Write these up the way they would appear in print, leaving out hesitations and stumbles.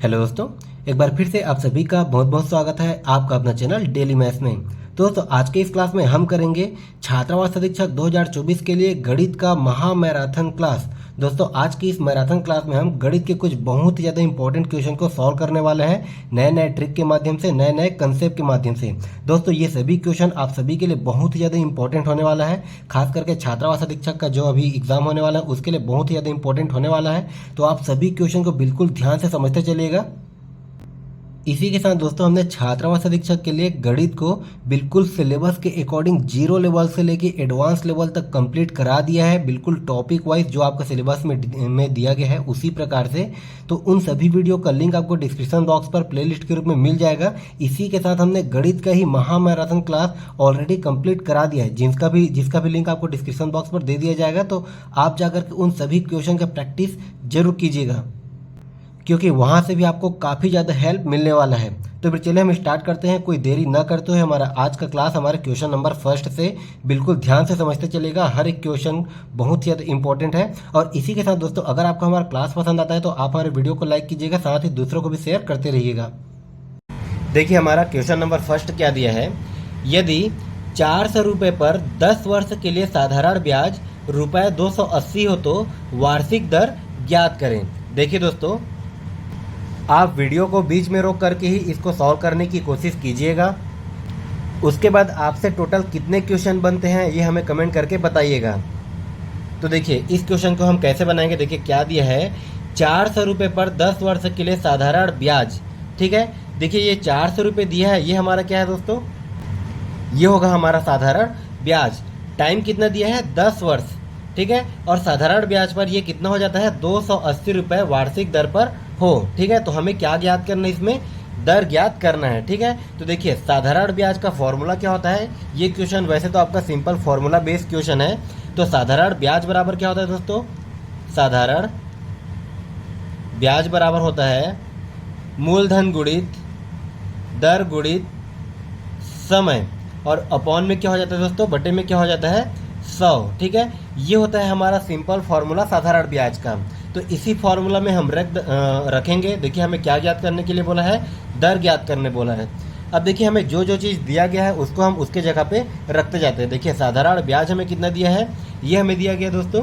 Hello दोस्तों, एक बार फिर से आप सभी का बहुत बहुत स्वागत है आपका अपना चैनल डेली मैथ्स में। तो दोस्तों, आज के इस क्लास में हम करेंगे छात्रावास अधीक्षक 2024 के लिए गणित का महा मैराथन क्लास। दोस्तों, आज की इस मैराथन क्लास में हम गणित के कुछ बहुत ही ज़्यादा इंपॉर्टेंट क्वेश्चन को सॉल्व करने वाले हैं, नए नए ट्रिक के माध्यम से, नए नए कंसेप्ट के माध्यम से। दोस्तों, ये सभी क्वेश्चन आप सभी के लिए बहुत ही ज़्यादा इंपॉर्टेंट होने वाला है, खास करके छात्रावास अधीक्षक का जो अभी एग्जाम होने वाला है उसके लिए बहुत ही ज़्यादा इंपॉर्टेंट होने वाला है। तो आप सभी क्वेश्चन को बिल्कुल ध्यान से समझते चलिएगा। इसी के साथ दोस्तों, हमने छात्रावास अधीक्षक के लिए गणित को बिल्कुल सिलेबस के अकॉर्डिंग जीरो लेवल से लेके एडवांस लेवल तक कंप्लीट करा दिया है, बिल्कुल टॉपिक वाइज जो आपका सिलेबस में दिया गया है उसी प्रकार से। तो उन सभी वीडियो का लिंक आपको डिस्क्रिप्शन बॉक्स पर प्लेलिस्ट के रूप में मिल जाएगा। इसी के साथ हमने गणित का ही महा मैराथन क्लास ऑलरेडी कंप्लीट करा दिया है, जिसका भी लिंक आपको डिस्क्रिप्शन बॉक्स पर दे दिया जाएगा। तो आप जाकर के उन सभी क्वेश्चन का प्रैक्टिस जरूर कीजिएगा, क्योंकि वहाँ से भी आपको काफ़ी ज़्यादा हेल्प मिलने वाला है। तो फिर चलिए हम स्टार्ट करते हैं, कोई देरी ना करते हुए। हमारा आज का क्लास हमारे क्वेश्चन नंबर फर्स्ट से बिल्कुल ध्यान से समझते चलेगा। हर एक क्वेश्चन बहुत ही ज़्यादा इंपॉर्टेंट है। और इसी के साथ दोस्तों, अगर आपको हमारा क्लास पसंद आता है तो आप हमारे वीडियो को लाइक कीजिएगा, साथ ही दूसरों को भी शेयर करते रहिएगा। देखिए, हमारा क्वेश्चन नंबर फर्स्ट क्या दिया है। यदि 400 रुपये पर 10 वर्ष के लिए साधारण ब्याज रुपये 280 हो तो वार्षिक दर ज्ञात करें। देखिए दोस्तों, आप वीडियो को बीच में रोक करके ही इसको सॉल्व करने की कोशिश कीजिएगा। उसके बाद आपसे टोटल कितने क्वेश्चन बनते हैं ये हमें कमेंट करके बताइएगा। तो देखिए, इस क्वेश्चन को हम कैसे बनाएंगे। देखिए क्या दिया है, 400 रुपये पर 10 वर्ष के लिए साधारण ब्याज। ठीक है, देखिए ये 400 रुपये दिया है, ये हमारा क्या है दोस्तों, ये होगा हमारा साधारण ब्याज। टाइम कितना दिया है, 10 वर्ष। ठीक है, और साधारण ब्याज पर ये कितना हो जाता है, 280 रुपये वार्षिक दर पर हो। ठीक है, तो हमें क्या ज्ञात करना है, इसमें दर ज्ञात करना है। ठीक है, तो देखिए साधारण ब्याज का फॉर्मूला क्या होता है। ये क्वेश्चन वैसे तो आपका सिंपल फॉर्मूला बेस्ड क्वेश्चन है। तो साधारण ब्याज बराबर क्या होता है दोस्तों, साधारण ब्याज बराबर होता है मूलधन गुणित दर गुणित समय, और अपॉन में क्या हो जाता है दोस्तों, बटे में क्या हो जाता है, 100। ठीक है, ये होता है हमारा सिंपल फॉर्मूला साधारण ब्याज का। तो इसी फॉर्मूला में हम रखेंगे। देखिए हमें क्या ज्ञात करने के लिए बोला है, दर ज्ञात करने बोला है। अब देखिए हमें जो जो चीज़ दिया गया है उसको हम उसके जगह पे रखते जाते हैं। देखिए साधारण ब्याज हमें कितना दिया है, ये हमें दिया गया दोस्तों,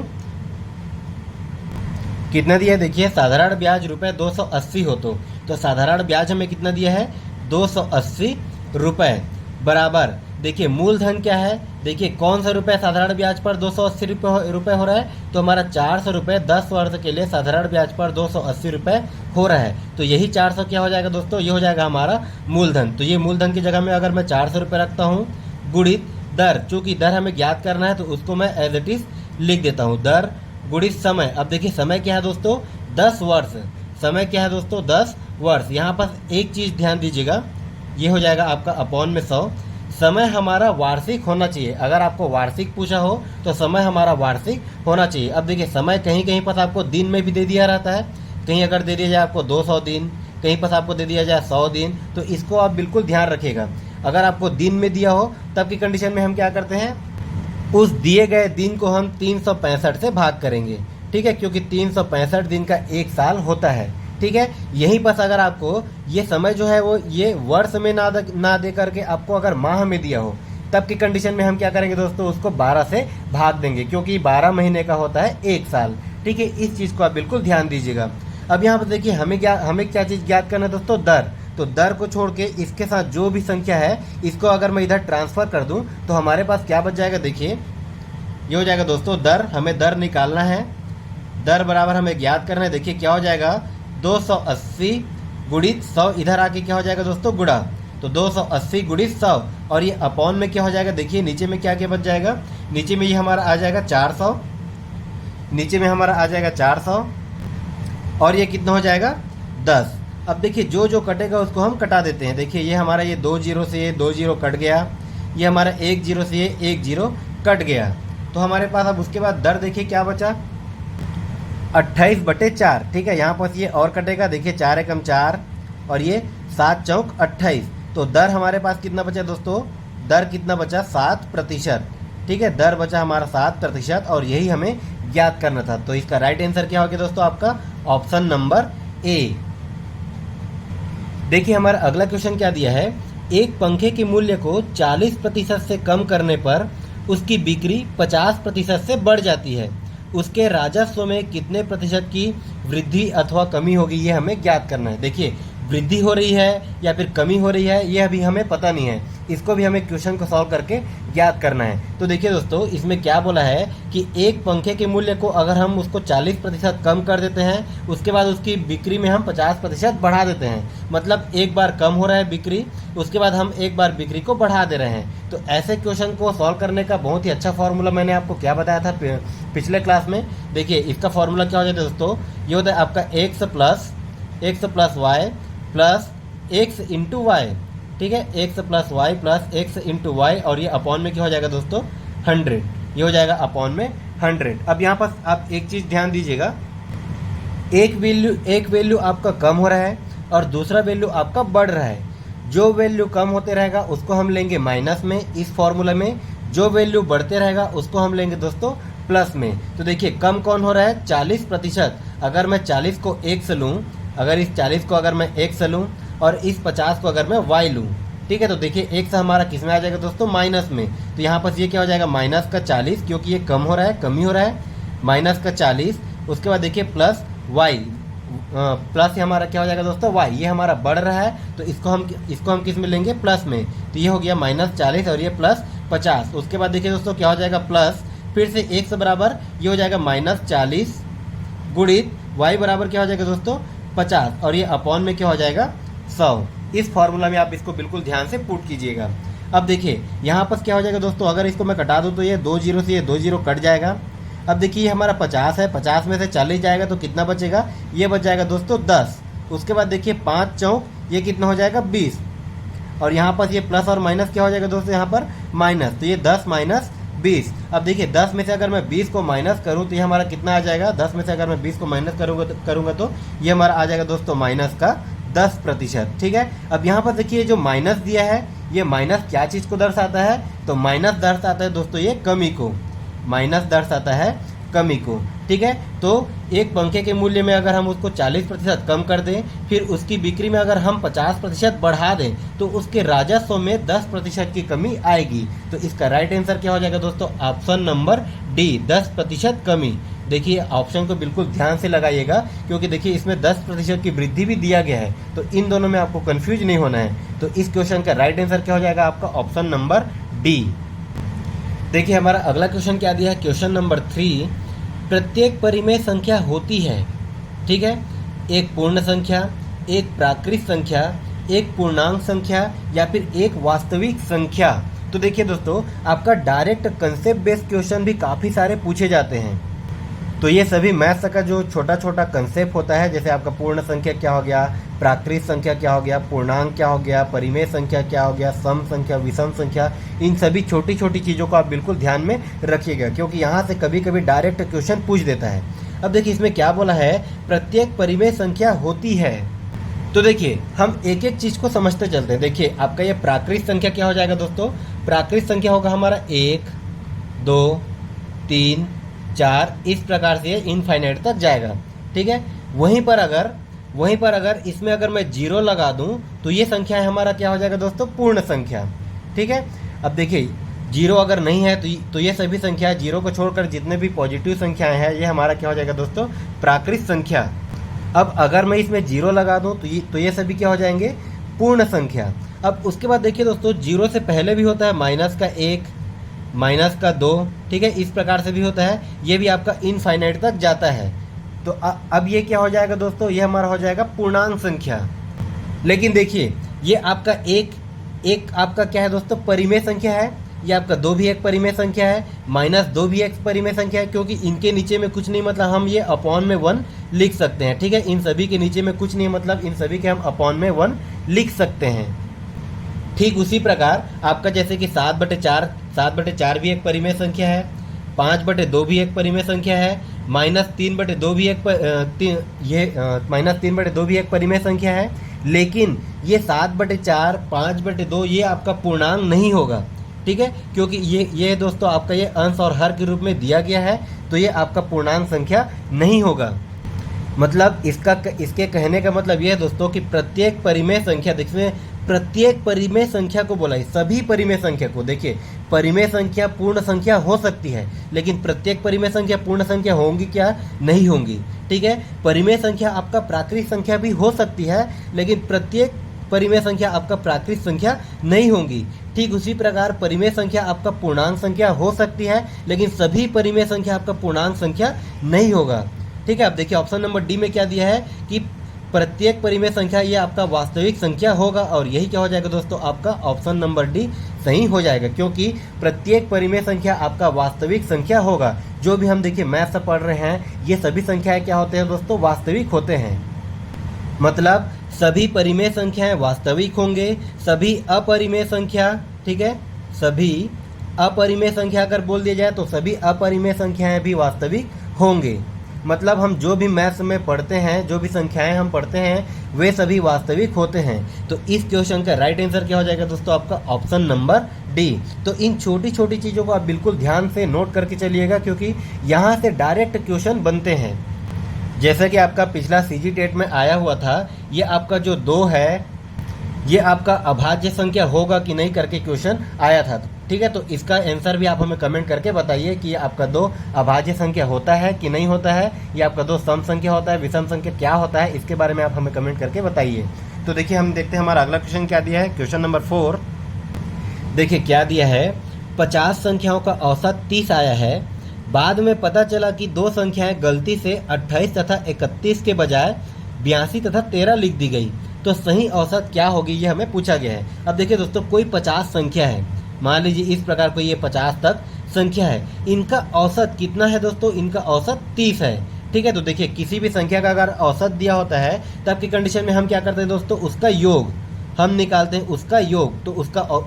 कितना दिया है। देखिए साधारण ब्याज रुपये 280 हो तो साधारण ब्याज हमें कितना दिया है, 280 रुपये बराबर। देखिए मूलधन क्या है, देखिए कौन सा रुपये साधारण ब्याज पर 280 रुपये हो रहा है, तो हमारा 400 रुपये 10 वर्ष के लिए साधारण ब्याज पर 280 रुपये हो रहा है। तो यही 400 क्या हो जाएगा दोस्तों, ये हो जाएगा हमारा मूलधन। तो ये मूलधन की जगह में अगर मैं 400 रुपये रखता हूँ, गुणित दर, चूँकि दर हमें ज्ञात करना है तो उसको मैं एज इट इज लिख देता हूँ, दर गुणित समय। अब देखिए समय क्या है दोस्तों, 10 वर्ष। समय क्या है दोस्तों, 10 वर्ष। यहाँ पर एक चीज़ ध्यान दीजिएगा, ये हो जाएगा आपका अपॉन में 100। समय हमारा वार्षिक होना चाहिए। अगर आपको वार्षिक पूछा हो तो समय हमारा वार्षिक होना चाहिए। अब देखिए समय कहीं कहीं पर आपको दिन में भी दे दिया रहता है, कहीं अगर दे दिया जाए आपको 200 दिन, कहीं पर आपको दे दिया जाए 100 दिन। तो इसको आप बिल्कुल ध्यान रखिएगा। अगर आपको दिन में दिया हो तब की कंडीशन में हम क्या करते हैं, उस दिए गए दिन को हम 365 से भाग करेंगे। ठीक है, क्योंकि 365 दिन का एक साल होता है। ठीक है, यहीं पर अगर आपको ये समय जो है वो ये वर्ष में ना दे करके आपको अगर माह में दिया हो तब की कंडीशन में हम क्या करेंगे दोस्तों, उसको 12 से भाग देंगे, क्योंकि 12 महीने का होता है एक साल। ठीक है, इस चीज़ को आप बिल्कुल ध्यान दीजिएगा। अब यहाँ पर देखिए हमें क्या चीज़ ज्ञात करना है दोस्तों, दर। तो दर को छोड़ के इसके साथ जो भी संख्या है इसको अगर मैं इधर ट्रांसफ़र कर दूँ तो हमारे पास क्या बच जाएगा। देखिए ये हो जाएगा दोस्तों दर, हमें दर निकालना है, दर बराबर हमें ज्ञात करना है। देखिए क्या हो जाएगा, 280 गुणित 100, इधर आके क्या हो जाएगा दोस्तों, गुणा। तो 280 गुणित 100, और ये अपॉन में क्या हो जाएगा, देखिए नीचे में क्या क्या बच जाएगा, नीचे में ये हमारा आ जाएगा 400, नीचे में हमारा आ जाएगा 400, और ये कितना हो जाएगा 10। अब देखिए जो जो कटेगा उसको हम कटा देते हैं। देखिए ये हमारा ये 2 जीरो से ये 2 जीरो कट गया, ये हमारा 1 जीरो से ये 1 जीरो कट गया। तो हमारे पास अब उसके बाद दर देखिए क्या बचा, 28/4। ठीक है, यहाँ पर ये और कटेगा, देखिए 4 एकम 4 और ये 7 चौक 28। तो दर हमारे पास कितना बचा दोस्तों, दर कितना बचा, 7%। ठीक है, दर बचा हमारा 7% और यही हमें ज्ञात करना था। तो इसका राइट आंसर क्या हो गया दोस्तों, आपका ऑप्शन नंबर ए। देखिए हमारा अगला क्वेश्चन क्या दिया है, एक पंखे के मूल्य को 40% से कम करने पर उसकी बिक्री 50% से बढ़ जाती है, उसके राजस्व में कितने प्रतिशत की वृद्धि अथवा कमी होगी, ये हमें ज्ञात करना है। देखिए वृद्धि हो रही है या फिर कमी हो रही है ये अभी हमें पता नहीं है, इसको भी हमें क्वेश्चन को सॉल्व करके ज्ञात करना है। तो देखिए दोस्तों इसमें क्या बोला है कि एक पंखे के मूल्य को अगर हम उसको 40% कम कर देते हैं, उसके बाद उसकी बिक्री में हम 50% बढ़ा देते हैं, मतलब एक बार कम हो रहा है बिक्री, उसके बाद हम एक बार बिक्री को बढ़ा दे रहे हैं। तो ऐसे क्वेश्चन को सॉल्व करने का बहुत ही अच्छा फॉर्मूला मैंने आपको क्या बताया था पिछले क्लास में। देखिए इसका फॉर्मूला क्या हो जाता है दोस्तों, ये होता है आपका x plus y plus x into y, ठीक है, x plus y plus x into y, और ये अपॉन में क्या हो जाएगा दोस्तों 100, ये हो जाएगा अपॉन में 100। अब यहाँ पर आप एक चीज़ ध्यान दीजिएगा, एक वैल्यू आपका कम हो रहा है और दूसरा वैल्यू आपका बढ़ रहा है। जो वैल्यू कम होते रहेगा उसको हम लेंगे माइनस में इस फॉर्मूला में, जो वैल्यू बढ़ते रहेगा उसको हम लेंगे दोस्तों प्लस में। तो देखिए कम कौन हो रहा है 40%, अगर मैं 40 को एक से लूँ, अगर इस 40 को अगर मैं एक से लूँ और इस 50 को अगर मैं वाई लूँ, ठीक है, तो देखिए एक से हमारा किस में आ जाएगा दोस्तों माइनस में। तो यहाँ पर ये क्या हो जाएगा माइनस का 40, क्योंकि ये कम हो रहा है, कमी हो रहा है, माइनस का 40, उसके बाद देखिए प्लस वाई, प्लस हमारा क्या हो जाएगा दोस्तों वाई, ये हमारा बढ़ रहा है तो इसको हम किस में लेंगे प्लस में। तो ये हो गया -40 और ये प्लस 50। उसके बाद देखिए दोस्तों क्या हो जाएगा प्लस, फिर से एक से बराबर ये हो जाएगा -40 गुणित वाई बराबर क्या हो जाएगा दोस्तों 50, और ये अपॉन में क्या हो जाएगा 100। इस फॉर्मूला में आप इसको बिल्कुल ध्यान से पुट कीजिएगा। अब देखिए यहाँ पर क्या हो जाएगा दोस्तों, अगर इसको मैं कटा दूँ तो ये 2 जीरो से ये 2 जीरो कट जाएगा। अब देखिए ये हमारा 50 है, 50 में से 40 जाएगा तो कितना बचेगा, ये बच जाएगा दोस्तों 10। उसके बाद देखिए 5 चौक ये कितना हो जाएगा 20, और यहाँ पर ये प्लस और माइनस क्या हो जाएगा दोस्तों यहाँ पर माइनस, तो ये 10 माइनस 20। अब देखिए 10 में से अगर मैं 20 को माइनस करूँ तो ये हमारा कितना आ जाएगा, 10 में से अगर मैं 20 को माइनस करूँगा तो ये हमारा आ जाएगा दोस्तों माइनस का 10%, ठीक है। अब यहाँ पर देखिए जो माइनस दिया है ये माइनस क्या चीज़ को दर्शाता है, तो माइनस दर्शाता है दोस्तों ये कमी को, माइनस दर्शाता है कमी को, ठीक है। तो एक पंखे के मूल्य में अगर हम उसको 40% कम कर दें, फिर उसकी बिक्री में अगर हम 50% बढ़ा दें तो उसके राजस्व में 10% की कमी आएगी। तो इसका राइट आंसर क्या हो जाएगा दोस्तों, ऑप्शन नंबर डी, 10% कमी। देखिए ऑप्शन को बिल्कुल ध्यान से लगाइएगा, क्योंकि देखिए इसमें 10% की वृद्धि भी दिया गया है, तो इन दोनों में आपको कंफ्यूज नहीं होना है। तो इस क्वेश्चन का राइट आंसर क्या हो जाएगा आपका ऑप्शन नंबर डी। देखिए हमारा अगला क्वेश्चन क्या दिया है, क्वेश्चन नंबर 3, प्रत्येक परिमेय संख्या होती है, ठीक है, एक पूर्ण संख्या, एक प्राकृत संख्या, एक पूर्णांक संख्या या फिर एक वास्तविक संख्या। तो देखिए दोस्तों आपका डायरेक्ट कंसेप्ट बेस्ड क्वेश्चन भी काफ़ी सारे पूछे जाते हैं। तो ये सभी मैथ्स का जो छोटा छोटा कंसेप्ट होता है, जैसे आपका पूर्ण संख्या क्या हो गया, प्राकृत संख्या क्या हो गया, पूर्णांक क्या हो गया, परिमेय संख्या क्या हो गया, सम संख्या, विषम संख्या, इन सभी छोटी छोटी चीज़ों को आप बिल्कुल ध्यान में रखिएगा, क्योंकि यहाँ से कभी कभी डायरेक्ट क्वेश्चन पूछ देता है। अब देखिए इसमें क्या बोला है, प्रत्येक परिमेय संख्या होती है। तो देखिए हम एक एक चीज़ को समझते चलते हैं। देखिए आपका ये प्राकृत संख्या क्या हो जाएगा दोस्तों, प्राकृत संख्या होगा हमारा 1 2 3 4, इस प्रकार से इनफाइनाइट तक जाएगा, ठीक है। वहीं पर अगर इसमें अगर मैं 0 लगा दूं तो ये संख्या हमारा क्या हो जाएगा दोस्तों, पूर्ण संख्या, ठीक है। अब देखिए 0 अगर नहीं है तो ये सभी संख्या 0 को छोड़कर जितने भी पॉजिटिव संख्याएं हैं ये हमारा क्या हो जाएगा दोस्तों, प्राकृत संख्या। अब अगर मैं इसमें 0 लगा दूं तो ये सभी क्या हो जाएंगे, पूर्ण संख्या। अब उसके बाद देखिए दोस्तों 0 से पहले भी होता है -1, -2, ठीक है, इस प्रकार से भी होता है, ये भी आपका इनफाइनाइट तक जाता है। तो अब ये क्या हो जाएगा दोस्तों, ये हमारा हो जाएगा पूर्णांक संख्या। लेकिन देखिए ये आपका एक आपका क्या है दोस्तों, परिमेय संख्या है, ये आपका 2 भी एक परिमेय संख्या है, -2 भी एक परिमेय संख्या है, क्योंकि इनके नीचे में कुछ नहीं, मतलब हम ये अपॉन में 1 लिख सकते हैं, ठीक है। इन सभी के नीचे में कुछ नहीं, मतलब इन सभी के हम अपॉन में 1 लिख सकते हैं। ठीक उसी प्रकार आपका जैसे कि 7/4 भी एक परिमेय संख्या है, 5/2 भी एक परिमेय संख्या है, -3/2 भी -3/2 भी एक परिमेय संख्या है। लेकिन ये 7/4, 5/2 ये आपका पूर्णांक नहीं होगा, ठीक है, क्योंकि ये दोस्तों आपका ये अंश और हर के रूप में दिया गया है, तो ये आपका पूर्णांक संख्या नहीं होगा। मतलब इसके कहने का मतलब यह है दोस्तों कि प्रत्येक परिमेय संख्या, देखिए प्रत्येक परिमेय संख्या को बोला है, सभी परिमेय संख्या को। देखिए परिमेय संख्या पूर्ण संख्या हो सकती है, लेकिन प्रत्येक परिमेय संख्या पूर्ण संख्या होंगी क्या? नहीं होंगी। ठीक है, परिमेय संख्या आपका प्राकृत संख्या भी हो सकती है, लेकिन प्रत्येक परिमेय संख्या आपका प्राकृत संख्या नहीं होंगी। ठीक उसी प्रकार परिमेय संख्या आपका पूर्णांक संख्या हो सकती है, लेकिन सभी परिमेय संख्या आपका पूर्णांक संख्या नहीं होगा। ठीक है, अब देखिए ऑप्शन नंबर डी में क्या दिया है कि प्रत्येक परिमेय संख्या ये आपका वास्तविक संख्या होगा, और यही क्या हो जाएगा दोस्तों? आपका ऑप्शन नंबर डी सही हो जाएगा, क्योंकि प्रत्येक परिमेय संख्या आपका वास्तविक संख्या होगा। जो भी हम देखिए मैथ से पढ़ रहे हैं, ये सभी संख्याएं क्या होते हैं दोस्तों? वास्तविक होते हैं। मतलब सभी परिमेय संख्याएं वास्तविक होंगे, सभी अपरिमेय संख्या, ठीक है, सभी अपरिमेय संख्या अगर बोल दिया जाए तो सभी अपरिमेय संख्याएं भी वास्तविक होंगे। मतलब हम जो भी मैथ्स में पढ़ते हैं, जो भी संख्याएं हम पढ़ते हैं, वे सभी वास्तविक होते हैं। तो इस क्वेश्चन का राइट आंसर क्या हो जाएगा दोस्तों? आपका ऑप्शन नंबर डी। तो इन छोटी छोटी चीज़ों को आप बिल्कुल ध्यान से नोट करके चलिएगा, क्योंकि यहाँ से डायरेक्ट क्वेश्चन बनते हैं। जैसे कि आपका पिछला सीजी टेट में आया हुआ था, ये आपका जो 2 है, ये आपका अभाज्य संख्या होगा कि नहीं करके क्वेश्चन आया था। ठीक है, तो इसका आंसर भी आप हमें कमेंट करके बताइए कि आपका 2 अभाज्य संख्या होता है कि नहीं होता है, या आपका 2 सम संख्या होता है, विषम संख्या क्या होता है, इसके बारे में आप हमें कमेंट करके बताइए। तो देखिए हम देखते हैं हमारा अगला क्वेश्चन क्या दिया है। क्वेश्चन नंबर 4 देखिए क्या दिया है। 50 संख्याओं का औसत 30 आया है। बाद में पता चला कि 2 संख्याएं गलती से 28 तथा 31 के बजाय 82 तथा 13 लिख दी गई, तो सही औसत क्या होगी, ये हमें पूछा गया है। अब देखिए दोस्तों, कोई 50 संख्या है, मान लीजिए इस प्रकार कोई ये 50 तक संख्या है, इनका औसत कितना है दोस्तों? इनका औसत 30 है। ठीक है, तो देखिए किसी भी संख्या का अगर औसत दिया होता है, तब की कंडीशन में हम क्या करते हैं दोस्तों? उसका योग हम निकालते हैं, उसका योग। तो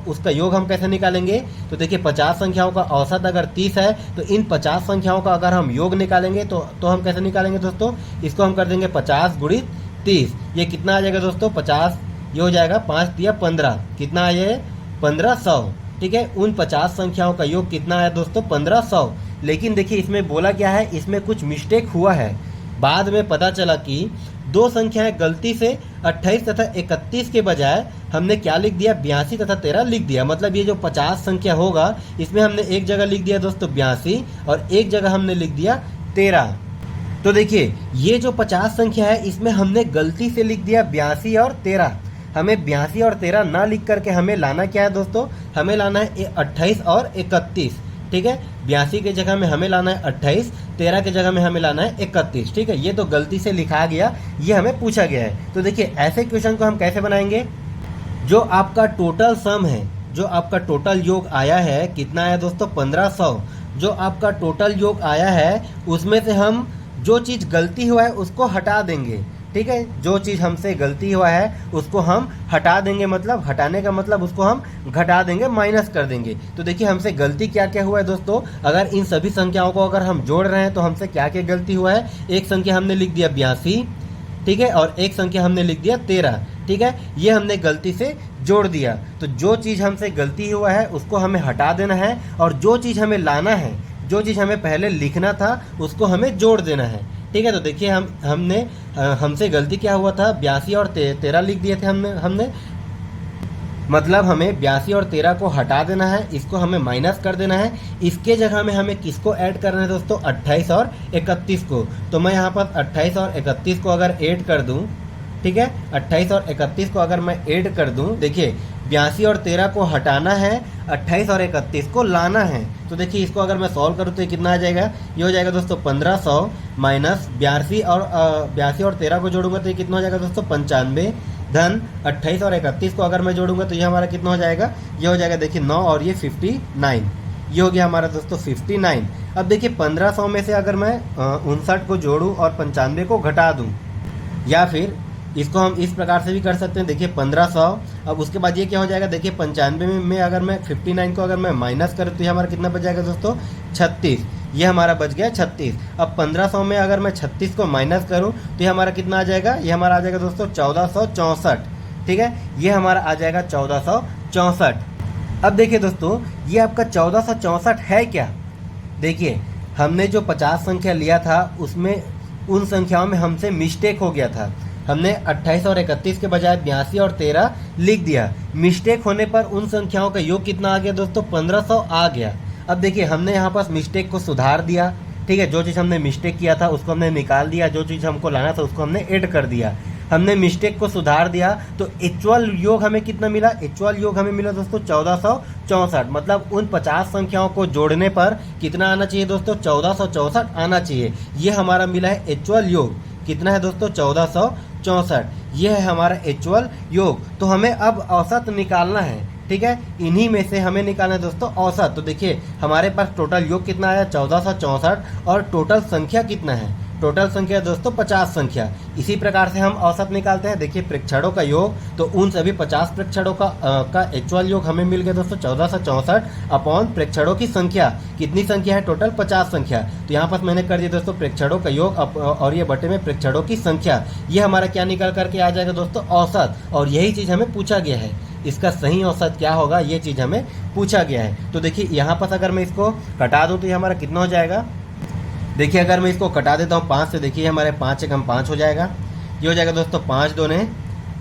उसका योग हम कैसे निकालेंगे? तो देखिए 50 संख्याओं का औसत अगर 30 है, तो इन 50 संख्याओं का अगर हम योग निकालेंगे तो हम कैसे निकालेंगे दोस्तों? इसको हम कर देंगे 50 गुणित 30। ये कितना आ जाएगा दोस्तों? 50, ये हो जाएगा 5 दिया 15, कितना आया है? 1500। ठीक है, उन 50 संख्याओं का योग कितना आया दोस्तों? 1500। लेकिन देखिए इसमें बोला क्या है, इसमें कुछ मिस्टेक हुआ है। बाद में पता चला कि 2 संख्याएं गलती से 28 तथा 31 के बजाय हमने क्या लिख दिया? 82 तथा 13 लिख दिया। मतलब ये जो 50 संख्या होगा, इसमें हमने एक जगह लिख दिया दोस्तों 82 और एक जगह हमने लिख दिया 13। तो देखिए ये जो 50 संख्या है, इसमें हमने गलती से लिख दिया 82 और 13। हमें 82 और 13 ना लिख करके हमें लाना क्या है दोस्तों? हमें लाना है 28 और 31। ठीक है, 82 की जगह में हमें लाना है 28, 13 की जगह में हमें लाना है 31। ठीक है, ये तो गलती से लिखा गया, ये हमें पूछा गया है। तो देखिए ऐसे क्वेश्चन को हम कैसे बनाएंगे? जो आपका टोटल सम है, जो आपका टोटल योग आया है, कितना आया दोस्तों? 1500। जो आपका टोटल योग आया है, उसमें से हम जो चीज़ गलती हुआ है उसको हटा देंगे। ठीक है, जो चीज़ हमसे गलती हुआ है उसको हम हटा देंगे, मतलब हटाने का मतलब उसको हम घटा देंगे, माइनस कर देंगे। तो देखिए हमसे गलती क्या क्या हुआ है दोस्तों? अगर इन सभी संख्याओं को अगर हम जोड़ रहे हैं तो हमसे क्या क्या गलती हुआ है? एक संख्या हमने लिख दिया 82, ठीक है, और एक संख्या हमने लिख दिया 13। ठीक है, ये हमने गलती से जोड़ दिया। तो जो चीज़ हमसे गलती हुआ है उसको हमें हटा देना है, और जो चीज़ हमें लाना है, जो चीज़ हमें पहले लिखना था, उसको हमें जोड़ देना है। ठीक है, तो देखिए हमसे गलती क्या हुआ था? 82 और 13 लिख दिए थे हमने मतलब हमें 82 और 13 को हटा देना है, इसको हमें माइनस कर देना है। इसके जगह में हमें किसको ऐड करना है दोस्तों? 28 और 31 को। तो मैं यहाँ पर 28 और 31 को अगर ऐड कर दूँ, ठीक है, 28 और 31 को अगर मैं ऐड कर दूँ, देखिए 82 और 13 को हटाना है, 28 और 31 को लाना है। तो देखिए इसको अगर मैं सॉल्व करूँ तो ये कितना आ जाएगा? ये हो जाएगा दोस्तों 1500 माइनस 82 और 13 को जोड़ूंगा तो ये कितना हो जाएगा दोस्तों? 95 धन 28 और 31 को अगर मैं जोड़ूंगा तो ये हमारा कितना हो जाएगा? ये हो जाएगा देखिए 9 और ये 59। ये हो गया हमारा दोस्तों 59। अब देखिए 1500 में से अगर मैं 59 को जोड़ूँ और 95 को घटा दूँ, या फिर इसको हम इस प्रकार से भी कर सकते हैं। देखिए 1500, अब उसके बाद ये क्या हो जाएगा? देखिए 95 में अगर मैं 59 को अगर मैं माइनस करूँ तो ये हमारा कितना बच जाएगा दोस्तों? 36। ये हमारा बच गया 36। अब 1500 में अगर मैं 36 को माइनस करूँ तो ये हमारा कितना आ जाएगा? ये हमारा आ जाएगा दोस्तों 1464। ठीक है, ये हमारा आ जाएगा 1464। अब देखिए दोस्तों, ये आपका 1464 है क्या? देखिए हमने जो 50 संख्या लिया था उसमें उन संख्याओं में हमसे मिस्टेक हो गया था। हमने 28 और 31 के बजाय 82 और 13 लिख दिया। मिस्टेक होने पर उन संख्याओं का योग कितना आ गया दोस्तों? 1500 आ गया। अब देखिए हमने यहाँ पर मिस्टेक को सुधार दिया, ठीक है। जो चीज़ हमने मिस्टेक किया था उसको हमने निकाल दिया, जो चीज़ हमको लाना था उसको हमने ऐड कर दिया। हमने मिस्टेक को सुधार दिया तो एक्चुअल योग हमें कितना मिला? एक्चुअल योग हमें मिला दोस्तों 1464। मतलब उन 50 संख्याओं को जोड़ने पर कितना आना चाहिए दोस्तों? 1464 आना चाहिए। ये हमारा मिला है एक्चुअल योग। कितना है दोस्तों? 1464। यह है हमारा एक्चुअल योग। तो हमें अब औसत निकालना है, ठीक है। इन्हीं में से हमें निकालना है दोस्तों औसत। तो देखिए हमारे पास टोटल योग कितना आया? 1464। और टोटल संख्या कितना है? टोटल संख्या दोस्तों 50 संख्या। इसी प्रकार से हम औसत निकालते हैं। देखिए प्रेक्षणों का योग, तो उन सभी 50 प्रेक्षणों का एक्चुअल योग हमें मिल गया दोस्तों 1464 अपॉन प्रेक्षणों की संख्या। कितनी संख्या है? टोटल 50 संख्या। तो यहाँ पर मैंने कर दिया दोस्तों प्रेक्षणों का योग और ये बटे में प्रेक्षणों की संख्या। ये हमारा क्या निकल करके आ जाएगा दोस्तों? औसत। और यही चीज़ हमें पूछा गया है, इसका सही औसत क्या होगा, ये चीज़ हमें पूछा गया है। तो देखिए यहाँ पर अगर मैं इसको कटा दूँ तो ये हमारा कितना हो जाएगा? देखिए अगर मैं इसको कटा देता हूँ 5 से, देखिए हमारे 5 एकम 5 हो जाएगा। ये हो जाएगा दोस्तों 5 दूने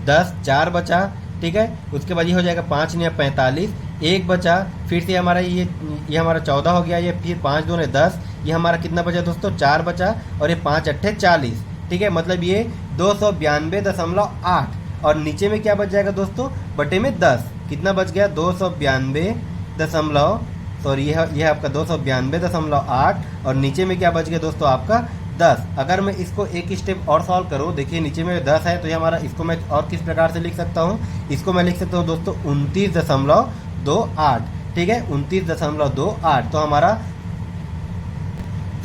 10, 4 बचा, ठीक है। उसके बाद ये हो जाएगा 5 9 45, 1 बचा। फिर से हमारा ये हमारा 14 हो गया। ये फिर 5 दूने 10, ये हमारा कितना बचा दोस्तों? 4 बचा। और ये 5 अट्ठे 40, ठीक है। मतलब ये 292.8। और नीचे में क्या बच जाएगा दोस्तों? बटे में 10। कितना बच गया? 292 दशमलव, सॉरी ये है आपका 292.8। और नीचे में क्या बच गया दोस्तों? आपका 10। अगर मैं इसको एक स्टेप और सॉल्व करूँ, देखिए नीचे में 10 है तो ये हमारा, इसको मैं और किस प्रकार से लिख सकता हूँ? इसको मैं लिख सकता हूँ दोस्तों 29.28, ठीक है। 29.28। तो हमारा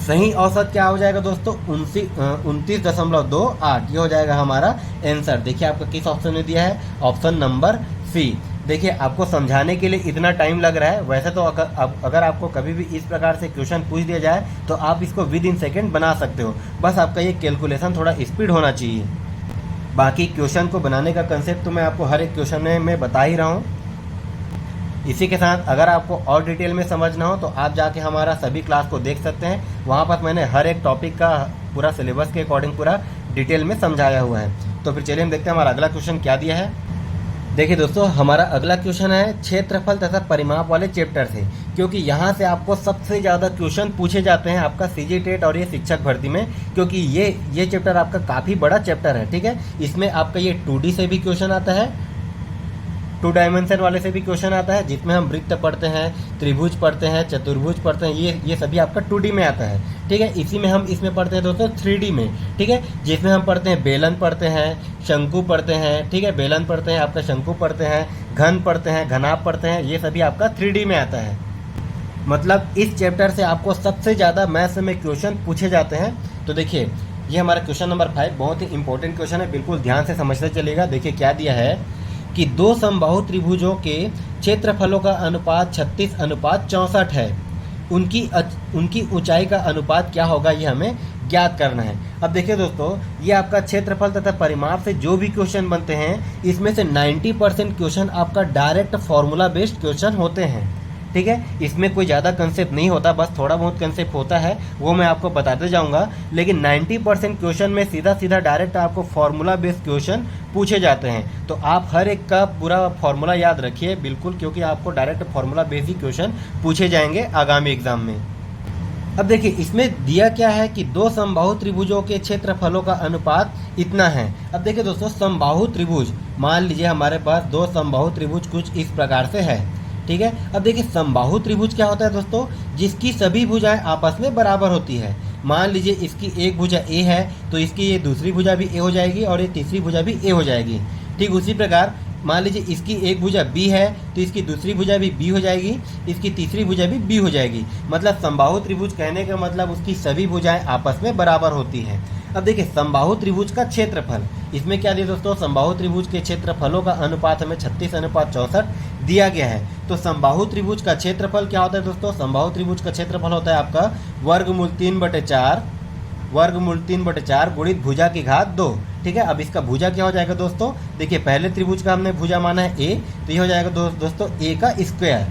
सही औसत क्या हो जाएगा दोस्तों? 29.28। ये हो जाएगा हमारा आंसर। देखिए आपका किस ऑप्शन में दिया है? Option number C. देखिए आपको समझाने के लिए इतना टाइम लग रहा है। वैसे तो अगर आपको कभी भी इस प्रकार से क्वेश्चन पूछ दिया जाए तो आप इसको विद इन सेकेंड बना सकते हो। बस आपका ये कैलकुलेशन थोड़ा स्पीड होना चाहिए। बाकी क्वेश्चन को बनाने का कंसेप्ट तो मैं आपको हर एक क्वेश्चन में बता ही रहा हूँ। इसी के साथ अगर आपको और डिटेल में समझना हो तो आप जाके हमारा सभी क्लास को देख सकते हैं। वहाँ पर मैंने हर एक टॉपिक का पूरा सिलेबस के अकॉर्डिंग पूरा डिटेल में समझाया हुआ है। तो फिर चलिए हम देखते हैं हमारा अगला क्वेश्चन क्या दिया है। देखिए दोस्तों हमारा अगला क्वेश्चन है क्षेत्रफल तथा परिमाप वाले चैप्टर से, क्योंकि यहाँ से आपको सबसे ज़्यादा क्वेश्चन पूछे जाते हैं आपका सीजी टेट और ये शिक्षक भर्ती में, क्योंकि ये चैप्टर आपका काफ़ी बड़ा चैप्टर है, ठीक है। इसमें आपका ये 2D से भी क्वेश्चन आता है, 2 डायमेंशन वाले से भी क्वेश्चन आता है, जिसमें हम वृत्त पढ़ते हैं, त्रिभुज पढ़ते हैं, चतुर्भुज पढ़ते हैं। ये सभी आपका 2D में आता है, ठीक है। इसी में हम इसमें पढ़ते हैं दोस्तों 3D में, ठीक है, जिसमें हम पढ़ते हैं बेलन पढ़ते हैं, शंकु पढ़ते हैं, ठीक है। बेलन पढ़ते हैं, आपका शंकु पढ़ते हैं, घन पढ़ते हैं, घनाभ पढ़ते हैं। ये सभी आपका 3D में आता है। मतलब इस चैप्टर से आपको सबसे ज़्यादा मैथ्स में क्वेश्चन पूछे जाते हैं। तो देखिए ये हमारा क्वेश्चन नंबर 5 बहुत ही इंपॉर्टेंट क्वेश्चन है, बिल्कुल ध्यान से समझते चलिएगा। देखिए क्या दिया है कि 2 समबाहु त्रिभुजों के क्षेत्रफलों का अनुपात 36:64 है। उनकी ऊंचाई का अनुपात क्या होगा, ये हमें ज्ञात करना है। अब देखिए दोस्तों ये आपका क्षेत्रफल तथा परिमाप से जो भी क्वेश्चन बनते हैं, इसमें से 90% क्वेश्चन आपका डायरेक्ट फॉर्मूला बेस्ड क्वेश्चन होते हैं, ठीक है। इसमें कोई ज़्यादा कंसेप्ट नहीं होता, बस थोड़ा बहुत कंसेप्ट होता है, वो मैं आपको बताते जाऊंगा। लेकिन 90% क्वेश्चन में सीधा डायरेक्ट आपको फार्मूला बेस्ड क्वेश्चन पूछे जाते हैं। तो आप हर एक का पूरा फार्मूला याद रखिए बिल्कुल, क्योंकि आपको डायरेक्ट फार्मूला बेस्ड ही क्वेश्चन पूछे जाएंगे आगामी एग्जाम में। अब देखिए इसमें दिया क्या है कि 2 समबाहु त्रिभुजों के क्षेत्रफलों का अनुपात इतना है। अब देखिए दोस्तों समबाहु त्रिभुज, मान लीजिए हमारे पास 2 समबाहु त्रिभुज कुछ इस प्रकार से है, ठीक है। अब देखिए समबाहु त्रिभुज क्या होता है दोस्तों? जिसकी सभी भुजाएं आपस में बराबर होती है। मान लीजिए इसकी एक भुजा ए है तो इसकी ये दूसरी भुजा भी ए हो जाएगी और ये तीसरी भुजा भी ए हो जाएगी। ठीक उसी प्रकार मान लीजिए इसकी एक भुजा बी है तो इसकी दूसरी भुजा भी बी हो जाएगी, इसकी तीसरी भुजा भी बी हो जाएगी। मतलब समबाहु त्रिभुज कहने का मतलब उसकी सभी भुजाएं आपस में बराबर होती हैं। अब देखिए समबाहु त्रिभुज का क्षेत्रफल, इसमें क्या दिया दोस्तों? समबाहु त्रिभुज के क्षेत्रफलों का अनुपात हमें 36:64 दिया गया है। तो समबाहु त्रिभुज का क्षेत्रफल क्या होता है दोस्तों? समबाहु त्रिभुज का क्षेत्रफल होता है आपका वर्गमूल 3/4 गुणित भुजा की घात 2, ठीक है। अब इसका भुजा क्या हो जाएगा दोस्तों? देखिए पहले त्रिभुज का हमने भुजा माना है ए, तो ये हो जाएगा दोस्तों ए का स्क्वायर,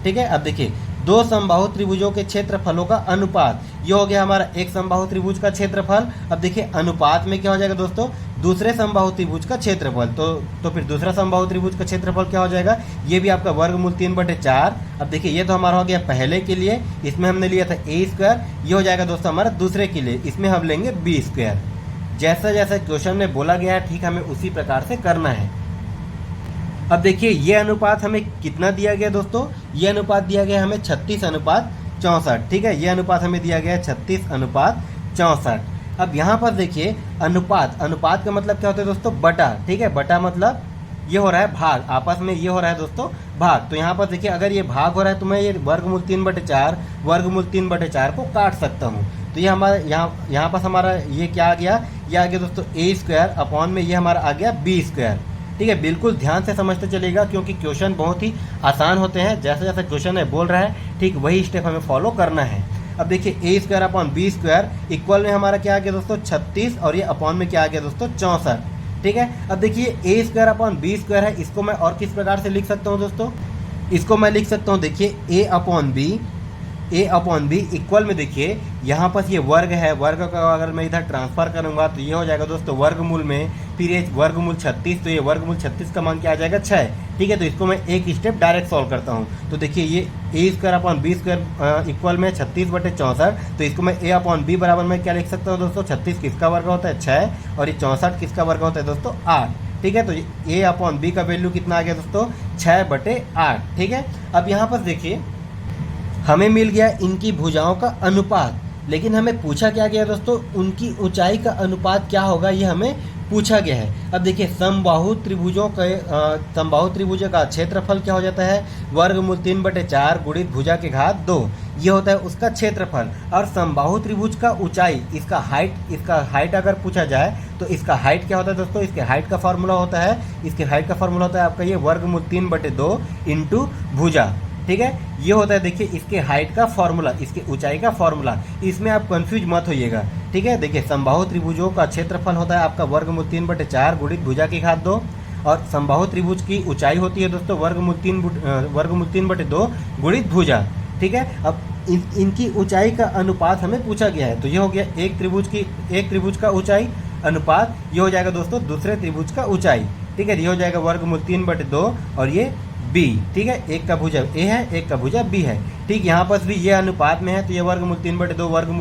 ठीक है। अब देखिए दो समबाहु त्रिभुजों के क्षेत्रफलों का अनुपात। ये हो गया हमारा एक समबाहु त्रिभुज का क्षेत्रफल। अब देखिए अनुपात में क्या हो जाएगा दोस्तों, दूसरे समबाहु त्रिभुज का क्षेत्रफल। तो फिर दूसरा समबाहु त्रिभुज का क्षेत्रफल क्या हो जाएगा, ये भी आपका वर्गमूल 3/4। अब देखिए ये तो हमारा हो गया पहले के लिए, इसमें हमने लिया था a²। ये हो जाएगा दोस्तों हमारा दूसरे के लिए, इसमें हम लेंगे b²। जैसा जैसा क्वेश्चन में बोला गया है ठीक हमें उसी प्रकार से करना है। अब देखिए ये अनुपात हमें कितना दिया गया दोस्तों, ये अनुपात दिया गया हमें 36:64। ठीक है, ये अनुपात हमें दिया गया है 36:64। अब यहाँ पर देखिए अनुपात का मतलब क्या होता है दोस्तों, बटा। ठीक है, बटा मतलब ये हो रहा है भाग, आपस में ये हो रहा है दोस्तों भाग। तो यहाँ पर देखिए अगर ये भाग हो रहा है तो मैं ये वर्गमूल 3/4 को काट सकता हूँ। तो ये हमारा यहाँ पास हमारा ये क्या आ गया, ये आ गया दोस्तों a² अपॉन में ये हमारा आ गया b²। ठीक है, बिल्कुल ध्यान से समझते चलिएगा क्योंकि क्वेश्चन बहुत ही आसान होते हैं। जैसा जैसा क्वेश्चन है बोल रहा है ठीक वही स्टेप हमें फॉलो करना है। अब देखिए a² अपॉन b² इक्वल में हमारा क्या आ गया दोस्तों 36 और ये अपॉन में क्या आ गया दोस्तों 64। ठीक है, अब देखिए a² अपॉन b² है, इसको मैं और किस प्रकार से लिख सकता हूँ दोस्तों, इसको मैं लिख सकता हूँ देखिए a अपॉन b इक्वल में देखिए यहाँ पर ये वर्ग है, वर्ग का अगर मैं इधर ट्रांसफर करूँगा तो ये हो जाएगा दोस्तों वर्गमूल में, फिर ये वर्गमूल 36, तो ये वर्गमूल 36 का मान क्या आ जाएगा 6। ठीक है, तो इसको मैं एक स्टेप डायरेक्ट सॉल्व करता हूँ। तो देखिए ये a² अपॉन b² इक्वल में 36/64। तो इसको मैं a अपॉन b बराबर में क्या लिख सकता हूँ दोस्तों, 36 किसका वर्ग होता है 6 और ये 64 किसका वर्ग होता है दोस्तों 8। ठीक है, तो a अपॉन b का वैल्यू कितना आ गया दोस्तों 6/8। ठीक है, अब यहाँ पर देखिए हमें मिल गया इनकी भुजाओं का अनुपात, लेकिन हमें पूछा क्या गया दोस्तों, उनकी ऊंचाई का अनुपात क्या होगा ये हमें पूछा गया है। अब देखिए समबाहु त्रिभुजों का क्षेत्रफल क्या हो जाता है, वर्गमूल 3/4 गुणित भुजा के घात 2, ये होता है उसका क्षेत्रफल। और समबाहु त्रिभुज का ऊंचाई, इसका हाइट अगर पूछा जाए तो इसका हाइट क्या होता है दोस्तों, इसके हाइट का फॉर्मूला होता है आपका ये वर्गमूल 3/2 इंटू भुजा। ठीक है, ये होता है देखिए इसके हाइट का फॉर्मूला, इसके ऊंचाई का फॉर्मूला। इसमें आप कंफ्यूज मत होइएगा। ठीक है, देखिए समबाहु त्रिभुजों का क्षेत्रफल होता है आपका वर्गमूल 3/4 गुणित भुजा की घात 2 और समबाहु त्रिभुज की ऊंचाई होती है दोस्तों वर्गमूल 3/2 गुणित भुजा। ठीक है, अब इनकी ऊंचाई का अनुपात हमें पूछा गया है। तो ये हो गया एक त्रिभुज का ऊंचाई अनुपात, ये हो जाएगा दोस्तों दूसरे त्रिभुज का ऊंचाई। ठीक है, ये हो जाएगा वर्गमूल 3/2 और ये b। ठीक है, एक का भुजा a है, एक का भुजा b है। ठीक, यहाँ पर भी ये अनुपात में है तो ये वर्गमूल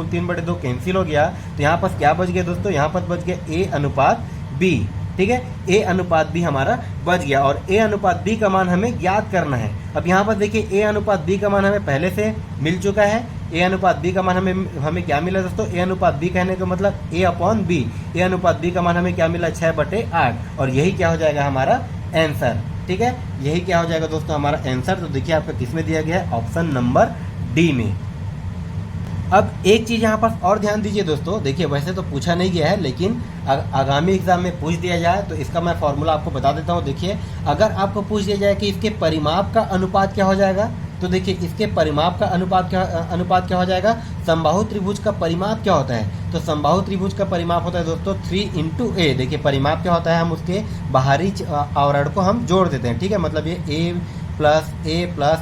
3/2 कैंसिल हो गया। तो यहाँ पर क्या बच गया दोस्तों, यहाँ पर बच गया a अनुपात b। ठीक है, a अनुपात b हमारा बच गया और a अनुपात b का मान हमें ज्ञात करना है। अब यहाँ पर देखिए a अनुपात b का मान हमें पहले से मिल चुका है। a अनुपात b का मान हमें क्या मिला दोस्तों, a अनुपात b कहने का मतलब a अपॉन b, a अनुपात b का मान हमें क्या मिला 6/8 और यही क्या हो जाएगा हमारा आंसर। ठीक है, यही क्या हो जाएगा दोस्तों हमारा आंसर। तो देखिए आपका किस में दिया गया है, ऑप्शन नंबर डी में। अब एक चीज़ यहाँ पर और ध्यान दीजिए दोस्तों, देखिए वैसे तो पूछा नहीं गया है लेकिन आगामी एग्जाम में पूछ दिया जाए तो इसका मैं फॉर्मूला आपको बता देता हूँ। देखिए अगर आपको पूछ दिया जाए कि इसके परिमाप का अनुपात क्या हो जाएगा, तो देखिए इसके परिमाप का अनुपात क्या हो जाएगा, समबाहु त्रिभुज का परिमाप क्या होता है, तो समबाहु त्रिभुज का परिमाप होता है दोस्तों 3 × a। देखिए परिमाप क्या होता है, हम उसके बाहरी आवरण को हम जोड़ देते हैं। ठीक है, मतलब ये a प्लस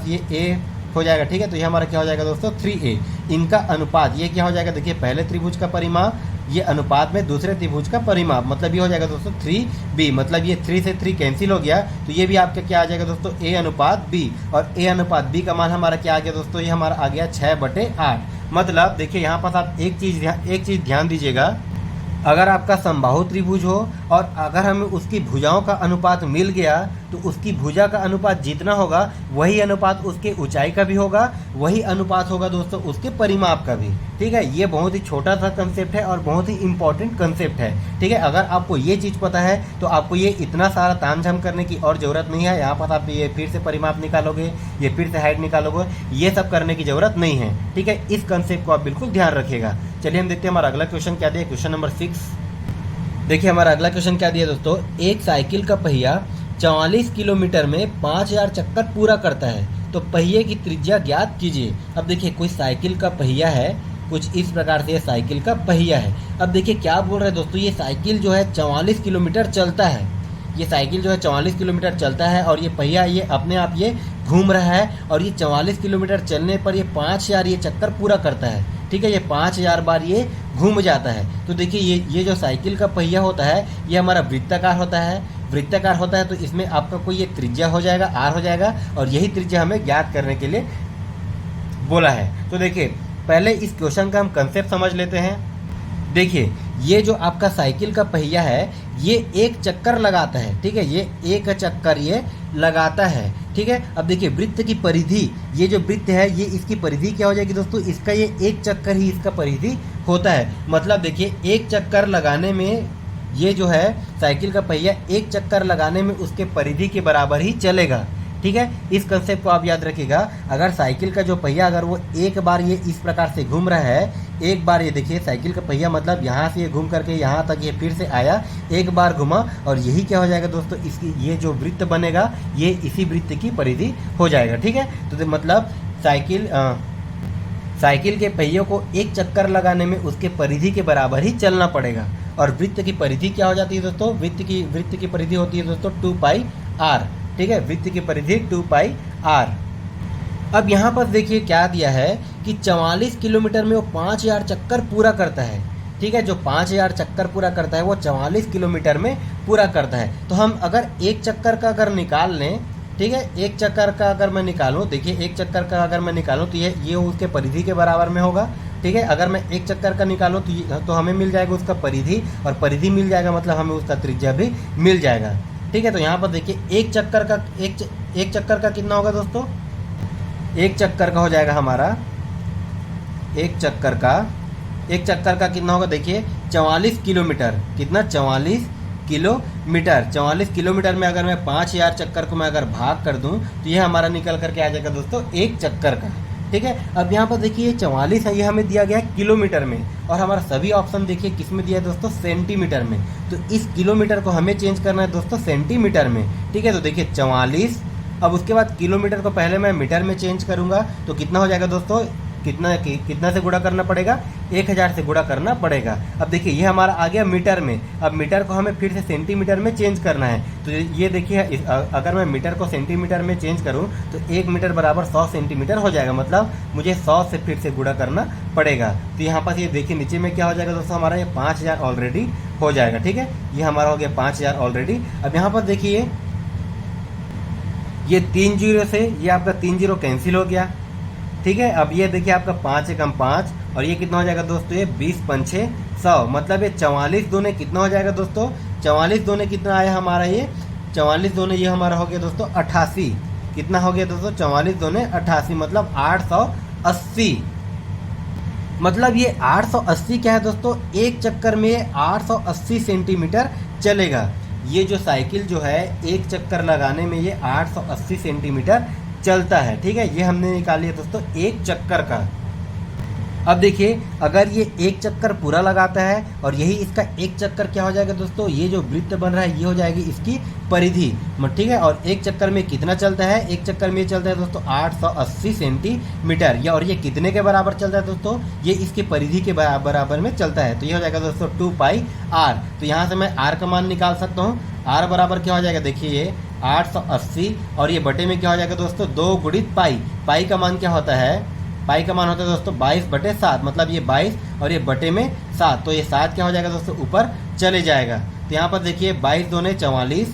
ये a हो जाएगा। ठीक है, तो ये हमारा क्या हो जाएगा दोस्तों 3a। इनका अनुपात ये क्या हो जाएगा, देखिए पहले त्रिभुज का परिमाप ये अनुपात में दूसरे त्रिभुज का परिमाप, मतलब ये हो जाएगा दोस्तों 3b। मतलब ये 3 से 3 कैंसिल हो गया तो ये भी आपका क्या आ जाएगा दोस्तों a अनुपात b। और a अनुपात b का मान हमारा क्या आ गया दोस्तों, ये हमारा आ गया 6/8। मतलब देखिए यहाँ पर आप एक चीज़ ध्यान दीजिएगा, अगर आपका समबाहु त्रिभुज हो और अगर हमें उसकी भुजाओं का अनुपात मिल गया तो उसकी भुजा का अनुपात जितना होगा वही अनुपात उसके ऊंचाई का भी होगा, वही अनुपात होगा दोस्तों उसके परिमाप का भी। ठीक है, ये बहुत ही छोटा सा कंसेप्ट है और बहुत ही इंपॉर्टेंट कंसेप्ट है। ठीक है, अगर आपको ये चीज़ पता है तो आपको ये इतना सारा तामझाम करने की और ज़रूरत नहीं है। यहाँ पर आप ये फिर से परिमाप निकालोगे, ये फिर से हाइट निकालोगे, ये सब करने की ज़रूरत नहीं है। ठीक है, इस कंसेप्ट को आप बिल्कुल ध्यान रखिएगा। चलिए हम देखते हैं हमारा अगला क्वेश्चन क्या दिया, क्वेश्चन नंबर 6। देखिए हमारा अगला क्वेश्चन क्या दिया दोस्तों, एक साइकिल का पहिया 44 किलोमीटर में 5000 चक्कर पूरा करता है तो पहिए की त्रिज्या ज्ञात कीजिए। अब देखिए कोई साइकिल का पहिया है, कुछ इस प्रकार से साइकिल का पहिया है। अब देखिए क्या बोल रहे हैं दोस्तों, ये साइकिल जो है 44 किलोमीटर चलता है। ये साइकिल जो है 44 किलोमीटर चलता है और ये पहिया ये अपने आप ये घूम रहा है और ये 44 किलोमीटर चलने पर ये 5000 ये चक्कर पूरा करता है। ठीक है, ये 5000 बार ये घूम जाता है। तो देखिए ये जो साइकिल का पहिया होता है ये हमारा वृत्ताकार होता है। वृत्ताकार होता है तो इसमें आपका कोई एक त्रिज्या हो जाएगा, आर हो जाएगा, और यही त्रिज्या हमें ज्ञात करने के लिए बोला है। तो देखिए पहले इस क्वेश्चन का हम कंसेप्ट समझ लेते हैं। देखिए ये जो आपका साइकिल का पहिया है ये एक चक्कर लगाता है। ठीक है, ये एक चक्कर ये लगाता है। ठीक है, अब देखिए वृत्त की परिधि, ये जो वृत्त है ये इसकी परिधि क्या हो जाएगी दोस्तों, इसका ये एक चक्कर ही इसका परिधि होता है। मतलब देखिए एक चक्कर लगाने में ये जो है साइकिल का पहिया एक चक्कर लगाने में उसके परिधि के बराबर ही चलेगा। ठीक है, इस कंसेप्ट को आप याद रखिएगा। अगर साइकिल का जो पहिया अगर वो एक बार ये इस प्रकार से घूम रहा है, एक बार ये देखिए साइकिल का पहिया मतलब यहाँ से ये घूम करके यहाँ तक ये फिर से आया, एक बार घुमा, और यही क्या हो जाएगा दोस्तों, इसकी ये जो वृत्त बनेगा ये इसी वृत्त की परिधि हो जाएगा। ठीक है, तो मतलब साइकिल के पहियों को एक चक्कर लगाने में उसके परिधि के बराबर ही चलना पड़ेगा। और वृत्त की परिधि क्या हो जाती है दोस्तों, वृत्त की परिधि होती है दोस्तों 2πr। ठीक है, वृत्त की परिधि 2πr। अब यहाँ पर देखिए क्या दिया है कि 44 किलोमीटर में वो 5000 चक्कर पूरा करता है। ठीक है, जो 5000 चक्कर पूरा करता है वो 44 किलोमीटर में पूरा करता है। तो हम अगर एक चक्कर का अगर निकाल लें, ठीक है, एक चक्कर का अगर मैं निकालूं, देखिए एक चक्कर का अगर मैं निकालूं तो ये उसके परिधि के बराबर में होगा। ठीक है, अगर मैं एक चक्कर का निकालूं तो हमें मिल जाएगा उसका परिधि, और परिधि मिल जाएगा मतलब हमें उसका त्रिज्या भी मिल जाएगा। ठीक है, तो यहाँ पर देखिए एक चक्कर का कितना होगा दोस्तों, एक चक्कर का हो जाएगा हमारा, एक चक्कर का कितना होगा, देखिए 44 किलोमीटर, कितना 44 किलोमीटर। 44 किलोमीटर में अगर मैं 5000 चक्कर को मैं अगर भाग कर दूं तो ये हमारा निकल करके आ जाएगा दोस्तों एक चक्कर का। ठीक है, अब यहाँ पर देखिए 44 है, ये हमें दिया गया है किलोमीटर में, और हमारा सभी ऑप्शन देखिए किस में दिया है दोस्तों, सेंटीमीटर में। तो इस किलोमीटर को हमें चेंज करना है दोस्तों सेंटीमीटर में। ठीक है, तो देखिए 44, अब उसके बाद किलोमीटर को पहले मैं मीटर में चेंज करूँगा तो कितना हो जाएगा दोस्तों, कितना से गुणा करना पड़ेगा, 1000 से गुणा करना पड़ेगा। अब देखिए ये हमारा आ गया मीटर में, अब मीटर को हमें फिर से सेंटीमीटर में चेंज करना है। तो ये देखिए अगर मैं मीटर को सेंटीमीटर में चेंज करूं तो 1 मीटर बराबर 100 सेंटीमीटर हो जाएगा, मतलब मुझे 100 से फिर से गुणा करना पड़ेगा। तो यहाँ पर ये देखिए नीचे में क्या हो जाएगा दोस्तों, हमारा ये 5000 ऑलरेडी हो जाएगा। ठीक है, ये हमारा हो गया 5000 ऑलरेडी। अब यहाँ पर देखिए ये 3 जीरो से ये आपका 3 जीरो कैंसिल हो गया। ठीक है, अब ये देखिए आपका 5 एकम 5, और ये कितना हो जाएगा दोस्तों, ये 20 पंछे 100, मतलब ये 44 दूने कितना हो जाएगा दोस्तों, 44 दूने कितना आया हमारा, ये 44 दूने ये हमारा हो गया दोस्तों 88। कितना हो गया दोस्तों, 44 दूने 88, मतलब 880। मतलब ये 880 क्या है दोस्तों, एक चक्कर में 880 सेंटीमीटर चलेगा। ये जो साइकिल जो है एक चक्कर लगाने में ये 880 सेंटीमीटर चलता है। ठीक है, ये हमने निकाल लिया दोस्तों एक चक्कर का। अब देखिए अगर ये एक चक्कर पूरा लगाता है और यही इसका एक चक्कर क्या हो जाएगा दोस्तों, ये जो वृत्त बन रहा है ये हो जाएगी इसकी परिधि। ठीक है, और एक चक्कर में कितना चलता है, एक चक्कर में चलता है दोस्तों 880 सेंटीमीटर, या और ये कितने के बराबर चलता है दोस्तों, ये इसकी परिधि के बराबर में चलता है। तो ये हो जाएगा दोस्तों 2πr। तो यहाँ से मैं r का मान निकाल सकता हूँ। r बराबर क्या हो जाएगा, देखिए ये 880, और ये बटे में क्या हो जाएगा दोस्तों 2 गुणित पाई। पाई का मान क्या होता है, पाई का मान होता है दोस्तों 22/7, मतलब ये 22 और ये बटे में 7, तो ये 7 क्या हो जाएगा दोस्तों ऊपर चले जाएगा। तो यहाँ पर देखिए 22 दूने 44,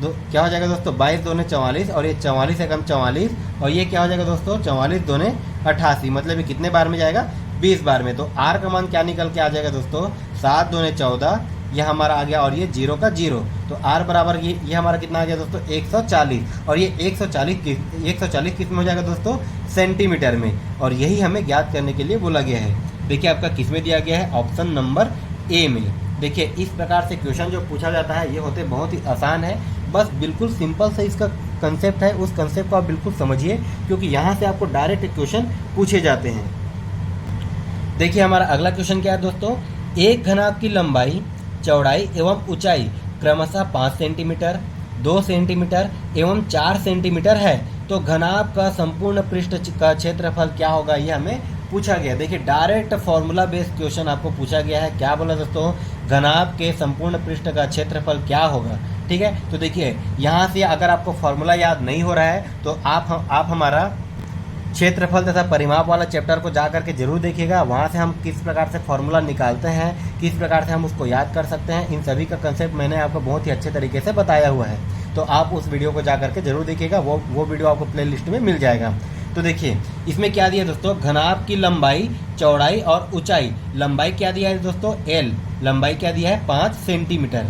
क्या हो जाएगा दोस्तों 22 दूने 44, और ये 44 एकम 44, और ये क्या हो जाएगा दोस्तों 44 दूने 88, मतलब ये कितने बार में जाएगा, 20 बार में। तो आर का मान क्या निकल के आ जाएगा दोस्तों, 7 दूने 14, ये हमारा आ गया, और ये 0 का 0, तो r बराबर ये हमारा कितना आ गया दोस्तों 140, और ये 140 किस में हो जाएगा दोस्तों, सेंटीमीटर में, और यही हमें ज्ञात करने के लिए बोला गया है। देखिए आपका किस में दिया गया है, ऑप्शन नंबर ए में। देखिए इस प्रकार से क्वेश्चन जो पूछा जाता है ये होते बहुत ही आसान है, बस बिल्कुल सिंपल से इसका कंसेप्ट है, उस कंसेप्ट को आप बिल्कुल समझिए, क्योंकि यहाँ से आपको डायरेक्ट क्वेश्चन पूछे जाते हैं। देखिए हमारा अगला क्वेश्चन क्या है दोस्तों, एक घनाभ की लंबाई, चौड़ाई एवं ऊंचाई क्रमशः 5 सेंटीमीटर, 2 सेंटीमीटर एवं 4 सेंटीमीटर है, तो घनाभ का संपूर्ण पृष्ठ का क्षेत्रफल क्या होगा, ये हमें पूछा गया। देखिए डायरेक्ट फॉर्मूला बेस्ड क्वेश्चन आपको पूछा गया है। क्या बोला दोस्तों, घनाभ के संपूर्ण पृष्ठ का क्षेत्रफल क्या होगा। ठीक है। तो देखिए यहाँ से अगर आपको फॉर्मूला याद नहीं हो रहा है तो आप हमारा क्षेत्रफल तथा परिमाप वाला चैप्टर को जा करके जरूर देखिएगा। वहाँ से हम किस प्रकार से फॉर्मूला निकालते हैं, किस प्रकार से हम उसको याद कर सकते हैं, इन सभी का कंसेप्ट मैंने आपको बहुत ही अच्छे तरीके से बताया हुआ है। तो आप उस वीडियो को जा करके जरूर देखिएगा, वो वीडियो आपको प्ले लिस्ट में मिल जाएगा। तो देखिए इसमें क्या दिया दोस्तों, घनाभ की लंबाई, चौड़ाई और ऊंचाई। लंबाई क्या दिया है दोस्तों, एल, लंबाई क्या दिया है 5 सेंटीमीटर,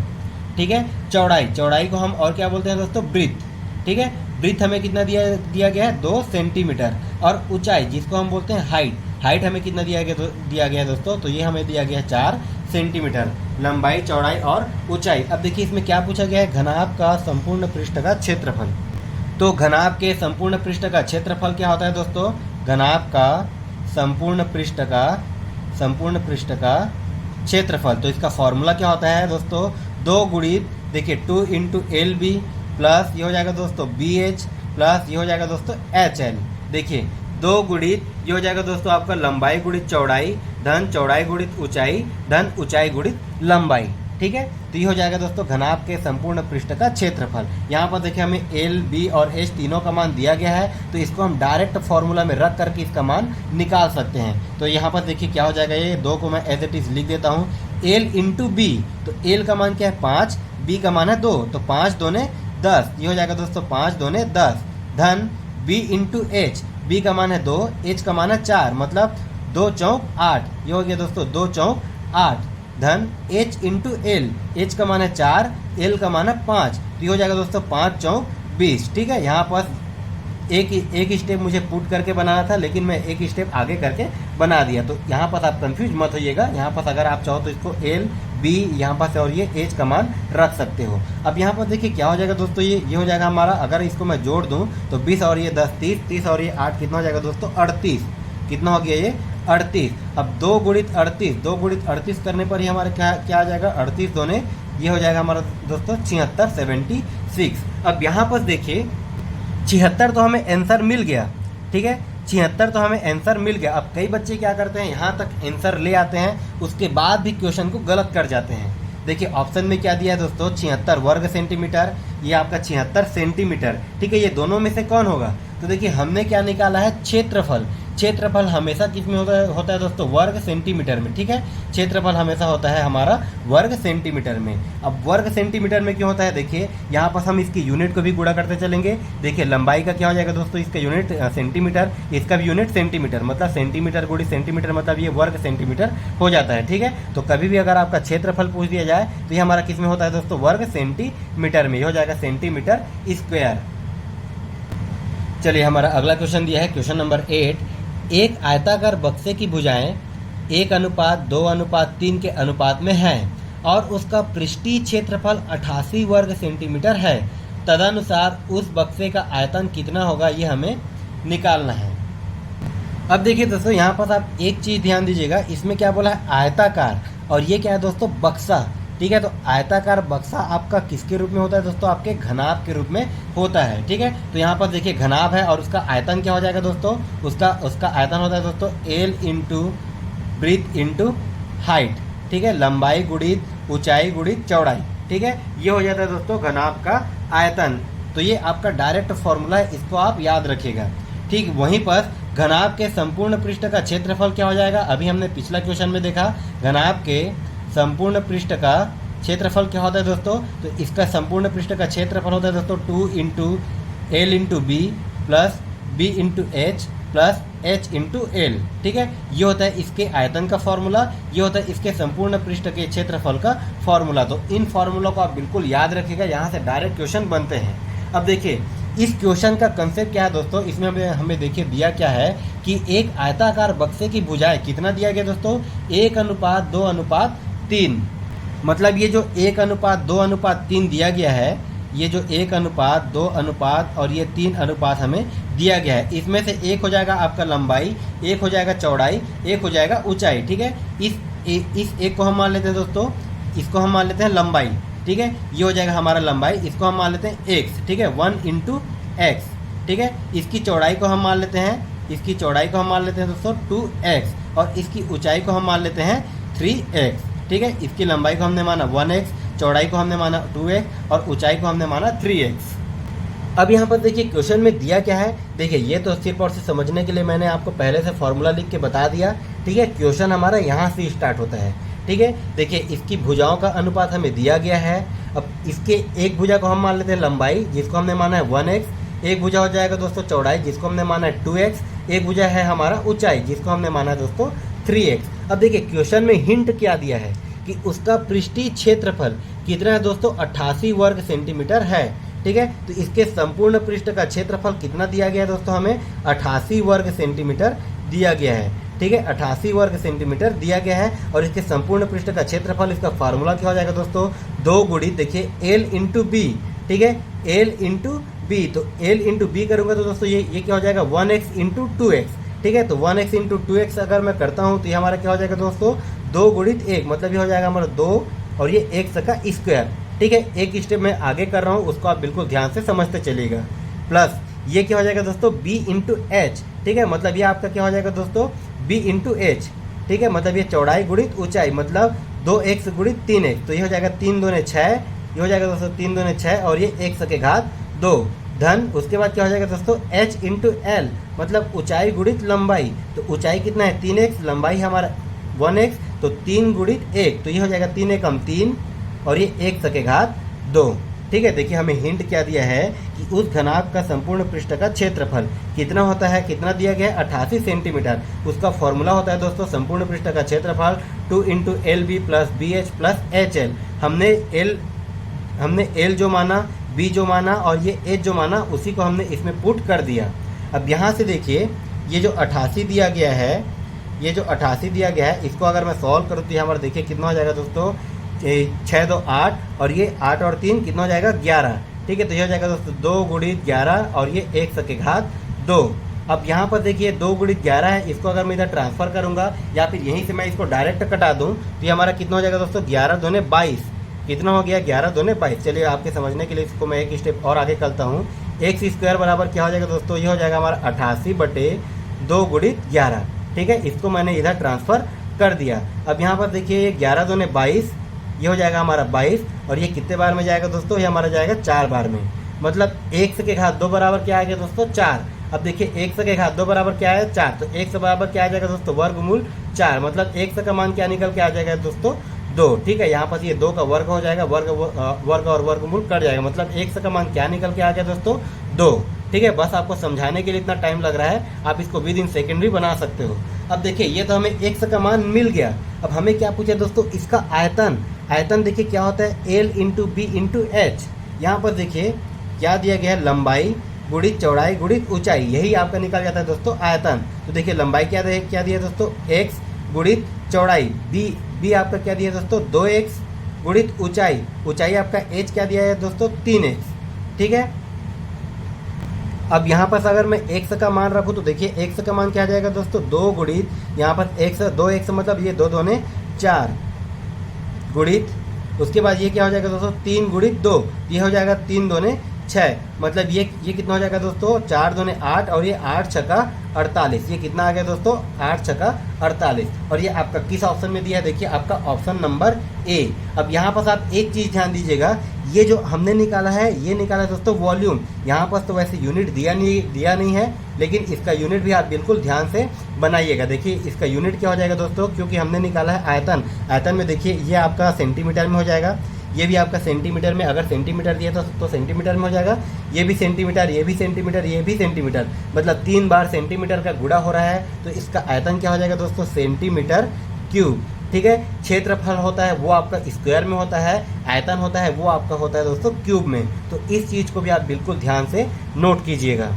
ठीक है। चौड़ाई को हम और क्या बोलते हैं दोस्तों, ब्रीथ, ठीक है। ब्रीथ हमें कितना दिया गया है 2 सेंटीमीटर। और ऊंचाई जिसको हम बोलते हैं हाइट हमें कितना दिया गया है दोस्तों, तो ये हमें दिया गया है 4 सेंटीमीटर। लंबाई, चौड़ाई और ऊंचाई। अब देखिए इसमें क्या पूछा गया है, घनाभ का संपूर्ण पृष्ठ का क्षेत्रफल। तो घनाभ के संपूर्ण पृष्ठ का क्षेत्रफल क्या होता है दोस्तों, घनाभ का संपूर्ण पृष्ठ का क्षेत्रफल। तो इसका फॉर्मूला क्या होता है दोस्तों, 2 गुणित देखिए 2 इंटू एल बी प्लस ये हो जाएगा दोस्तों बी एच प्लस ये हो जाएगा दोस्तों एच एल। देखिए 2 गुणित ये हो जाएगा दोस्तों आपका लंबाई गुणित चौड़ाई धन चौड़ाई गुणित ऊंचाई धन ऊंचाई गुणित लंबाई, ठीक है। तो ये हो जाएगा दोस्तों घनाभ के संपूर्ण पृष्ठ का क्षेत्रफल। यहाँ पर देखिए हमें एल बी और एच तीनों का मान दिया गया है, तो इसको हम डायरेक्ट फॉर्मूला में रख करके इसका मान निकाल सकते हैं। तो यहाँ पर देखिए क्या हो जाएगा, ये 2 को मैं एज इट इज लिख देता हूँ, एल इंटू बी। तो एल का मान क्या है 5, बी का मान है 2, तो 5 दूने 10, ये हो जाएगा दोस्तों 5 दूने 10 धन बी इंटू एच, बी का मान है 2, एच का मान है 4, मतलब 2 चौक 8, ये हो गया दोस्तों 2 चौक 8 धन एच इंटू एल, एच का मान है 4, एल का मान है 5, तो ये हो जाएगा दोस्तों 5 चौक 20, ठीक है। यहाँ पर एक स्टेप मुझे पुट करके बनाना था, लेकिन मैं एक स्टेप आगे करके बना दिया। तो यहाँ पर आप कंफ्यूज मत होइएगा, यहाँ पर अगर आप चाहो तो इसको एल बी यहाँ पर से और ये एच का मान रख सकते हो। अब यहाँ पर देखिए क्या हो जाएगा दोस्तों, ये हो जाएगा हमारा, अगर इसको मैं जोड़ दूँ तो 20 और ये 10 30, 30 और ये 8 कितना हो जाएगा दोस्तों 38, कितना हो गया ये 38। अब 2 गुणित 38 करने पर ही हमारे क्या आ जाएगा, 38 दोने ये हो जाएगा हमारा दोस्तों 76 76। अब यहाँ पर देखिए 76 तो हमें आंसर मिल गया, ठीक है, 76 तो हमें आंसर मिल गया। अब कई बच्चे क्या करते हैं, यहाँ तक आंसर ले आते हैं, उसके बाद भी क्वेश्चन को गलत कर जाते हैं। देखिए ऑप्शन में क्या दिया है दोस्तों, 76 वर्ग सेंटीमीटर, ये आपका 76 सेंटीमीटर, ठीक है। ये दोनों में से कौन होगा, तो देखिए हमने क्या निकाला है क्षेत्रफल। क्षेत्रफल हमेशा किस में होता है दोस्तों, वर्ग सेंटीमीटर में, ठीक है। क्षेत्रफल हमेशा होता है हमारा वर्ग सेंटीमीटर में। अब वर्ग सेंटीमीटर में क्यों होता है, देखिए यहाँ पर हम इसकी यूनिट को भी गुणा करते चलेंगे। देखिए लंबाई का क्या हो जाएगा दोस्तों, इसका यूनिट सेंटीमीटर, इसका भी यूनिट सेंटीमीटर, मतलब सेंटीमीटर गुणित सेंटीमीटर, मतलब ये वर्ग सेंटीमीटर हो जाता है, ठीक है। तो कभी भी अगर आपका क्षेत्रफल पूछ दिया जाए तो ये हमारा किस में होता है दोस्तों, वर्ग सेंटीमीटर में, ये हो जाएगा सेंटीमीटर स्क्वायर। चलिए हमारा अगला क्वेश्चन दिया है, क्वेश्चन नंबर 8। एक आयताकार बक्से की भुजाएं 1:2:3 के अनुपात में हैं और उसका पृष्ठीय क्षेत्रफल 88 वर्ग सेंटीमीटर है। तदनुसार उस बक्से का आयतन कितना होगा, ये हमें निकालना है। अब देखिए दोस्तों यहाँ पर आप एक चीज़ ध्यान दीजिएगा, इसमें क्या बोला है आयताकार, और ये क्या है दोस्तों बक्सा, ठीक है। तो आयताकार बक्सा आपका किसके रूप में होता है दोस्तों, आपके घनाभ के रूप में होता है, ठीक है। तो यहाँ पर देखिए घनाभ है और उसका आयतन क्या हो जाएगा दोस्तों, उसका आयतन होता है दोस्तों L into breadth into height, ठीक है। लंबाई गुणित ऊंचाई गुणित चौड़ाई, ठीक है, ये हो जाता है दोस्तों घनाभ का आयतन। तो ये आपका डायरेक्ट फॉर्मूला है, इसको आप याद रखिएगा, ठीक। वहीं पर घनाभ के संपूर्ण पृष्ठ का क्षेत्रफल क्या हो जाएगा, अभी हमने पिछला क्वेश्चन में देखा, घनाभ के संपूर्ण पृष्ठ का क्षेत्रफल क्या होता है दोस्तों, तो इसका संपूर्ण पृष्ठ का क्षेत्रफल होता है दोस्तों 2 into L into B plus B into H plus H into L, ठीक है। ये होता है इसके आयतन का फॉर्मूला, ये होता है इसके संपूर्ण पृष्ठ के क्षेत्रफल का फॉर्मूला। तो इन फॉर्मूला को आप बिल्कुल याद रखिएगा, यहाँ से डायरेक्ट क्वेश्चन बनते हैं। अब देखिए इस क्वेश्चन का कंसेप्ट क्या है दोस्तों, इसमें हमें देखिए दिया क्या है कि एक आयताकार बक्से की भुजाएं कितना दिया गया दोस्तों, 1:2:3। मतलब ये जो 1:2:3 दिया गया है, ये जो 1:2 और ये 3 अनुपात हमें दिया गया है, इसमें से एक हो जाएगा आपका लंबाई, एक हो जाएगा चौड़ाई, एक हो जाएगा ऊंचाई, ठीक है। इस एक को हम मान लेते हैं दोस्तों, इसको हम मान लेते हैं लंबाई, ठीक है। ये हो जाएगा हमारा लंबाई, इसको हम मान लेते हैं x, ठीक है, 1 इंटू एक्स, ठीक है। इसकी चौड़ाई को हम मान लेते हैं, इसकी चौड़ाई को हम मान लेते हैं दोस्तों 2x, और इसकी ऊंचाई को हम मान लेते हैं 3x, ठीक है। इसकी लंबाई को हमने माना 1x, चौड़ाई को हमने माना 2x और ऊंचाई को हमने माना 3x। अब यहाँ पर देखिए क्वेश्चन में दिया क्या है। देखिए ये तो सिर्फ और सिर्फ समझने के लिए मैंने आपको पहले से फॉर्मूला लिख के बता दिया, ठीक है। क्वेश्चन हमारा यहाँ से स्टार्ट होता है, ठीक है। देखिए इसकी भुजाओं का अनुपात हमें दिया गया है। अब इसके एक भुजा को हम मान लेते हैं लंबाई, जिसको हमने माना है 1x। एक भुजा हो जाएगा दोस्तों चौड़ाई, जिसको हमने माना है 2x। एक भुजा है हमारा ऊंचाई, जिसको हमने माना है दोस्तों 3x। अब देखिए क्वेश्चन में हिंट क्या दिया है कि उसका पृष्ठीय क्षेत्रफल कितना है दोस्तों, 88 वर्ग सेंटीमीटर है, ठीक है। तो इसके संपूर्ण पृष्ठ का क्षेत्रफल कितना दिया गया है दोस्तों, हमें 88 वर्ग सेंटीमीटर दिया गया है, ठीक है। 88 वर्ग सेंटीमीटर दिया गया है और इसके संपूर्ण पृष्ठ का क्षेत्रफल, इसका फार्मूला क्या हो जाएगा दोस्तों, 2 गुणित देखिए L इंटू बी, ठीक है, L इंटू बी। तो L इंटू बी करूँगा तो दोस्तों ये क्या हो जाएगा 1x इंटू 2x, ठीक है। तो 1x इंटू 2x अगर मैं करता हूँ तो ये हमारा क्या हो जाएगा दोस्तों 2 गुणित 1, मतलब ये हो जाएगा हमारा 2 और ये x का स्क्वायर, ठीक है। एक स्टेप मैं आगे कर रहा हूँ, उसको आप बिल्कुल ध्यान से समझते चलिएगा। प्लस ये क्या हो जाएगा दोस्तों b इंटू एच, ठीक है, मतलब ये आपका क्या हो जाएगा दोस्तों b इंटू एच, ठीक है। मतलब ये चौड़ाई गुणित ऊंचाई, मतलब 2x गुणित 3x। तो ये हो जाएगा 3 दूने 6, ये हो जाएगा दोस्तों 3 दूने 6 और ये x के घात 2 धन। उसके बाद क्या हो जाएगा दोस्तों h इंटू एल, मतलब ऊंचाई गुणित लंबाई। तो ऊंचाई कितना है 3x, लंबाई हमारा 1x, तो 3 गुणित 1, तो ये हो जाएगा 3 एकम 3 और ये x के घात 2, ठीक है। देखिए हमें हिंट क्या दिया है कि उस घनाभ का संपूर्ण पृष्ठ का क्षेत्रफल कितना होता है, कितना दिया गया है 88 सेंटीमीटर। उसका फॉर्मूला होता है दोस्तों संपूर्ण पृष्ठ का क्षेत्रफल 2 into L B plus B H plus H L. हमने एल जो माना, बी जो माना और ये एच जो माना, उसी को हमने इसमें पुट कर दिया। अब यहाँ से देखिए ये जो 88 दिया गया है, ये जो 88 दिया गया है, इसको अगर मैं सॉल्व करूँ तो यहाँ पर देखिए कितना हो जाएगा दोस्तों 6 2 8 और ये 8 और 3 कितना हो जाएगा 11, ठीक है। तो ये हो जाएगा दोस्तों 2 गुणित 11 और ये x के घात 2। अब यहाँ पर देखिए 2 गुणित 11 है, इसको अगर मैं इधर ट्रांसफर करूँगा या फिर यहीं से मैं इसको डायरेक्ट कटा दूँ तो ये हमारा कितना हो जाएगा दोस्तों 11 दूने 22। कितना हो गया 11 दूने 22। चलिए आपके समझने के लिए इसको मैं एक स्टेप और आगे करता हूँ। एक्स स्क्वायर बराबर क्या हो जाएगा दोस्तों, ये हो जाएगा हमारा 88 बटे 2 गुणित 11, ठीक है। इसको मैंने इधर ट्रांसफर कर दिया। अब यहाँ पर देखिए 11 दूने 22, ये हो जाएगा हमारा 22 और ये कितने बार में जाएगा दोस्तों, ये हमारा जाएगा 4 बार में, मतलब x के घात 2 बराबर क्या आ गया दोस्तों 4। अब देखिए x के घात 2 बराबर क्या है 4, तो x बराबर क्या आ जाएगा दोस्तों वर्गमूल 4, मतलब x का मान क्या निकल के आ जाएगा दोस्तों 2, ठीक है। यहाँ पर ये 2 का वर्ग हो जाएगा, वर्ग और वर्गमूल कट जाएगा, मतलब x का मान क्या निकल के आ गया दोस्तों 2, ठीक है। बस आपको समझाने के लिए इतना टाइम लग रहा है, आप इसको विद इन सेकेंड भी बना सकते हो। अब देखिए ये तो हमें x का मान मिल गया। अब हमें क्या पूछा दोस्तों, इसका आयतन। आयतन देखिए क्या होता है L into B into H. यहाँ पर देखिए क्या दिया गया है, लंबाई गुणित चौड़ाई गुणित ऊंचाई, यही आपका निकल जाता है दोस्तों आयतन। तो देखिए लंबाई क्या दिया दोस्तों x गुणित चौड़ाई, बी आपका क्या दिया दोस्तों 2x गुणित ऊंचाई, ऊंचाई आपका h क्या दिया है दोस्तों 3x, ठीक है। अब यहाँ पर अगर मैं x का मान रखूँ तो देखिए x का मान क्या आ जाएगा दोस्तों 2 गुणित, यहाँ पर x 2x मतलब ये 2 दूने 4 गुणित, उसके बाद ये क्या हो जाएगा दोस्तों 3 गुणित 2, ये हो जाएगा 3 दूने 6, मतलब ये कितना हो जाएगा दोस्तों 4 दूने 8 और ये 8 छक्का 48, ये कितना आ गया दोस्तों 8 छक्का 48। और ये आपका किस ऑप्शन में दिया है, देखिए आपका ऑप्शन नंबर ए। अब यहाँ पर आप एक चीज़ ध्यान दीजिएगा, ये जो हमने निकाला है ये निकाला है दोस्तों वॉल्यूम। यहाँ पर तो वैसे यूनिट दिया नहीं है, लेकिन इसका यूनिट भी आप बिल्कुल ध्यान से बनाइएगा। देखिए इसका यूनिट क्या हो जाएगा दोस्तों, क्योंकि हमने निकाला है आयतन। आयतन में देखिए ये आपका सेंटीमीटर में हो जाएगा, ये भी आपका सेंटीमीटर में, अगर सेंटीमीटर दिया तो सेंटीमीटर में हो जाएगा, ये भी सेंटीमीटर, ये भी सेंटीमीटर, ये भी सेंटीमीटर, मतलब 3 बार सेंटीमीटर का गुणा हो रहा है। तो इसका आयतन क्या हो जाएगा दोस्तों सेंटीमीटर क्यूब, ठीक है। क्षेत्रफल होता है वो आपका स्क्वायर में होता है, आयतन होता है वो आपका होता है दोस्तों क्यूब में। तो इस चीज़ को भी आप बिल्कुल ध्यान से नोट कीजिएगा।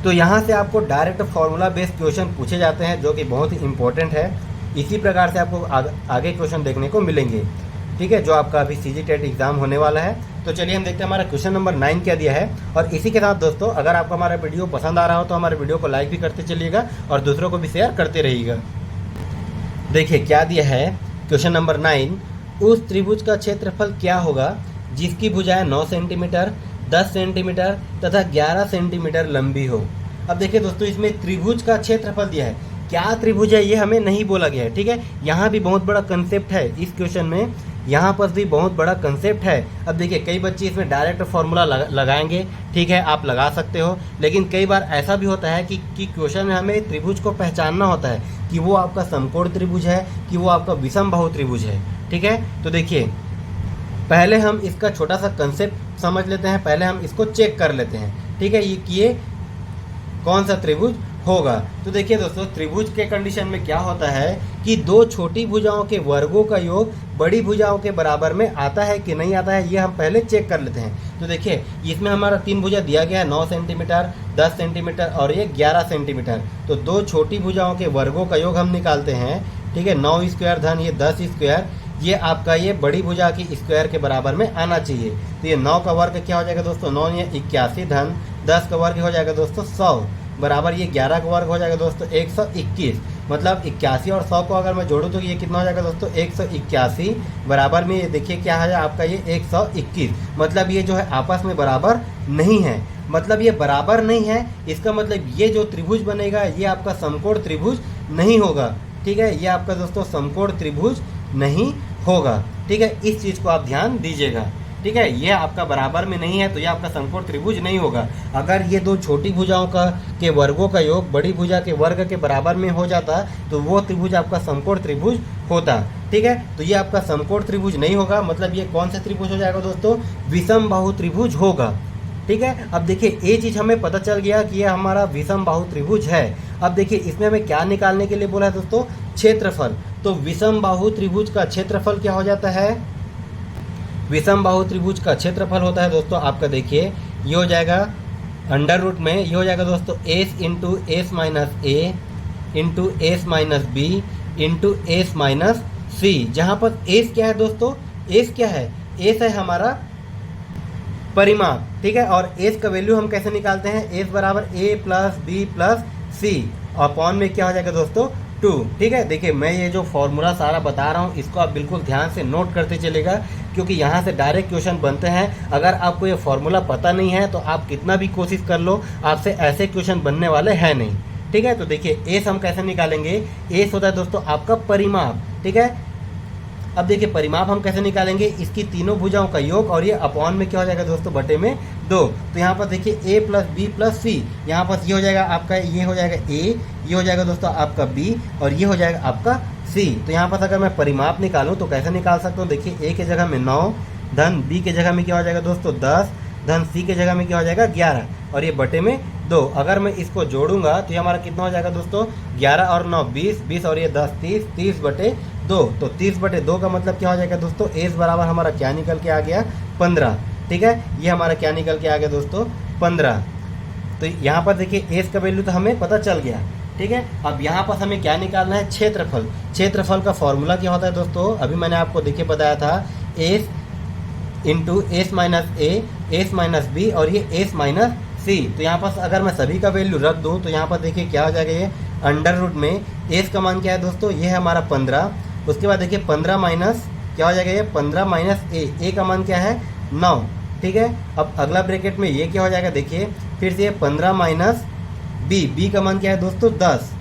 तो यहाँ से आपको डायरेक्ट फॉर्मूला बेस्ड क्वेश्चन पूछे जाते हैं, जो कि बहुत ही इंपॉर्टेंट है। इसी प्रकार से आपको आगे क्वेश्चन देखने को मिलेंगे, ठीक है, जो आपका अभी सीजी टेट एग्जाम होने वाला है। तो चलिए हम देखते हैं हमारा क्वेश्चन नंबर 9 क्या दिया है। और इसी के साथ दोस्तों अगर आपको हमारा वीडियो पसंद आ रहा हो तो हमारे वीडियो को लाइक भी करते चलिएगा और दूसरों को भी शेयर करते रहिएगा। देखिए क्या दिया है क्वेश्चन नंबर 9, उस त्रिभुज का क्षेत्रफल क्या होगा जिसकी भुजाएं 9 सेंटीमीटर, 10 सेंटीमीटर तथा 11 सेंटीमीटर लंबी हो। अब देखिए दोस्तों इसमें त्रिभुज का क्षेत्रफल दिया है, क्या त्रिभुज है ये हमें नहीं बोला गया है, ठीक है। यहाँ भी बहुत बड़ा कंसेप्ट है इस क्वेश्चन में यहाँ पर भी बहुत बड़ा कंसेप्ट है। अब देखिए कई बच्चे इसमें डायरेक्ट फार्मूला लगाएंगे, ठीक है आप लगा सकते हो, लेकिन कई बार ऐसा भी होता है कि क्वेश्चन में हमें त्रिभुज को पहचानना होता है कि वो आपका समकोण त्रिभुज है कि वो आपका विषम बाहु त्रिभुज है, ठीक है। तो देखिए पहले हम इसका छोटा सा कंसेप्ट समझ लेते हैं, पहले हम इसको चेक कर लेते हैं, ठीक है, ये कौन सा त्रिभुज होगा। तो देखिए दोस्तों त्रिभुज के कंडीशन में क्या होता है कि दो छोटी भुजाओं के वर्गों का योग बड़ी भुजाओं के बराबर में आता है कि नहीं आता है, ये हम पहले चेक कर लेते हैं। तो देखिए इसमें हमारा तीन भुजा दिया गया है, 9 सेंटीमीटर, 10 सेंटीमीटर और ये 11 सेंटीमीटर। तो दो छोटी भुजाओं के वर्गों का योग हम निकालते हैं, ठीक है। 9 स्क्वायर धन ये 10 स्क्वायर, ये आपका ये बड़ी भुजा की स्क्वायर के बराबर में आना चाहिए। तो ये 9 का वर्ग क्या हो जाएगा दोस्तों, 9 ये 81 धन 10 का वर्ग हो जाएगा दोस्तों 100 बराबर ये 11 का वर्ग हो जाएगा दोस्तों 121। मतलब 81 और 100 को अगर मैं जोड़ूँ तो ये कितना हो जाएगा दोस्तों 181 बराबर में ये देखिए क्या है आपका ये 121। मतलब ये जो है आपस में बराबर नहीं है, मतलब ये बराबर नहीं है, इसका मतलब ये जो त्रिभुज बनेगा ये आपका समकोण त्रिभुज नहीं होगा, ठीक है। ये आपका दोस्तों समकोण त्रिभुज नहीं होगा, ठीक है। इस चीज़ को आप ध्यान दीजिएगा, ठीक है। ये आपका बराबर में नहीं है तो ये आपका समकोण त्रिभुज नहीं होगा। अगर ये दो छोटी भुजाओं के वर्गों का योग बड़ी भुजा के वर्ग के बराबर में हो जाता तो वो त्रिभुज आपका समकोण त्रिभुज होता, ठीक है। तो ये आपका समकोण त्रिभुज नहीं होगा, मतलब ये कौन सा त्रिभुज हो जाएगा दोस्तों, विषम बाहु त्रिभुज होगा, ठीक है। अब देखिए ये चीज़ हमें पता चल गया कि ये हमारा विषम बाहु त्रिभुज है। अब देखिए इसमें हमें क्या निकालने के लिए बोला है दोस्तों, क्षेत्रफल। तो विषम बाहु त्रिभुज का क्षेत्रफल क्या हो जाता है, विषम बाहु त्रिभुज का क्षेत्रफल होता है दोस्तों आपका, देखिए ये हो जाएगा अंडर रूट में ये हो जाएगा दोस्तों S into S minus A into S minus B into S minus C, जहाँ पर एस क्या है दोस्तों, एस क्या है, एस है हमारा परिमाप, ठीक है। और एस का वैल्यू हम कैसे निकालते हैं, एस बराबर ए प्लस बी प्लस सी और अपॉन में क्या हो जाएगा दोस्तों 2, ठीक है। देखिए मैं ये जो फॉर्मूला सारा बता रहा हूँ इसको आप बिल्कुल ध्यान से नोट करते चलेगा, क्योंकि यहाँ से डायरेक्ट क्वेश्चन बनते हैं। अगर आपको ये फॉर्मूला पता नहीं है तो आप कितना भी कोशिश कर लो आपसे ऐसे क्वेश्चन बनने वाले हैं नहीं, ठीक है। तो देखिए एस हम कैसे निकालेंगे, एस होता है दोस्तों आपका परिमाप, ठीक है। अब देखिए परिमाप हम कैसे निकालेंगे, इसकी तीनों भुजाओं का योग और ये अपॉन में क्या हो जाएगा दोस्तों बटे में 2। तो यहाँ पर देखिए ए प्लस बी प्लस सी, यहाँ पर ये हो जाएगा आपका, ये हो जाएगा ए, ये हो जाएगा दोस्तों आपका बी और ये हो जाएगा आपका सी। तो यहाँ पर अगर मैं परिमाप निकालूँ तो कैसे निकाल सकता हूँ, देखिए ए के जगह में 9 धन बी के जगह में क्या हो जाएगा दोस्तों 10 धन सी के जगह में क्या हो जाएगा 11 और ये बटे में 2। अगर मैं इसको जोड़ूंगा तो ये हमारा कितना हो जाएगा दोस्तों 11 और 9 20 20 और ये 10 30 30 बटे 2। तो 30 बटे 2 का मतलब क्या हो जाएगा दोस्तों, एस बराबर हमारा क्या निकल के आ गया 15, ठीक है। ये हमारा क्या निकल के आ गया दोस्तों 15। तो यहाँ पर देखिए एस का वैल्यू तो हमें पता चल गया, ठीक है। अब यहाँ पर हमें क्या निकालना है, क्षेत्रफल। क्षेत्रफल का फॉर्मूला क्या होता है दोस्तों, अभी मैंने आपको देखिए बताया था, S into S minus A S minus B और ये एस माइनस सी। तो यहाँ पर अगर मैं सभी का वैल्यू रख दूँ तो यहाँ पर देखिए क्या हो जाएगा, ये अंडर रूट में एस का मान क्या है दोस्तों, ये है हमारा 15। उसके बाद देखिए 15 माइनस क्या हो जाएगा, ये 15 माइनस ए का मान क्या है 9, ठीक है। अब अगला ब्रैकेट में ये क्या हो जाएगा, देखिए फिर से 15 माइनस बी का मान क्या है दोस्तों 10,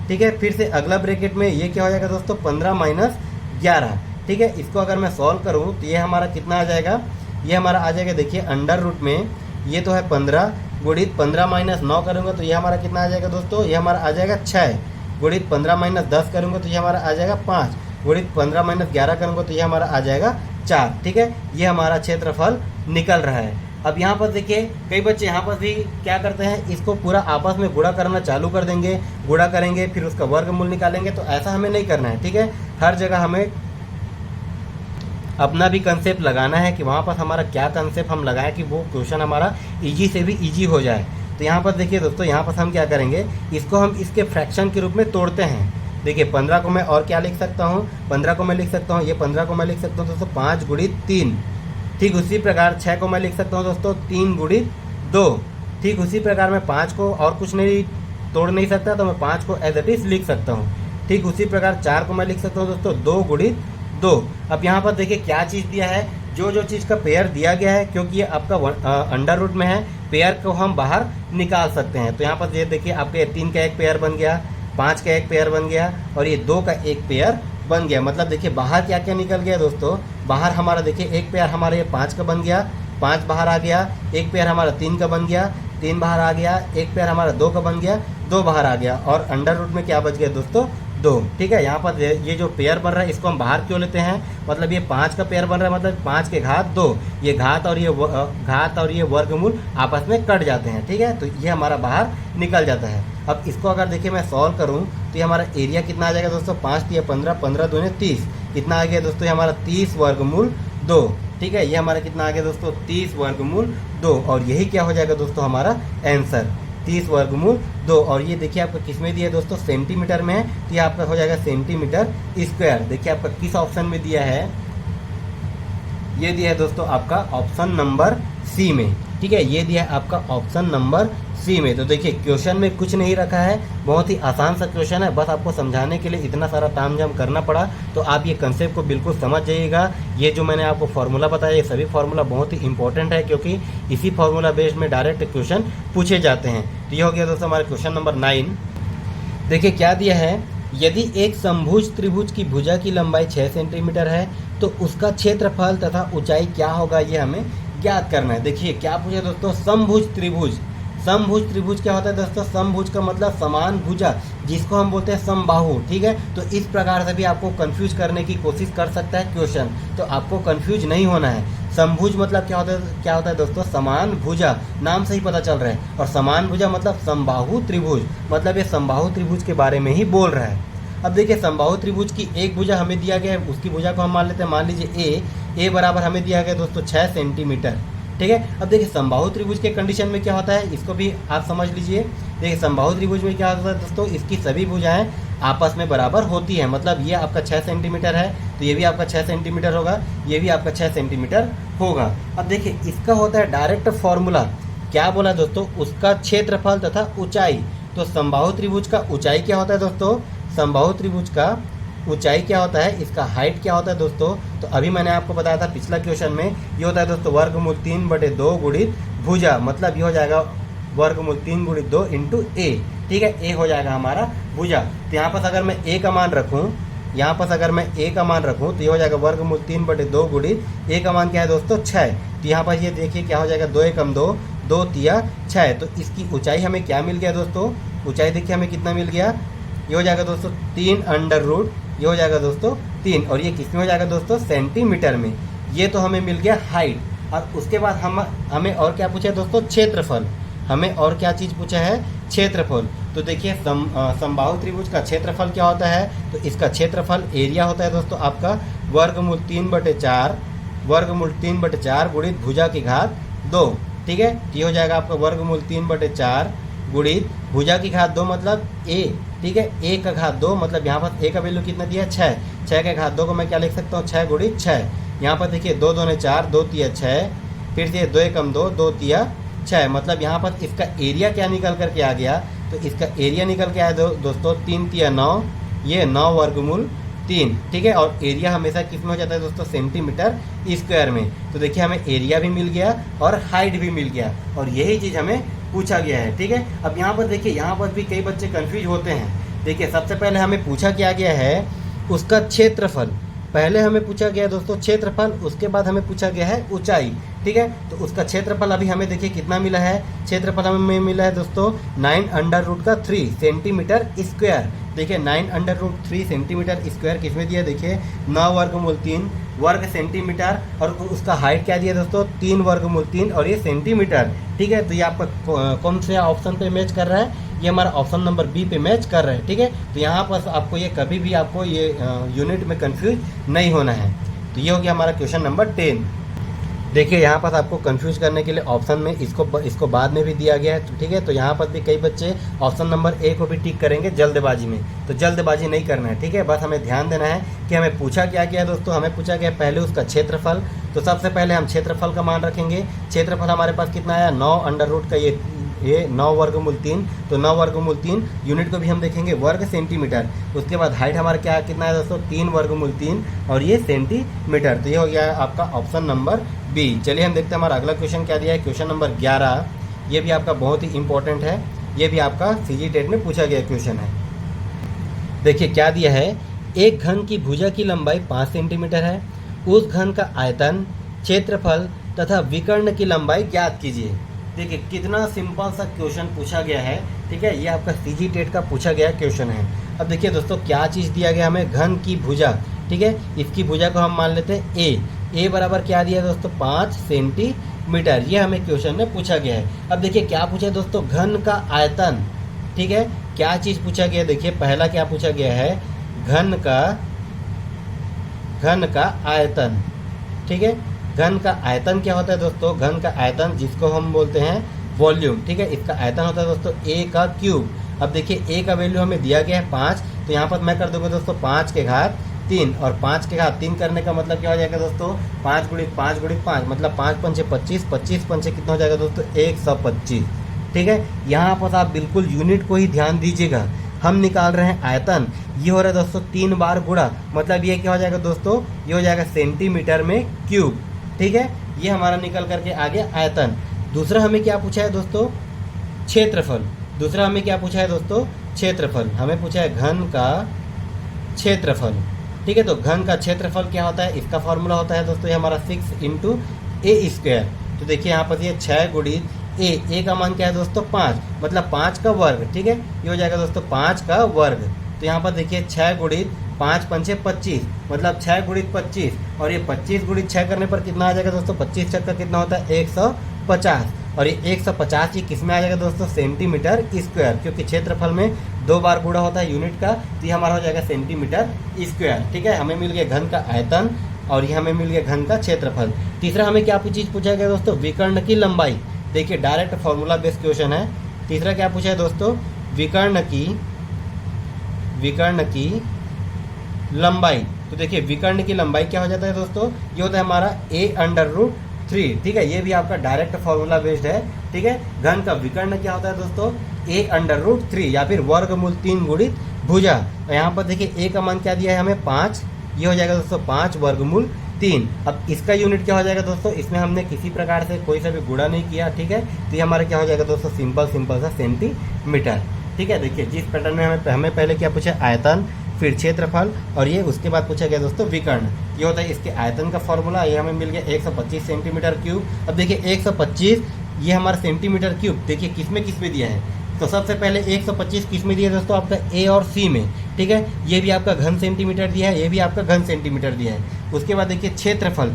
ठीक है। फिर से अगला ब्रैकेट में ये क्या हो जाएगा दोस्तों 15 माइनस 11, ठीक है। इसको अगर मैं सॉल्व करूँ तो ये हमारा कितना आ जाएगा, ये हमारा आ जाएगा देखिए अंडर रूट में ये तो है 15 गुणित 15 माइनस 9 करूँगा तो ये हमारा कितना आ जाएगा दोस्तों, ये हमारा आ जाएगा 6 गुणित 15 माइनस 10 करूँगा तो ये हमारा आ जाएगा 5 गुणित 15 माइनस 11 करूँगा तो ये हमारा आ जाएगा 4, ठीक है। ये हमारा क्षेत्रफल निकल रहा है। अब यहाँ पर देखिए कई बच्चे यहाँ पर भी क्या करते हैं, इसको पूरा आपस में गुणा करना चालू कर देंगे, गुणा करेंगे फिर उसका वर्गमूल निकालेंगे, तो ऐसा हमें नहीं करना है, ठीक है। हर जगह हमें अपना भी कंसेप्ट लगाना है कि वहाँ पर हमारा क्या कंसेप्ट हम लगाएं कि वो क्वेश्चन हमारा इजी से भी इजी हो जाए। तो यहाँ पर देखिए दोस्तों, यहाँ पर हम क्या करेंगे, इसको हम इसके फ्रैक्शन के रूप में तोड़ते हैं। देखिए 15 को मैं और क्या लिख सकता हूँ, 15 को मैं लिख सकता हूँ, ये 15 को मैं लिख सकता हूँ दोस्तों 5 गुणित 3, ठीक उसी प्रकार 6 को मैं लिख सकता हूँ दोस्तों 3 गुणित 2, ठीक उसी प्रकार मैं 5 को और कुछ नहीं तोड़ नहीं सकता तो मैं 5 को एज इट इज लिख सकता हूँ, ठीक उसी प्रकार 4 को मैं लिख सकता हूँ दोस्तों 2 गुणित 2। अब यहाँ पर देखिए क्या चीज़ दिया है, जो चीज़ का पेयर दिया गया है, क्योंकि ये आपका अंडर रूट में है, पेयर को हम बाहर निकाल सकते हैं। तो यहाँ पर ये देखिए आपके 3 का एक पेयर बन गया, 5 का एक पेयर बन गया और ये 2 का एक पेयर बन गया। मतलब देखिए बाहर क्या क्या निकल गया दोस्तों, बाहर हमारा देखिए एक पेयर हमारा ये 5 का बन गया, 5 बाहर आ गया, एक पेयर हमारा 3 का बन गया, 3 बाहर आ गया, एक पेयर हमारा 2 का बन गया, 2 बाहर आ गया, और अंडर रूट में क्या बच गया दोस्तों 2। ठीक है, यहाँ पर ये जो पेयर बन रहा है इसको हम बाहर क्यों लेते हैं, मतलब ये 5 का पेयर बन रहा है, मतलब 5 के घात 2, ये घात और ये वर्गमूल आपस में कट जाते हैं। ठीक है, तो ये हमारा बाहर निकल जाता है। अब इसको अगर देखिए मैं सॉल्व करूँ तो ये हमारा एरिया कितना आ जाएगा दोस्तों, 5 3 15, 15 दूनी 30, कितना आ गया दोस्तों, ये हमारा 30 वर्गमूल 2। ठीक है, ये हमारा कितना आ गया दोस्तों 30 वर्गमूल 2, और यही क्या हो जाएगा दोस्तों हमारा आंसर 30 वर्गमूल 2। और ये देखिए आपका किस में दिया है दोस्तों, सेंटीमीटर में है, तो ये आपका हो जाएगा सेंटीमीटर स्क्वायर। देखिए आपका किस ऑप्शन में दिया है, ये दिया है दोस्तों आपका ऑप्शन नंबर सी में। ठीक है, ये दिया है आपका ऑप्शन नंबर सी में। तो देखिए क्वेश्चन में कुछ नहीं रखा है, बहुत ही आसान सा क्वेश्चन है, बस आपको समझाने के लिए इतना सारा तामझाम करना पड़ा। तो आप ये कंसेप्ट को बिल्कुल समझ जाइएगा। ये जो मैंने आपको फार्मूला बताया ये सभी फार्मूला बहुत ही इंपॉर्टेंट है, क्योंकि इसी फार्मूला बेस्ड में डायरेक्ट क्वेश्चन पूछे जाते हैं। तो ये हो गया दोस्तों हमारा क्वेश्चन नंबर 9। देखिए क्या दिया है, यदि एक समभुज त्रिभुज की भुजा की लंबाई 6 सेंटीमीटर है तो उसका क्षेत्रफल तथा ऊंचाई क्या होगा, ये हमें ज्ञात करना है। देखिए क्या पूछा दोस्तों, समभुज त्रिभुज। समभुज त्रिभुज क्या होता है दोस्तों, समभुज का मतलब समान भुजा, जिसको हम बोलते हैं समबाहु। ठीक है, तो इस प्रकार से भी आपको कंफ्यूज करने की कोशिश कर सकता है क्वेश्चन, तो आपको कंफ्यूज नहीं होना है। समभुज मतलब क्या होता है दोस्तों, समान भुजा, नाम से ही पता चल रहा है। और समान भुजा मतलब समबाहु त्रिभुज, मतलब ये समबाहु त्रिभुज के बारे में ही बोल रहा है। अब देखिए समबाहु त्रिभुज की एक भुजा हमें दिया गया है, उसकी भुजा को हम मान लेते हैं, मान लीजिए ए बराबर हमें दिया गया दोस्तों 6 सेंटीमीटर। ठीक है, अब देखिए समबाहु त्रिभुज के कंडीशन में क्या होता है, इसको भी आप समझ लीजिए। देखिए समबाहु त्रिभुज में क्या होता है दोस्तों, इसकी सभी भुजाएं आपस में बराबर होती है। मतलब ये आपका 6 सेंटीमीटर है तो ये भी आपका 6 सेंटीमीटर होगा, ये भी आपका 6 सेंटीमीटर होगा। अब देखिए इसका होता है डायरेक्ट फॉर्मूला, क्या बोला दोस्तों, उसका क्षेत्रफल तथा ऊंचाई। तो समबाहु त्रिभुज का ऊंचाई क्या होता है दोस्तों, समबाहु त्रिभुज का ऊंचाई क्या होता है, इसका हाइट क्या होता है दोस्तों, तो अभी मैंने आपको बताया था पिछला क्वेश्चन में, ये होता है दोस्तों वर्गमूल 3/2 गुणित भुजा, मतलब ये हो जाएगा वर्गमूल 3 गुणित 2 इंटू ए। ठीक है, ए हो जाएगा हमारा भुजा। तो यहाँ पर अगर मैं ए का मान रखूँ, यहाँ पर अगर मैं ए का मान रखूँ तो ये हो जाएगा वर्गमूल 3/2 गुणित ए का मान क्या है दोस्तों 6। तो यहाँ पर ये देखिए क्या हो जाएगा, 2 एकम 2, 2 तिया 6। तो इसकी ऊंचाई हमें क्या मिल गया दोस्तों, ऊंचाई देखिए हमें कितना मिल गया, ये हो जाएगा दोस्तों 3 अंडर रूट, ये हो जाएगा दोस्तों 3, और ये किस में हो जाएगा दोस्तों सेंटीमीटर में। ये तो हमें मिल गया हाइट। और उसके बाद हमें और क्या पूछा है दोस्तों, क्षेत्रफल। हमें और क्या चीज़ पूछा है, क्षेत्रफल। तो देखिए समबाहु त्रिभुज का क्षेत्रफल क्या होता है, तो इसका क्षेत्रफल एरिया होता है दोस्तों आपका वर्गमूल 3/4, वर्गमूल 3/4 गुणित भुजा की घात 2। ठीक है, ये हो जाएगा आपका वर्गमूल 3/4 गुणित भुजा की घात 2 मतलब ए। ठीक है, ए का घात 2 मतलब यहाँ पर ए का वैल्यू कितना दिया है 6, 6 के घात 2 को मैं क्या लिख सकता हूँ 6 गुणित 6। यहाँ पर देखिए 2 दूने 4, 2 तिया 6, फिर से 2 एकम 2, 2 तिया 6। मतलब यहाँ पर इसका एरिया क्या निकल करके आ गया, तो इसका एरिया निकल के आया दोस्तों 3 तिया 9, ये 9 वर्गमूल 3। ठीक है, और एरिया हमेशा किस में हो जाता है दोस्तों, सेंटीमीटर स्क्वायर में। तो देखिए हमें एरिया भी मिल गया और हाइट भी मिल गया, और यही चीज़ हमें पूछा गया है। ठीक है, अब यहाँ पर देखिए, यहाँ पर भी कई बच्चे कंफ्यूज होते हैं। देखिए सबसे पहले हमें पूछा क्या गया है, उसका क्षेत्रफल। पहले हमें पूछा गया दोस्तों क्षेत्रफल, उसके बाद हमें पूछा गया है ऊंचाई। ठीक है, तो उसका क्षेत्रफल अभी हमें देखिए कितना मिला है, क्षेत्रफल हमें मिला है दोस्तों 9√3 सेंटीमीटर स्क्वायर। देखिए 9√3 सेंटीमीटर स्क्वायर किस में दिया, देखिए 9 वर्गमूल 3 वर्ग सेंटीमीटर, और उसका हाइट क्या दिया दोस्तों 3 वर्गमूल 3, और ये सेंटीमीटर। ठीक है, तो ये आपका कौन से ऑप्शन पे मैच कर रहा है, ये हमारा ऑप्शन नंबर बी पे मैच कर रहा है। ठीक है, तो यहाँ पर आपको ये कभी भी आपको ये यूनिट में कंफ्यूज नहीं होना है। तो ये हो गया हमारा क्वेश्चन नंबर 10। देखिए यहाँ पर आपको कंफ्यूज करने के लिए ऑप्शन में इसको बाद में भी दिया गया है। तो ठीक है, तो यहाँ पर भी कई बच्चे ऑप्शन नंबर ए को भी टिक करेंगे जल्दबाजी में, तो जल्दबाजी नहीं करना है। ठीक है, बस हमें ध्यान देना है कि हमें पूछा क्या गया दोस्तों, हमें पूछा गया पहले उसका क्षेत्रफल। तो सबसे पहले हम क्षेत्रफल का मान रखेंगे। क्षेत्रफल हमारे पास कितना आया, 9 अंडर रूट का ये 9 वर्गमूल 3, तो 9 वर्गमूल 3 यूनिट को भी हम देखेंगे वर्ग सेंटीमीटर। उसके बाद हाइट हमारा क्या कितना है दोस्तों 3 वर्गमूल 3, और ये सेंटीमीटर। तो ये हो गया आपका ऑप्शन नंबर बी। चलिए हम देखते हैं हमारा अगला क्वेश्चन क्या दिया है, क्वेश्चन नंबर 11। ये भी आपका बहुत ही इंपॉर्टेंट है, ये भी आपका सीजी टेट में पूछा गया क्वेश्चन है। देखिए क्या दिया है, एक घन की भुजा की लंबाई 5 सेंटीमीटर है, उस घन का आयतन, क्षेत्रफल तथा विकर्ण की लंबाई ज्ञात कीजिए। देखिए कितना सिंपल सा क्वेश्चन पूछा गया है, ठीक है, ये आपका सीजी टेट का पूछा गया क्वेश्चन है। अब देखिए दोस्तों क्या चीज़ दिया गया हमें, घन की भुजा, ठीक है, इसकी भुजा को हम मान लेते हैं ए बराबर क्या दिया है दोस्तों 5 सेंटीमीटर, ये हमें क्वेश्चन में पूछा गया है। अब देखिए क्या पूछा है दोस्तों, घन का आयतन, ठीक है, क्या चीज़ पूछा गया है, देखिए पहला क्या पूछा गया है, घन का आयतन, ठीक है, घन का आयतन क्या होता है दोस्तों, घन का आयतन जिसको हम बोलते हैं वॉल्यूम, ठीक है, इसका आयतन होता है दोस्तों ए का क्यूब। अब देखिए ए का वैल्यू हमें दिया गया है 5, तो यहाँ पर मैं कर दूंगा दोस्तों 5 के घात 3, और 5 के घात 3 करने का मतलब क्या हो जाएगा दोस्तों, 5 गुणित 5 गुणित 5 मतलब 5 पंचे 25, 25 पंचे कितना हो जाएगा दोस्तों 125, ठीक है। यहाँ पर आप बिल्कुल यूनिट को ही ध्यान दीजिएगा, हम निकाल रहे हैं आयतन, ये हो रहा है दोस्तों 3 बार गुणा, मतलब ये क्या हो जाएगा दोस्तों, ये हो जाएगा सेंटीमीटर में क्यूब, ठीक है, ये हमारा निकल करके आ गया आयतन। दूसरा हमें क्या पूछा है दोस्तों, क्षेत्रफल, दूसरा हमें क्या पूछा है दोस्तों, क्षेत्रफल, हमें पूछा है घन का क्षेत्रफल, ठीक है। तो घन का क्षेत्रफल क्या होता है, इसका फॉर्मूला होता है दोस्तों ये हमारा 6 इंटू ए स्क्वायर। तो देखिए यहाँ पर ये 6 गुणित ए का मान क्या है दोस्तों 5, मतलब 5 का वर्ग, ठीक है, ये हो जाएगा दोस्तों 5 का वर्ग। तो यहाँ पर देखिए 6 गुणित 5 पंचे 25, मतलब 6 गुणित 25, और ये 25 गुणित 6 करने पर कितना आ जाएगा दोस्तों, 25 छक्का का कितना होता है 150, और ये 150 ये किस में आ जाएगा दोस्तों, सेंटीमीटर स्क्वायर, क्योंकि क्षेत्रफल में 2 बार गुणा होता है यूनिट का, तो ये हमारा हो जाएगा सेंटीमीटर स्क्वायर, ठीक है। हमें मिल गया घन का आयतन और ये हमें मिल गया घन का क्षेत्रफल। तीसरा हमें क्या चीज़ पूछा गया दोस्तों, विकर्ण की लंबाई, देखिए डायरेक्ट फॉर्मूला बेस्ड क्वेश्चन है। तीसरा क्या पूछा है दोस्तों, विकर्ण की लंबाई। तो देखिए विकर्ण की लंबाई क्या हो जाता है दोस्तों, ये होता है हमारा a√3, ठीक है, ये भी आपका डायरेक्ट फॉर्मूला बेस्ड है, ठीक है। घन का विकर्ण क्या होता है दोस्तों, a√3 या फिर वर्गमूल 3 गुणित भुजा। यहाँ पर देखिए a का मान क्या दिया है हमें 5, ये हो जाएगा दोस्तों 5 वर्गमूल 3। अब इसका यूनिट क्या हो जाएगा दोस्तों, इसमें हमने किसी प्रकार से कोई सा भी गुणा नहीं किया, ठीक है, तो ये हमारा क्या हो जाएगा दोस्तों, सिंपल सा सेंटीमीटर, ठीक है। देखिए जिस पैटर्न में हमें पहले क्या पूछा, आयतन, फिर क्षेत्रफल, और ये उसके बाद पूछा गया दोस्तों विकर्ण, ये होता है इसके आयतन का फॉर्मूला, ये हमें मिल गया 125 सेंटीमीटर क्यूब। अब देखिए 125 ये हमारा सेंटीमीटर क्यूब, देखिए किस में दिया है, तो सबसे पहले 125 किस में दिया है दोस्तों, आपका ए और सी में, ठीक है, ये भी आपका घन सेंटीमीटर दिया है, ये भी आपका घन सेंटीमीटर दिया है। उसके बाद देखिए क्षेत्रफल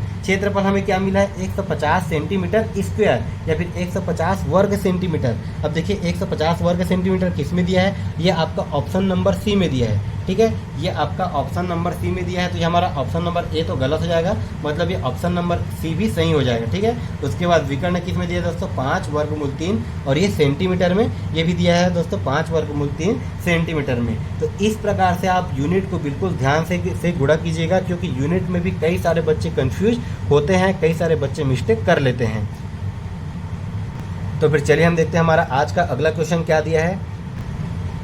हमें क्या मिला है, 150 सेंटीमीटर स्क्वायर या फिर 150 वर्ग सेंटीमीटर। अब देखिए 150 वर्ग सेंटीमीटर किस में दिया है, ये आपका ऑप्शन नंबर सी में दिया है, ठीक है, ये आपका ऑप्शन नंबर सी में दिया है, तो ये हमारा ऑप्शन नंबर ए तो गलत हो जाएगा, मतलब ये ऑप्शन नंबर सी भी सही हो जाएगा, ठीक है। उसके बाद विकर्ण किस में दिया है दोस्तों, 5 वर्गमूल 3, और ये सेंटीमीटर में ये भी दिया है दोस्तों 5 वर्गमूल 3 सेंटीमीटर में। तो इस प्रकार से आप यूनिट को बिल्कुल ध्यान से गुणा कीजिएगा, क्योंकि यूनिट में भी कई सारे बच्चे कंफ्यूज होते हैं, कई सारे बच्चे मिस्टेक कर लेते हैं। तो फिर चलिए हम देखते हैं हमारा आज का अगला क्वेश्चन क्या दिया है।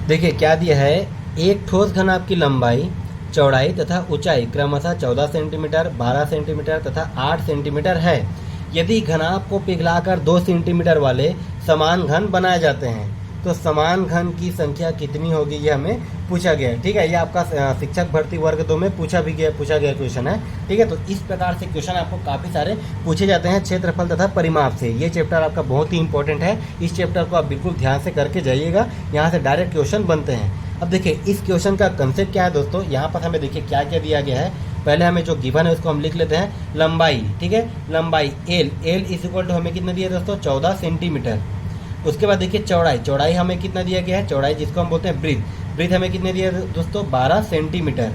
देखिए क्या दिया है, एक ठोस घनाभ की लंबाई, चौड़ाई तथा ऊंचाई क्रमशः 14 सेंटीमीटर, 12 सेंटीमीटर तथा 8 सेंटीमीटर है। यदि घनाभ को पिघलाकर 2 सेंटीमीटर वाले समान घन बनाए जाते हैं तो समान घन की संख्या कितनी होगी, ये हमें पूछा गया है, ठीक है। ये आपका शिक्षक भर्ती वर्ग 2 में पूछा गया क्वेश्चन है, ठीक है। तो इस प्रकार से क्वेश्चन आपको काफ़ी सारे पूछे जाते हैं क्षेत्रफल तथा परिमाप से। ये चैप्टर आपका बहुत ही इंपॉर्टेंट है, इस चैप्टर को आप बिल्कुल ध्यान से करके जाइएगा, यहाँ से डायरेक्ट क्वेश्चन बनते हैं। अब देखिए इस क्वेश्चन का कंसेप्ट क्या है दोस्तों, यहाँ पर हमें देखिए क्या क्या दिया गया है। पहले हमें जो गिवन है उसको हम लिख लेते हैं, लंबाई, ठीक है, लंबाई एल इज इक्वल टू हमें कितना दिया है दोस्तों, 14 सेंटीमीटर। उसके बाद देखिए चौड़ाई हमें कितना दिया गया है, चौड़ाई जिसको हम बोलते हैं ब्रीथ हमें कितने दिया है दोस्तों, 12 सेंटीमीटर।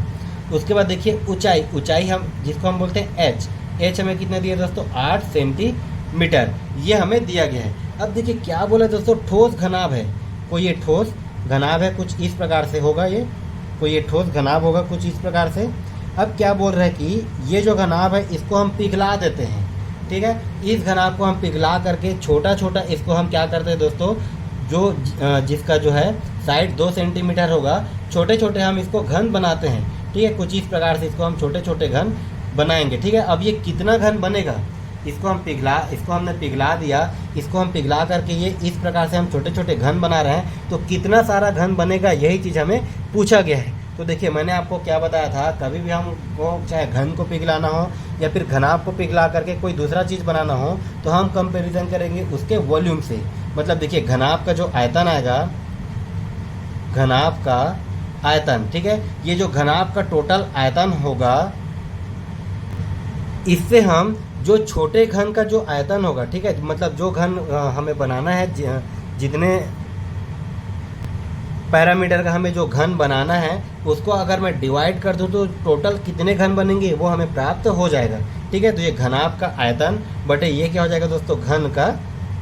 उसके बाद देखिए ऊंचाई हम जिसको हम बोलते हैं एच हमें कितना दिया है दोस्तों, 8 सेंटीमीटर, ये हमें दिया गया है। अब देखिए क्या बोला दोस्तों, ठोस घनाभ है, कोई ये ठोस घनाभ है, कुछ इस प्रकार से होगा, ये कोई ये ठोस घनाभ होगा कुछ इस प्रकार से। अब क्या बोल रहे हैं कि ये जो घनाभ है इसको हम पिघला देते हैं, ठीक है, इस घनाभ को हम पिघला करके छोटा इसको हम क्या करते हैं दोस्तों, जो जिसका जो है साइड 2 सेंटीमीटर होगा, छोटे हम इसको घन बनाते हैं, ठीक है, कुछ इस प्रकार से इसको हम छोटे घन बनाएंगे, ठीक है। अब ये कितना घन बनेगा, इसको हमने पिघला दिया, इसको हम पिघला करके ये इस प्रकार से हम छोटे घन बना रहे हैं, तो कितना सारा घन बनेगा, यही चीज़ हमें पूछा गया है। तो देखिए मैंने आपको क्या बताया था, कभी भी हमको चाहे घन को पिघलाना हो या फिर घनाभ को पिघला करके कोई दूसरा चीज़ बनाना हो तो हम कंपैरिजन करेंगे उसके वॉल्यूम से। मतलब देखिए घनाभ का जो आयतन आएगा, घनाभ का आयतन, ठीक है, ये जो घनाभ का टोटल आयतन होगा, इससे हम जो छोटे घन का जो आयतन होगा, ठीक है, मतलब जो घन हमें बनाना है, जितने पैरामीटर का हमें जो घन बनाना है उसको अगर मैं डिवाइड कर दूं तो टोटल कितने घन बनेंगे वो हमें प्राप्त हो जाएगा। ठीक है, तो ये घनाभ का आयतन बटे ये क्या हो जाएगा दोस्तों, घन का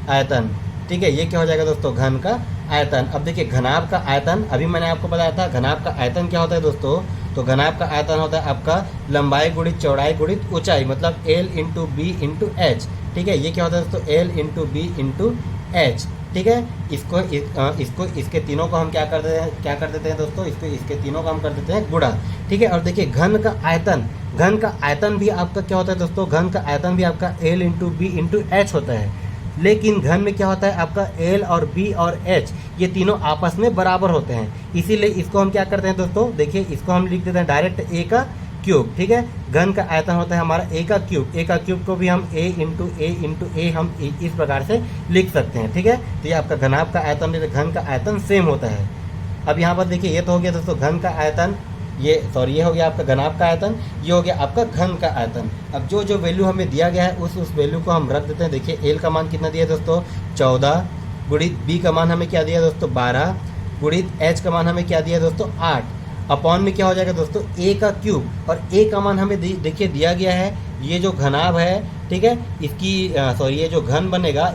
आयतन। ठीक है, ये क्या हो जाएगा दोस्तों, घन का आयतन। अब देखिए घनाभ का आयतन, अभी मैंने आपको बताया था घनाभ का आयतन क्या होता है दोस्तों, तो घनाभ का आयतन होता है आपका लंबाई गुणित चौड़ाई गुणित ऊंचाई, मतलब L into B into H. ठीक है, ये क्या होता है दोस्तों, L into B into H. ठीक है, इसको इसके तीनों को हम क्या कर देते हैं दोस्तों, इसके तीनों को हम कर देते हैं गुणा। ठीक है, और देखिए घन का आयतन भी आपका क्या होता है दोस्तों, घन का आयतन भी आपका L into B into H होता है। लेकिन घन में क्या होता है आपका L और B और H ये तीनों आपस में बराबर होते हैं, इसीलिए इसको हम क्या करते हैं दोस्तों, देखिए इसको हम लिख देते हैं डायरेक्ट A का क्यूब। ठीक है, घन का आयतन होता है हमारा A का क्यूब को भी हम A इंटू A हम इस प्रकार से लिख सकते हैं। ठीक है, तो ये आपका घनाभ का आयतन घन का आयतन सेम होता है। अब यहाँ पर देखिए ये तो हो गया दोस्तों घन का आयतन, ये हो गया आपका घनाभ का आयतन, ये हो गया आपका घन का आयतन। अब जो वैल्यू हमें दिया गया है उस वैल्यू को हम रख देते हैं। देखिए L का मान कितना दिया है दोस्तों, 14 गुणित B का मान हमें क्या दिया है दोस्तों, 12 गुणित H का मान हमें क्या दिया है दोस्तों, 8 अपॉन में क्या हो जाएगा दोस्तों, A का क्यूब, और A का मान हमें देखिए दिया गया है, ये जो घनाभ है, ठीक है, ये जो घन बनेगा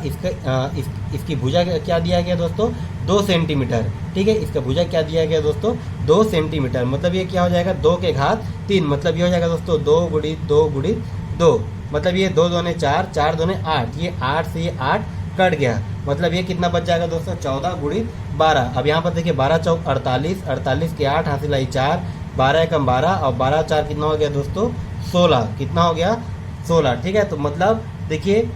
इसकी भुजा क्या दिया गया दोस्तों, 2 सेंटीमीटर। ठीक है, इसका भुजा क्या दिया गया दोस्तों, 2 सेंटीमीटर, मतलब ये क्या हो जाएगा 2 के घात 3, मतलब ये हो जाएगा दोस्तों 2 गुणित 2, मतलब ये 2 दूने 4, 4 दूने 8, ये 8 से ये 8 कट गया, मतलब ये कितना बच जाएगा दोस्तों, 14 गुणित 12। अब यहाँ पर देखिए 12 चौक 48, 48 के 8 हासिल आई 4, 12 एकम 12 और 12 4 कितना हो गया दोस्तों, 16, कितना हो गया 16। ठीक है, तो मतलब देखिए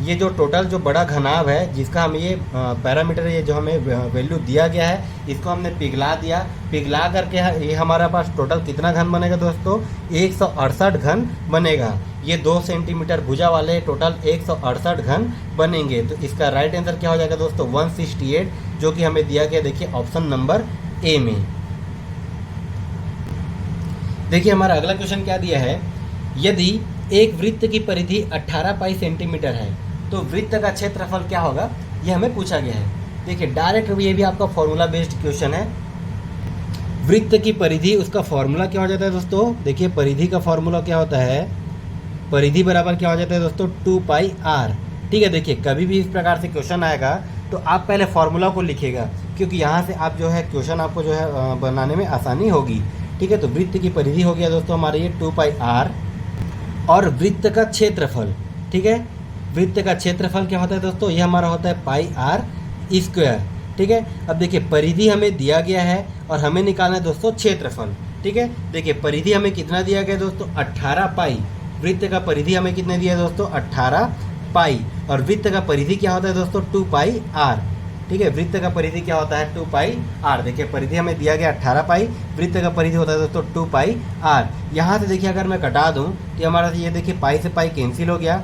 ये जो टोटल जो बड़ा घनाभ है जिसका हम ये पैरामीटर ये जो हमें वैल्यू दिया गया है, इसको हमने पिघला दिया, पिघला करके ये हमारे पास टोटल कितना घन बनेगा दोस्तों, 168 घन बनेगा। ये 2 सेंटीमीटर भुजा वाले टोटल 168 घन बनेंगे। तो इसका राइट आंसर क्या हो जाएगा दोस्तों, 168, जो कि हमें दिया गया देखिए ऑप्शन नंबर ए में। देखिए हमारा अगला क्वेश्चन क्या दिया है, यदि एक वृत्त की परिधि 18 पाई सेंटीमीटर है तो वृत्त का क्षेत्रफल क्या होगा, ये हमें पूछा गया है। देखिए डायरेक्ट ये भी आपका फॉर्मूला बेस्ड क्वेश्चन है। वृत्त की परिधि, उसका फॉर्मूला क्या हो जाता है दोस्तों, देखिए परिधि का फॉर्मूला क्या होता है, परिधि बराबर क्या हो जाता है दोस्तों, 2 पाई r। ठीक है, देखिए कभी भी इस प्रकार से क्वेश्चन आएगा तो आप पहले फॉर्मूला को लिखिएगा, क्योंकि यहाँ से आप जो है क्वेश्चन आपको जो है बनाने में आसानी होगी। ठीक है, तो वृत्त की परिधि हो गया दोस्तों हमारे ये 2 पाई r, और वृत्त का क्षेत्रफल, ठीक है, वृत्त का क्षेत्रफल क्या होता है दोस्तों, ये हमारा होता है पाई r स्क्वायर। ठीक है, अब देखिए परिधि हमें दिया गया है और हमें निकालना है दोस्तों क्षेत्रफल। ठीक है, देखिए परिधि हमें कितना दिया गया दोस्तों, 18 पाई। वृत्त का परिधि हमें कितने दिया है दोस्तों, 18 पाई, और वृत्त का परिधि क्या होता है दोस्तों, 2 पाई r। ठीक है, वृत्त का परिधि क्या होता है, 2 पाई r। देखिए परिधि हमें दिया गया 18 पाई, वृत्त का परिधि होता है दोस्तों 2 पाई r। यहाँ से देखिए अगर मैं कटा दूँ तो हमारा ये देखिए पाई से पाई कैंसिल हो गया,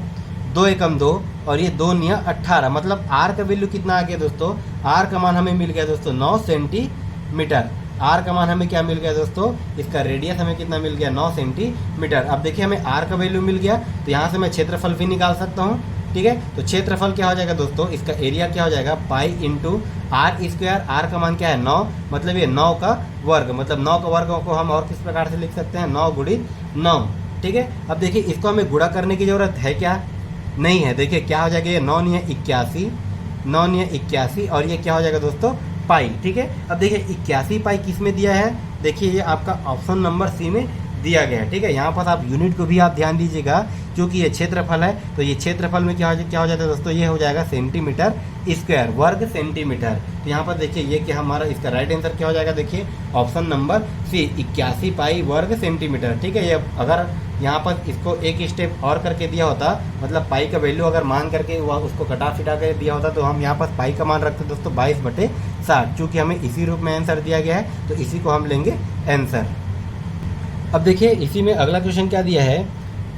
2 एकम 2 और ये 2 निया 18, मतलब r का वैल्यू कितना आ गया दोस्तों, r का मान हमें मिल गया दोस्तों 9 सेंटीमीटर। r का मान हमें क्या मिल गया दोस्तों, इसका रेडियस हमें कितना मिल गया, 9 सेंटीमीटर। अब देखिए हमें r का वैल्यू मिल गया, तो यहाँ से मैं क्षेत्रफल भी निकाल सकता हूँ। ठीक है, तो क्षेत्रफल क्या हो जाएगा दोस्तों, इसका एरिया क्या हो जाएगा, pi into r square, r का मान क्या है 9, मतलब ये 9 का वर्ग, मतलब 9 का वर्ग को हम और किस प्रकार से लिख सकते हैं, 9 गुणित 9। ठीक है, अब देखिए इसको हमें गुणा करने की जरूरत है क्या, नहीं है। देखिए क्या हो जाएगा, ये 9 निया 81, 9 निया 81, और ये क्या हो जाएगा दोस्तों, पाई। ठीक है, अब देखिए 81 पाई किस में दिया है, देखिए ये आपका ऑप्शन नंबर सी में दिया गया है। ठीक है, यहाँ पर आप यूनिट को भी आप ध्यान दीजिएगा, क्योंकि ये क्षेत्रफल है तो ये क्षेत्रफल में क्या हो जाता है दोस्तों, ये हो जाएगा सेंटीमीटर स्क्वायर, वर्ग सेंटीमीटर। तो यहाँ पर देखिए ये क्या हमारा इसका राइट आंसर क्या हो जाएगा, देखिए ऑप्शन नंबर सी 81 पाई वर्ग सेंटीमीटर। ठीक है, ये अगर यहाँ पर इसको एक स्टेप और करके दिया होता, मतलब पाई का वैल्यू अगर मान करके उसको कटा फिटा कर दिया होता, तो हम यहाँ पर पाई का मान रखते दोस्तों 22/60। चूँकि हमें इसी रूप में आंसर दिया गया है तो इसी को हम लेंगे आंसर। अब देखिए इसी में अगला क्वेश्चन क्या दिया है,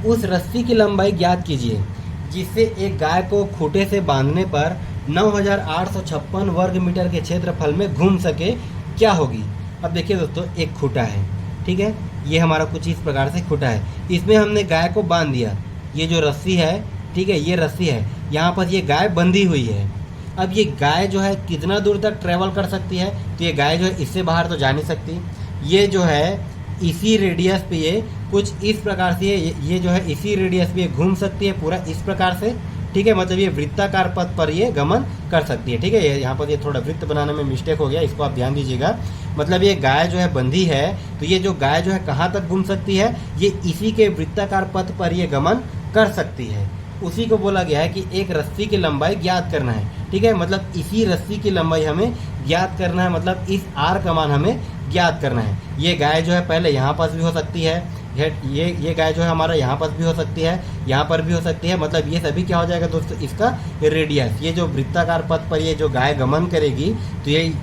उस रस्सी की लंबाई ज्ञात कीजिए जिससे एक गाय को खूंटे से बांधने पर 9856 वर्ग मीटर के क्षेत्रफल में घूम सके, क्या होगी। अब देखिए दोस्तों एक खूंटा है, ठीक है, ये हमारा कुछ इस प्रकार से खूंटा है, इसमें हमने गाय को बांध दिया, ये जो रस्सी है, ठीक है, ये रस्सी है, यहाँ पर ये गाय बंधी हुई है। अब ये गाय जो है कितना दूर तक ट्रेवल कर सकती है, तो ये गाय जो है इससे बाहर तो जा नहीं सकती, ये जो है इसी रेडियस पे ये कुछ इस प्रकार से ये जो है इसी रेडियस पे घूम सकती है पूरा इस प्रकार से। ठीक है, मतलब ये वृत्ताकार पथ पर ये गमन कर सकती है। ठीक है, यहाँ पर ये थोड़ा वृत्त बनाने में मिस्टेक हो गया, इसको आप ध्यान दीजिएगा। मतलब ये गाय जो है बंधी है, तो ये जो गाय जो है कहाँ तक घूम सकती है, ये इसी के वृत्ताकार पथ पर ये गमन कर सकती है। उसी को बोला गया है कि एक रस्सी की लंबाई ज्ञात करना है। ठीक है, मतलब इसी रस्सी की लंबाई हमें ज्ञात करना है, मतलब इस आर का मान हमें ज्ञात करना है। ये गाय जो है पहले यहाँ पर भी हो सकती है, ये गाय जो है हमारा यहाँ पर भी हो सकती है, यहाँ पर भी हो सकती है, मतलब ये सभी क्या हो जाएगा दोस्तों, इसका रेडियस, ये जो वृत्ताकार पथ पर ये जो गाय गमन करेगी, तो ये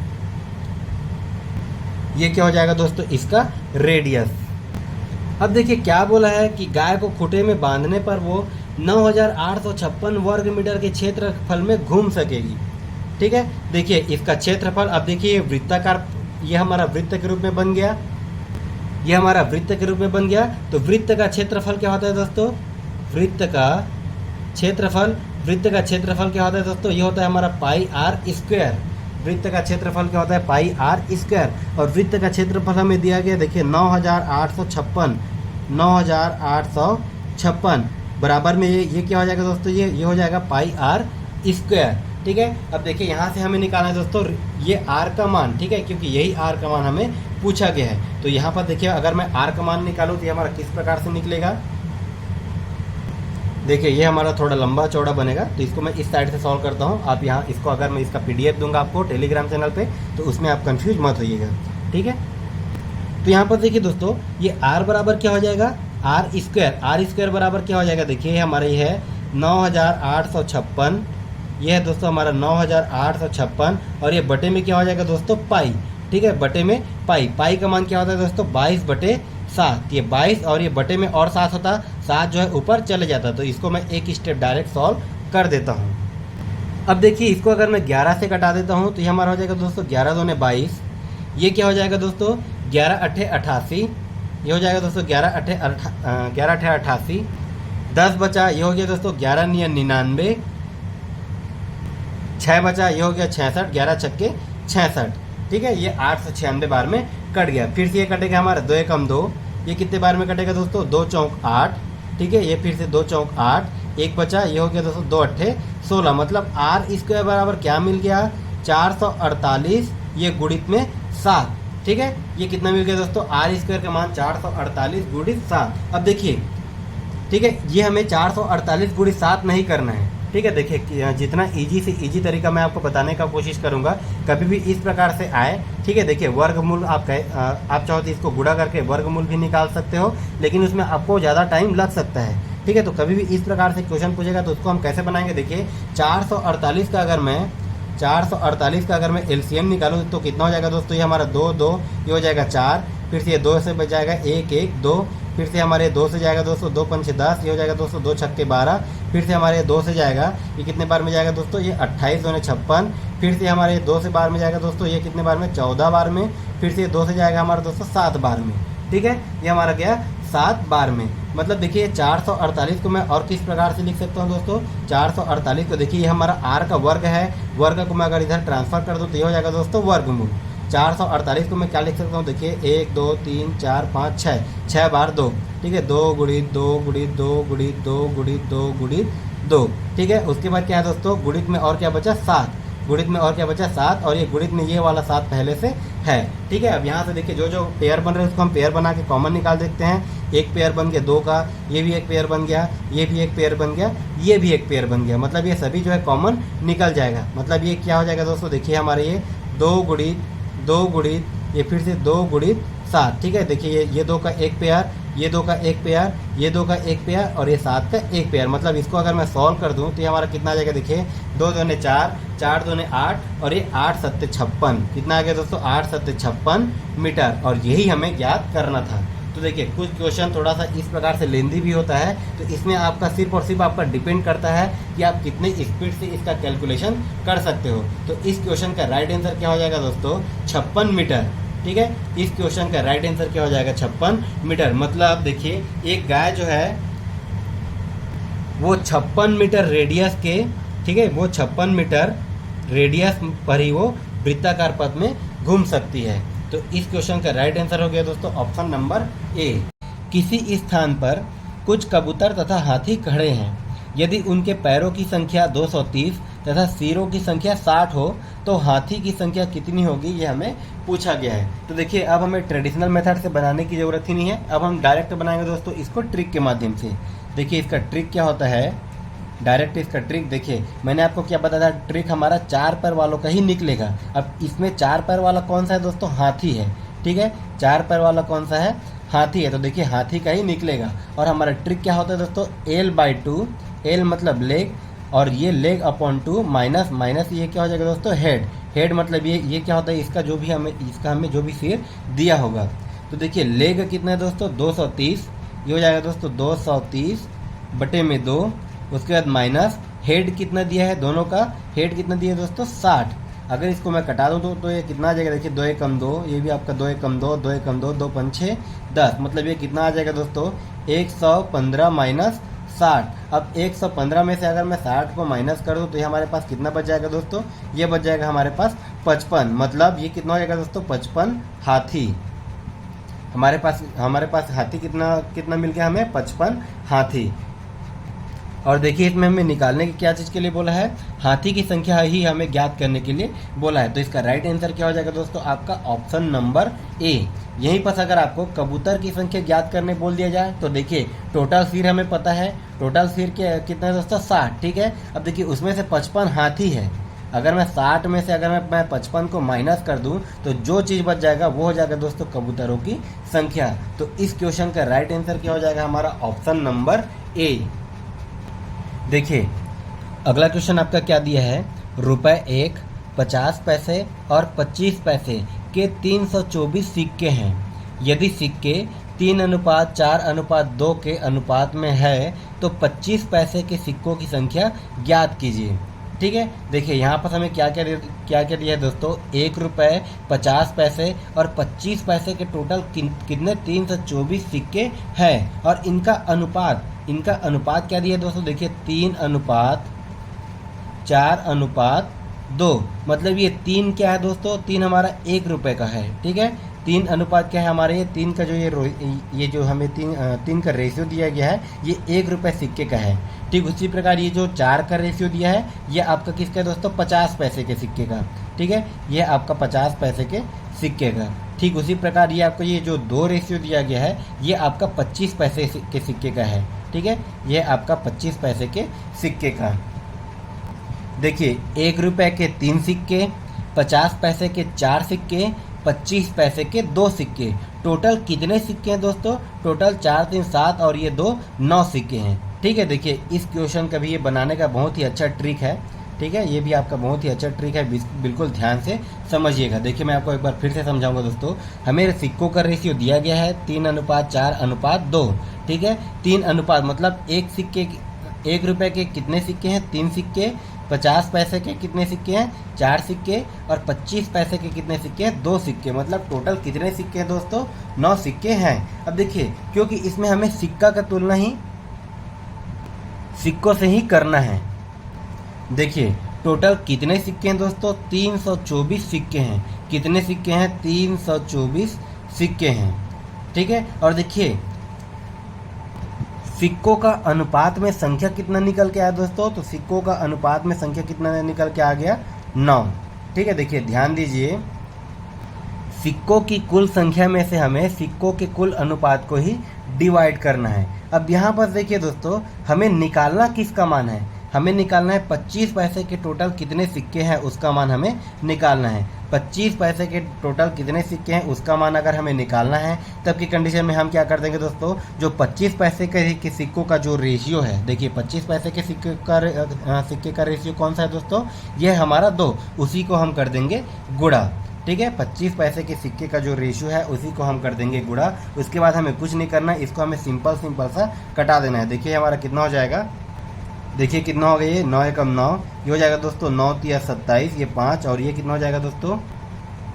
क्या हो जाएगा दोस्तों, इसका रेडियस। अब देखिए क्या बोला है कि गाय को खूंटे में बांधने पर वो 9856 वर्ग मीटर के क्षेत्रफल में घूम सकेगी। ठीक है, देखिए इसका क्षेत्रफल, अब देखिए वृत्ताकार, ये हमारा वृत्त के रूप में बन गया, ये हमारा वृत्त के रूप में बन गया। तो वृत्त का क्षेत्रफल क्या होता है दोस्तों, वृत्त का क्षेत्रफल क्या होता है दोस्तों, ये होता है हमारा पाई आर स्क्वायर। वृत्त का क्षेत्रफल क्या होता है, पाई आर स्क्वायर। और वृत्त का क्षेत्रफल हमें दिया गया, देखिए 9856 बराबर में ये क्या हो जाएगा दोस्तों, ये हो जाएगा पाई आर स्क्वायर। ठीक है, अब देखिए यहाँ से हमें निकालना है दोस्तों ये आर का मान। ठीक है, क्योंकि यही आर का मान हमें पूछा गया है। तो यहाँ पर देखिए अगर मैं आर का मान निकालूँ तो ये हमारा किस प्रकार से निकलेगा, देखिए ये हमारा थोड़ा लंबा चौड़ा बनेगा, तो इसको मैं इस साइड से सॉल्व करता हूँ। आप यहाँ इसको अगर मैं इसका PDF दूंगा आपको टेलीग्राम चैनल पे, तो उसमें आप कंफ्यूज मत होइएगा। ठीक है, तो यहाँ पर देखिए दोस्तों ये आर बराबर क्या हो जाएगा, आर स्क्वायर बराबर क्या हो जाएगा, देखिए हमारा ये है 9856, ये है दोस्तों हमारा 9856, और ये बटे में क्या हो जाएगा दोस्तों, पाई। ठीक है, बटे में पाई का मान क्या होता है दोस्तों, 22/7। ये 22 और ये बटे में और 7 होता, 7 जो है ऊपर चले जाता, तो इसको मैं एक स्टेप डायरेक्ट सॉल्व कर देता हूँ। अब देखिए इसको अगर मैं 11 से कटा देता हूँ तो ये हमारा हो जाएगा दोस्तों 11 दूने 22, ये क्या हो जाएगा दोस्तों 11 अट्ठे 88, ये हो जाएगा दोस्तों 11 अट्ठे 88, 10 बचा, ये हो गया दोस्तों 11 नियन 99, 6 बचा, ये हो गया 66, 11 छक्के 66। ठीक है, ये 896 बार में कट गया। फिर से ये कटेगा हमारा 2 एकम 2, ये कितने बार में कटेगा दोस्तों, 2 चौक 8। ठीक है, ये फिर से 2 चौक 8, एक बचा, ये हो गया दोस्तों 2 अट्ठे 16, मतलब आर स्क्वायर बराबर क्या मिल गया, 448, ये गुणित में 7। ठीक है, ये कितना मिल गया दोस्तों, आर स्क्वायर का मान 448 गुणित 7। अब देखिए, ठीक है, ये हमें 448 गुणित 7 नहीं करना है। ठीक है, देखिए जितना इजी से इजी तरीका मैं आपको बताने का कोशिश करूंगा, कभी भी इस प्रकार से आए। ठीक है, देखिए वर्गमूल आप चाहो तो इसको गुणा करके वर्गमूल भी निकाल सकते हो, लेकिन उसमें आपको ज़्यादा टाइम लग सकता है। ठीक है, तो कभी भी इस प्रकार से क्वेश्चन पूछेगा तो उसको हम कैसे बनाएंगे, देखिए 448 का अगर मैं LCM निकालूँ तो कितना हो जाएगा दोस्तों, ये हमारा 2 2, ये हो जाएगा 4, फिर से ये 2 से बच जाएगा 1 1 2, फिर से हमारे 2 से जाएगा दोस्तों 2 पंचे 10, ये हो जाएगा दोस्तों 2 छक्के 12, फिर से हमारे 2 से जाएगा, ये कितने बार में जाएगा दोस्तों, ये 28 दूने 56, फिर से हमारे 2 से बार में जाएगा दोस्तों, ये कितने बार में 14 बार में, फिर से 2 से जाएगा हमारा दोस्तों 7 बार में। ठीक है, ये हमारा गया 7 बार में। मतलब देखिए 448 को मैं और किस प्रकार से लिख सकता हूँ दोस्तों, 448 को देखिए ये हमारा आर का वर्ग है, वर्ग को मैं अगर इधर ट्रांसफर कर दूँ तो ये हो जाएगा दोस्तों वर्गमूल। 448 को मैं क्या लिख सकता हूँ, देखिए 1 2 3 4 5 6 बार 2। ठीक है, 2 गुणित 2 गुणित 2 गुणित 2 गुणित 2 गुणित 2। ठीक है, उसके बाद क्या है दोस्तों, गुणित में और क्या बचा 7, गुणित में और क्या बचा 7, और ये गुणित में ये वाला 7 पहले से है। ठीक है, अब यहाँ से देखिए जो जो पेयर बन रहे हैं उसको हम पेयर बना के कॉमन निकाल देखते हैं। एक पेयर बन गया 2 का, ये भी एक पेयर बन गया, ये भी एक पेयर बन गया, ये भी एक पेयर बन गया, मतलब ये सभी जो है कॉमन निकल जाएगा। मतलब ये क्या हो जाएगा दोस्तों, देखिए हमारे ये 2 गुणित ये फिर से 2 गुणित 7। ठीक है, देखिए ये 2 का एक पेयर, ये 2 का एक पेयर, ये 2 का एक पेयर और ये 7 का एक पेयर। मतलब इसको अगर मैं सॉल्व कर दूं तो ये हमारा कितना आ जाएगा, देखिए 2 दूने 4, 4 दूने 8 और ये 8 सत्ते 56। कितना आ गया दोस्तों, 8 सत्ते 56 मीटर, और यही हमें ज्ञात करना था। तो देखिए कुछ क्वेश्चन थोड़ा सा इस प्रकार से लेंदी भी होता है, तो इसमें आपका सिर्फ और सिर्फ आपका डिपेंड करता है कि आप कितने स्पीड से इसका कैलकुलेशन कर सकते हो। तो इस क्वेश्चन का राइट आंसर क्या हो जाएगा दोस्तों, 56 मीटर। ठीक है, इस क्वेश्चन का राइट आंसर क्या हो जाएगा, 56 मीटर। मतलब देखिए एक गाय जो है वो 56 मीटर रेडियस के, ठीक है, वो 56 मीटर रेडियस पर ही वो वृत्ताकार पथ में घूम सकती है। तो इस क्वेश्चन का राइट आंसर हो गया दोस्तों ऑप्शन नंबर ए। किसी स्थान पर कुछ कबूतर तथा हाथी खड़े हैं। यदि उनके पैरों की संख्या 230 तथा सिरों की संख्या 60 हो तो हाथी की संख्या कितनी होगी, ये हमें पूछा गया है। तो देखिए अब हमें ट्रेडिशनल मेथड से बनाने की ज़रूरत ही नहीं है, अब हम डायरेक्ट बनाएंगे दोस्तों इसको ट्रिक के माध्यम से। देखिए इसका ट्रिक क्या होता है, डायरेक्ट इसका ट्रिक देखिए मैंने आपको क्या बताया था, ट्रिक हमारा 4 पैर वालों का ही निकलेगा। अब इसमें 4 पैर वाला कौन सा है दोस्तों, हाथी है। ठीक है, 4 पैर वाला कौन सा है, हाथी है। तो देखिए हाथी का ही निकलेगा। और हमारा ट्रिक क्या होता है दोस्तों, L/2, L मतलब लेग और ये लेग अपॉन 2 माइनस माइनस ये क्या हो जाएगा दोस्तों, हेड। हेड मतलब ये क्या होता है, इसका हमें जो भी सिर दिया होगा। तो देखिए लेग कितना है दोस्तों, 230, ये हो जाएगा दोस्तों 230 बटे में 2। उसके बाद माइनस हेड कितना दिया है, दोनों का हेड कितना दिया है दोस्तों 60। अगर इसको मैं कटा दूँ तो ये कितना आ जाएगा, देखिए 2 एक कम 2, ये भी आपका 2 एक कम 2, 2 एक कम 2, 2 5 6 10, मतलब ये कितना आ जाएगा दोस्तों 115 माइनस 60। अब 115 में से अगर मैं 60 को माइनस कर दूँ तो ये हमारे पास कितना बच जाएगा दोस्तों, ये बच जाएगा हमारे पास 55। मतलब ये कितना हो जाएगा दोस्तों 55 हाथी। हमारे पास हाथी कितना मिल गया हमें, 55 हाथी। और देखिए इसमें हमें निकालने की क्या चीज़ के लिए बोला है, हाथी की संख्या ही हमें ज्ञात करने के लिए बोला है। तो इसका राइट आंसर क्या हो जाएगा दोस्तों, आपका ऑप्शन नंबर ए। यहीं पर अगर आपको कबूतर की संख्या ज्ञात करने बोल दिया जाए तो देखिए टोटल सिर हमें पता है, टोटल सिर कितना है दोस्तों 60। ठीक है, अब देखिए उसमें से 55 हाथी है। अगर मैं 60 में से अगर मैं 55 को माइनस कर दूं तो जो चीज़ बच जाएगा वो हो जाएगा दोस्तों कबूतरों की संख्या। तो इस क्वेश्चन का राइट आंसर क्या हो जाएगा हमारा, ऑप्शन नंबर ए। देखिए अगला क्वेश्चन आपका क्या दिया है, ₹1, 50 पैसे और 25 पैसे के 324 सिक्के हैं। यदि सिक्के 3:4:2 के अनुपात में है तो 25 पैसे के सिक्कों की संख्या ज्ञात कीजिए। ठीक है, देखिए यहाँ पर हमें क्या क्या दिया है दोस्तों, ₹1, 50 पैसे और 25 पैसे के टोटल कितने 324 सिक्के हैं। और इनका अनुपात क्या दिया है दोस्तों, देखिए 3:4:2। मतलब ये 3 क्या है दोस्तों, 3 हमारा ₹1 का है। ठीक है, 3 अनुपात क्या है हमारे, ये 3 का जो ये जो हमें 3 का रेशियो दिया गया है ये ₹1 सिक्के का है। ठीक उसी प्रकार ये जो 4 का रेशियो दिया है ये आपका किसका है दोस्तों, 50 पैसे के सिक्के का। ठीक है, ये आपका 50 पैसे के सिक्के का। ठीक उसी प्रकार ये आपको ये जो 2 रेशियो दिया गया है ये आपका 25 पैसे के सिक्के का है। ठीक है, ये आपका 25 पैसे के सिक्के का। देखिए ₹1 के 3 सिक्के, 50 पैसे के 4 सिक्के, 25 पैसे के 2 सिक्के। टोटल कितने सिक्के हैं दोस्तों, टोटल 4 3 7 और ये 2 9 सिक्के हैं। ठीक है, देखिए इस क्वेश्चन का भी ये बनाने का बहुत ही अच्छा ट्रिक है। ठीक है, ये भी आपका बहुत ही अच्छा ट्रिक है, बिल्कुल ध्यान से समझिएगा। देखिए मैं आपको एक बार फिर से समझाऊंगा दोस्तों। हमें सिक्कों का रेशियो दिया गया है 3:4:2। ठीक है, 3 अनुपात मतलब ₹1 के कितने सिक्के हैं, 3 सिक्के, 50 पैसे के कितने सिक्के हैं, 4 सिक्के और 25 पैसे के कितने सिक्के हैं, 2 सिक्के। मतलब टोटल कितने सिक्के हैं दोस्तों, 9 सिक्के हैं। अब देखिए क्योंकि इसमें हमें सिक्का का तुलना ही सिक्कों से ही करना है। देखिए टोटल कितने सिक्के हैं दोस्तों, 324 सिक्के हैं। कितने सिक्के हैं, 324 सिक्के हैं। ठीक है, और देखिए सिक्कों का अनुपात में संख्या कितना निकल के आया दोस्तों, तो सिक्कों का अनुपात में संख्या कितना निकल के आ गया, 9। ठीक है, देखिए ध्यान दीजिए, सिक्कों की कुल संख्या में से हमें सिक्कों के कुल अनुपात को ही डिवाइड करना है। अब यहाँ पर देखिए दोस्तों, हमें निकालना किसका मान है, हमें निकालना है 25 पैसे के टोटल कितने सिक्के हैं उसका मान हमें निकालना है। 25 पैसे के टोटल कितने सिक्के हैं उसका मान अगर हमें निकालना है, तब की कंडीशन में हम क्या कर देंगे दोस्तों, जो 25 पैसे के सिक्कों का जो रेशियो है, देखिए 25 पैसे के सिक्के का रेशियो कौन सा है दोस्तों, ये है हमारा 2, उसी को हम कर देंगे गुणा। ठीक है, 25 पैसे के सिक्के का जो रेशियो है उसी को हम कर देंगे गुणा। उसके बाद हमें कुछ नहीं करना, इसको हमें सिंपल सा कटा देना है। देखिए हमारा कितना हो जाएगा, देखिए कितना हो गया, ये 9 एकम 9, ये हो जाएगा दोस्तों 9 तिया 27, ये 5, और ये कितना हो जाएगा दोस्तों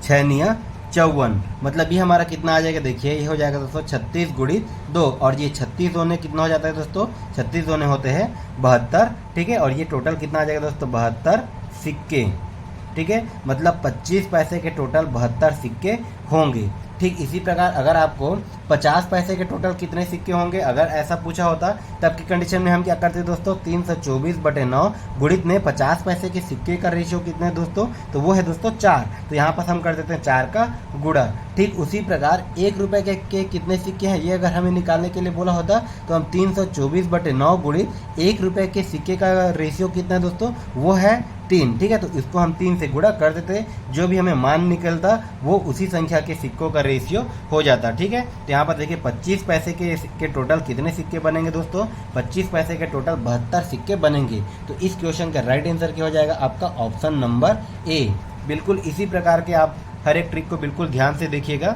6 निया 54, मतलब ये हमारा कितना आ जाएगा, देखिए ये हो जाएगा दोस्तों 36 गुणित 2, और ये 36 दोने कितना हो जाता है दोस्तों, 36 दोने होते हैं 72। ठीक है, और ये टोटल कितना आ जाएगा दोस्तों 72 सिक्के। ठीक है, मतलब 25 पैसे के टोटल 72 सिक्के होंगे। ठीक इसी प्रकार अगर आपको 50 पैसे के टोटल कितने सिक्के होंगे अगर ऐसा पूछा होता, तब की कंडीशन में हम क्या करते दोस्तों, 324/9 गुणित में 50 पैसे के सिक्के का रेशियो कितना है दोस्तों, तो वो है दोस्तों 4, तो यहाँ पर हम कर देते हैं 4 का गुणा। ठीक उसी प्रकार 1 रुपये के कितने सिक्के हैं ये अगर हमें निकालने के लिए बोला होता, तो हम 324/9 गुणित 1 रुपये के सिक्के का रेशियो कितना है दोस्तों, वो है 3। ठीक है, तो इसको हम 3 से गुणा कर देते, जो भी हमें मान निकलता वो उसी संख्या के सिक्कों का रेशियो हो जाता। ठीक है, तो यहाँ पर देखिए 25 पैसे के टोटल कितने सिक्के बनेंगे दोस्तों, 25 पैसे के टोटल 72 सिक्के बनेंगे। तो इस क्वेश्चन का राइट आंसर क्या हो जाएगा आपका ऑप्शन नंबर ए। बिल्कुल इसी प्रकार के आप हर एक ट्रिक को बिल्कुल ध्यान से देखिएगा,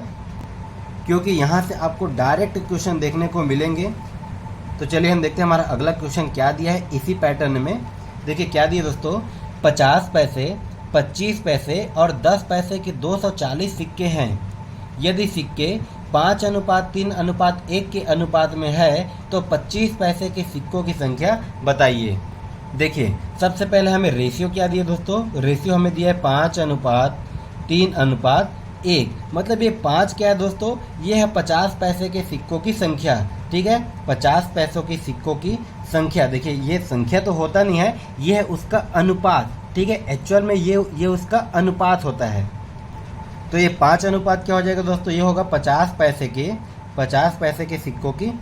क्योंकि यहाँ से आपको डायरेक्ट क्वेश्चन देखने को मिलेंगे। तो चलिए हम देखते हैं हमारा अगला क्वेश्चन क्या दिया है इसी पैटर्न में। देखिए क्या दिया दोस्तों, 50 पैसे, 25 पैसे और 10 पैसे के 240 सिक्के हैं। यदि सिक्के 5:3:1 के अनुपात में है तो 25 पैसे के सिक्कों की संख्या बताइए। देखिए सबसे पहले हमें रेशियो क्या दिया दोस्तों, रेशियो हमें दिया है 5:3:1, मतलब ये 5 क्या है दोस्तों, ये है 50 पैसे के सिक्कों की संख्या। ठीक है, 50 पैसों की सिक्कों की संख्या, देखिए ये संख्या तो होता नहीं है, ये है उसका अनुपात। ठीक है, एक्चुअल में ये उसका अनुपात होता है। तो ये 5 अनुपात क्या हो जाएगा दोस्तों, ये होगा 50 पैसे के सिक्कों की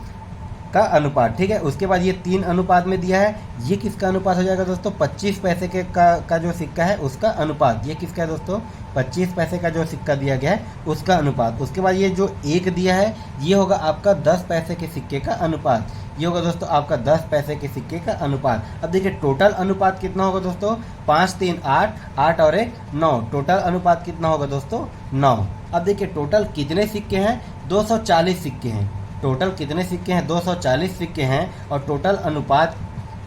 का अनुपात। ठीक है, उसके बाद ये 3 अनुपात में दिया है, ये किसका अनुपात हो जाएगा दोस्तों, 25 पैसे के का जो सिक्का है उसका अनुपात। ये किसका है दोस्तों, 25 पैसे का जो सिक्का दिया गया है उसका अनुपात। उसके बाद ये जो 1 दिया है ये होगा आपका 10 पैसे के सिक्के का अनुपात। ये होगा दोस्तों आपका 10 पैसे के सिक्के का अनुपात। अब देखिए टोटल अनुपात कितना होगा दोस्तों, 5 3 8, 8 और 1 9, टोटल अनुपात कितना होगा दोस्तों 9। अब देखिए टोटल कितने सिक्के हैं, 240 सिक्के हैं। टोटल कितने सिक्के हैं, 240 सिक्के हैं, और टोटल अनुपात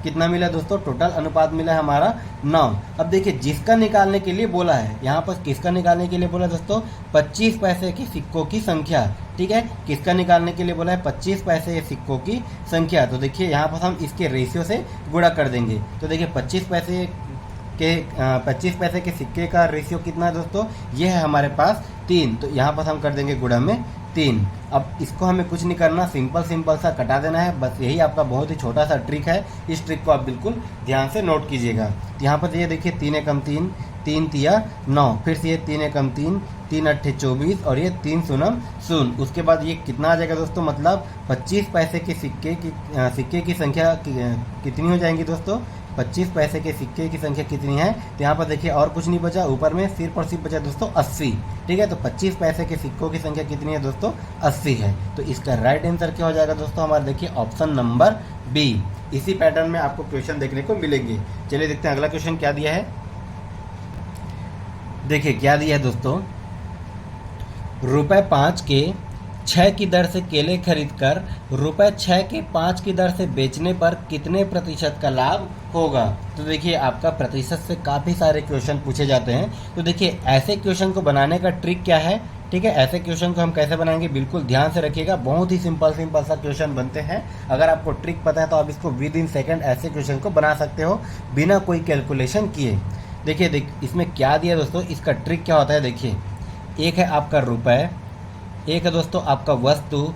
कितना मिला दोस्तों, टोटल अनुपात मिला है हमारा 9। अब देखिए जिसका निकालने के लिए बोला है, यहाँ पर किसका निकालने के लिए बोला दोस्तों, 25 पैसे के सिक्कों की संख्या। ठीक है, किसका निकालने के लिए बोला है, 25 पैसे सिक्कों की संख्या। तो देखिए यहाँ पर हम इसके रेशियो से गुणा कर देंगे। तो देखिए 25 पैसे के सिक्के का रेशियो कितना है दोस्तों, ये है हमारे पास 3, तो यहाँ पर हम कर देंगे गुणा में 3। अब इसको हमें कुछ नहीं करना, सिंपल सा कटा देना है, बस यही आपका बहुत ही छोटा सा ट्रिक है। इस ट्रिक को आप बिल्कुल ध्यान से नोट कीजिएगा। यहाँ पर ये देखिए 3 एकम 3, 3 तिया 9, फिर से ये 3 एकम 3, 3 अट्ठे 24, और ये 3 शून्य 0। उसके बाद ये कितना आ जाएगा दोस्तों, मतलब 25 पैसे के सिक्के की संख्या कितनी हो जाएंगी दोस्तों, 25 पैसे के सिक्के की संख्या कितनी है। तो यहाँ पर देखिए और कुछ नहीं बचा, ऊपर में सिर्फ और सिर्फ बचा दोस्तों 80। ठीक है, तो 25 पैसे के सिक्कों की संख्या कितनी है दोस्तों, 80 है। तो इसका राइट आंसर क्या हो जाएगा दोस्तों हमारा, देखिए ऑप्शन नंबर बी। इसी पैटर्न में आपको क्वेश्चन देखने को मिलेंगे। चलिए देखते हैं अगला क्वेश्चन क्या दिया है। देखिए क्या दिया है दोस्तों, ₹5 के 6 की दर से केले खरीदकर ₹6 के 5 की दर से बेचने पर कितने प्रतिशत का लाभ होगा। तो देखिए आपका प्रतिशत से काफ़ी सारे क्वेश्चन पूछे जाते हैं। तो देखिए ऐसे क्वेश्चन को बनाने का ट्रिक क्या है। ठीक है, ऐसे क्वेश्चन को हम कैसे बनाएंगे बिल्कुल ध्यान से रखिएगा। बहुत ही सिंपल सा क्वेश्चन बनते हैं। अगर आपको ट्रिक पता है तो आप इसको विद इन सेकेंड ऐसे क्वेश्चन को बना सकते हो बिना कोई कैलकुलेशन किए। देखिए इसमें क्या दिया दोस्तों, इसका ट्रिक क्या होता है। देखिए एक है आपका रुपए, एक है दोस्तों आपका वस्तु,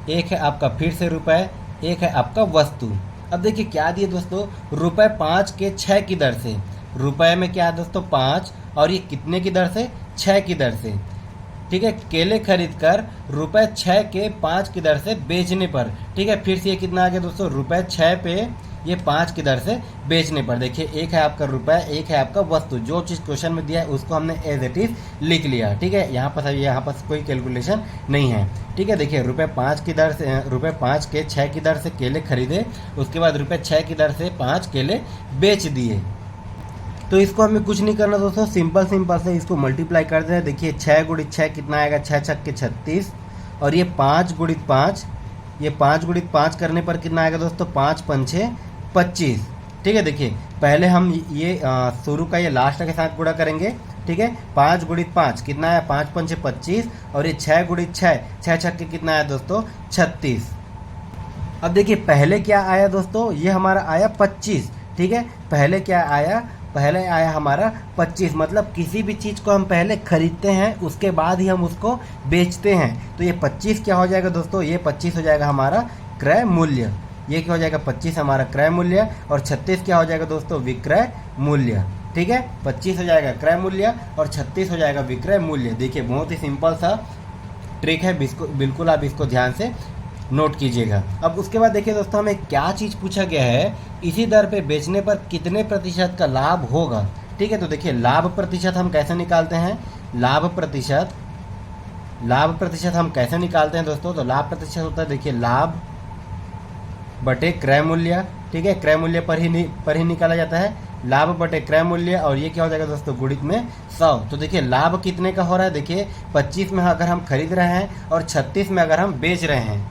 एक है आपका फिर से रुपए, एक है आपका वस्तु। अब देखिए क्या दिए दोस्तों, ₹5 के 6 की दर से, रुपए में क्या है दोस्तों 5, और ये कितने की दर से 6 की दर से, ठीक है, केले खरीद कर रुपए 6 के 5 की दर से बेचने पर, ठीक है, फिर से ये कितना आ गया दोस्तों रुपए 6 पे ये 5 की दर से बेचने पर। देखिए एक है आपका रुपए, एक है आपका वस्तु, जो चीज़ क्वेश्चन में दिया है उसको हमने एज इट इज लिख लिया, ठीक है, यहाँ पर कोई कैलकुलेशन नहीं है, ठीक है। देखिए रुपए 5 की दर से, रुपए 5 के 6 की दर से केले खरीदे, उसके बाद रुपए 6 की दर से 5 केले बेच दिए। तो इसको हमें कुछ नहीं करना दोस्तों, सिंपल से इसको मल्टीप्लाई कर दें। देखिए 6 गुणित 6 कितना आएगा, 6 छक्के 36, और ये 5 गुणित 5, ये 5 गुणित 5 करने पर कितना आएगा दोस्तों 5 पंछे 25, ठीक है। देखिए पहले हम ये शुरू का ये लास्ट के साथ गुणा करेंगे, ठीक है। 5 गुणित 5 कितना आया, 5 पंछे 25, और ये 6 गुणित 6, 6 छक्के कितना आया दोस्तों 36। अब देखिए पहले क्या आया दोस्तों, ये हमारा आया 25, ठीक है। पहले क्या आया, पहले आया हमारा 25, मतलब किसी भी चीज़ को हम पहले खरीदते हैं उसके बाद ही हम उसको बेचते हैं। तो ये 25 क्या हो जाएगा दोस्तों, ये 25 हो जाएगा हमारा क्रय मूल्य, ये क्या हो जाएगा 25 हमारा क्रय मूल्य, और 36 क्या हो जाएगा दोस्तों विक्रय मूल्य, ठीक है। 25 हो जाएगा क्रय मूल्य और 36 हो जाएगा विक्रय मूल्य। देखिए बहुत ही सिंपल सा ट्रिक है, बिल्कुल आप इसको ध्यान से नोट कीजिएगा। अब उसके बाद देखिए दोस्तों हमें क्या चीज़ पूछा गया है, इसी दर पे बेचने पर कितने प्रतिशत का लाभ होगा, ठीक है। तो देखिए लाभ प्रतिशत हम कैसे निकालते हैं, लाभ प्रतिशत हम कैसे निकालते हैं दोस्तों, तो लाभ प्रतिशत होता है देखिए लाभ बटे क्रय मूल्य, ठीक है, क्रय मूल्य पर ही निकाला जाता है, लाभ बटे क्रय मूल्य, और ये क्या हो जाएगा दोस्तों गुणित में 100। तो देखिए लाभ कितने का हो रहा है, देखिए 25 में अगर हम खरीद रहे हैं और 36 में अगर हम बेच रहे हैं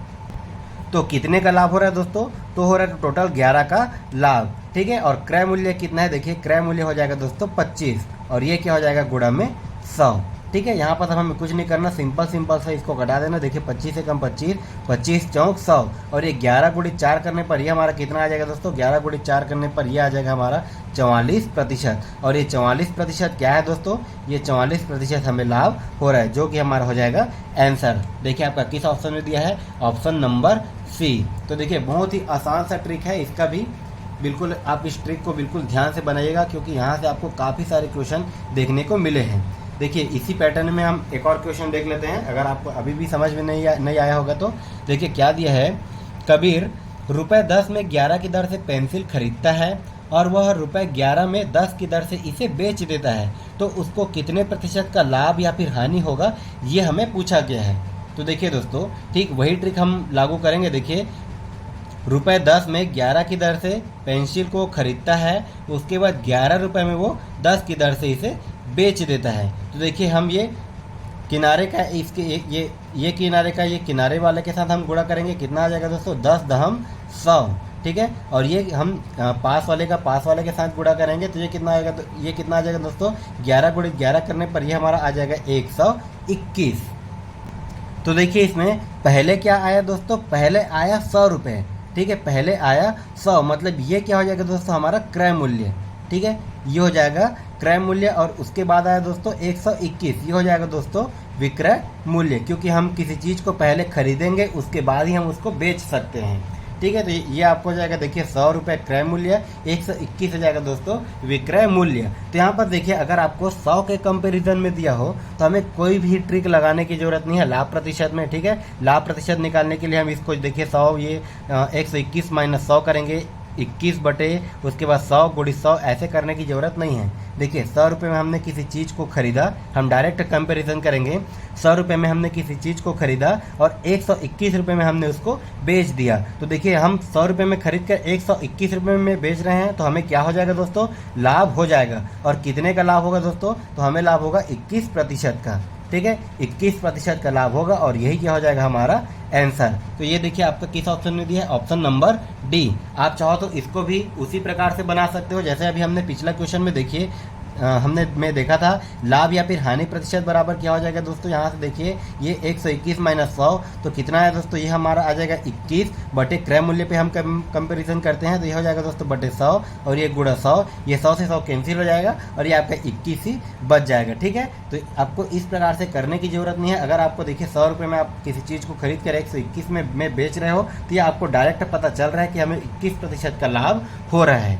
तो कितने का लाभ हो रहा है दोस्तों, तो हो रहा है टोटल 11 का लाभ, ठीक है। और क्रय मूल्य कितना है, देखिए क्रय मूल्य हो जाएगा दोस्तों 25, और ये क्या हो जाएगा गुणा में 100, ठीक है। यहाँ पर हमें कुछ नहीं करना, सिंपल से इसको घटा देना। देखिए 25 से कम 25, 25 चौक 100, और ये 11 गुणित 4 करने पर ये हमारा कितना आ जाएगा दोस्तों, 11 गुणित 4 करने पर ये आ जाएगा हमारा 44%, और ये 44% क्या है दोस्तों, ये 44% हमें लाभ हो रहा है, जो कि हमारा हो जाएगा आंसर। देखिए आपका किस ऑप्शन में दिया है, ऑप्शन नंबर सी। तो देखिए बहुत ही आसान सा ट्रिक है, इसका भी बिल्कुल आप इस ट्रिक को बिल्कुल ध्यान से बनाइएगा, क्योंकि यहाँ से आपको काफ़ी सारे क्वेश्चन देखने को मिले हैं। देखिए इसी पैटर्न में हम एक और क्वेश्चन देख लेते हैं, अगर आपको अभी भी समझ में नहीं आया होगा तो। देखिए क्या दिया है, कबीर रुपए 10 में 11 की दर से पेंसिल खरीदता है और वह रुपए 11 में 10 की दर से इसे बेच देता है, तो उसको कितने प्रतिशत का लाभ या फिर हानि होगा, ये हमें पूछा गया है। तो देखिए दोस्तों ठीक वही ट्रिक हम लागू करेंगे। देखिए रुपए 10 में 11 की दर से पेंसिल को खरीदता है, उसके बाद 11 रुपए में वो 10 की दर से इसे बेच देता है। तो देखिए हम ये किनारे का इसके ये किनारे का ये किनारे वाले के साथ हम गुणा करेंगे, कितना आ जाएगा दोस्तों 10 दहम 100, ठीक है। और ये हम पास वाले के साथ गुणा करेंगे, तो ये कितना आएगा, तो ये कितना आ जाएगा दोस्तों 11 गुणित 11 करने पर ये हमारा आ जाएगा 121। तो देखिए इसमें पहले क्या आया दोस्तों, पहले आया 100 रुपये, ठीक है, पहले आया 100, मतलब ये क्या हो जाएगा दोस्तों हमारा क्रय मूल्य, ठीक है, ये हो जाएगा क्रय मूल्य। और उसके बाद आया दोस्तों 121, ये हो जाएगा दोस्तों विक्रय मूल्य, क्योंकि हम किसी चीज़ को पहले खरीदेंगे उसके बाद ही हम उसको बेच सकते हैं, ठीक है। तो ये आपको हो जाएगा देखिए 100 रुपये क्रय मूल्य, 121 हो जाएगा दोस्तों विक्रय मूल्य। तो यहाँ पर देखिए अगर आपको 100 के कंपैरिजन में दिया हो तो हमें कोई भी ट्रिक लगाने की ज़रूरत नहीं है लाभ प्रतिशत में, ठीक है। लाभ प्रतिशत निकालने के लिए हम इसको देखिए 100 ये 121 माइनस 100 करेंगे, 21 बटे उसके बाद 100 गुणित 100 ऐसे करने की ज़रूरत नहीं है। देखिए 100 रुपये में हमने किसी चीज़ को खरीदा, हम डायरेक्ट कंपैरिजन करेंगे, 100 रुपये में हमने किसी चीज़ को खरीदा और 121 रुपये में हमने उसको बेच दिया। तो देखिए हम 100 रुपये में खरीद कर 121 रुपये में बेच रहे हैं, तो हमें क्या हो जाएगा दोस्तों, लाभ हो जाएगा। और कितने का लाभ होगा दोस्तों, तो हमें लाभ होगा 21% का, ठीक है, 21% का लाभ होगा, और यही क्या हो जाएगा हमारा आंसर। तो ये देखिए आपका किस ऑप्शन में दिया है, ऑप्शन नंबर डी। आप चाहो तो इसको भी उसी प्रकार से बना सकते हो जैसे अभी हमने पिछला क्वेश्चन में देखिए मैं देखा था लाभ या फिर हानि प्रतिशत बराबर क्या हो जाएगा दोस्तों। यहाँ से देखिए ये 121 माइनस 100 तो कितना है दोस्तों, ये हमारा आ जाएगा 21 बटे क्रय मूल्य पे हम कंपैरिजन करते हैं, तो ये हो जाएगा दोस्तों बटे 100 और ये गुणा 100, ये 100 से 100 कैंसिल हो जाएगा और ये आपका 21 ही बच जाएगा, ठीक है। तो आपको इस प्रकार से करने की ज़रूरत नहीं है। अगर आपको देखिए 100 रुपये में आप किसी चीज़ को खरीद कर 121 में बेच रहे हो, तो ये आपको डायरेक्ट पता चल रहा है कि हमें 21% का लाभ हो रहा है।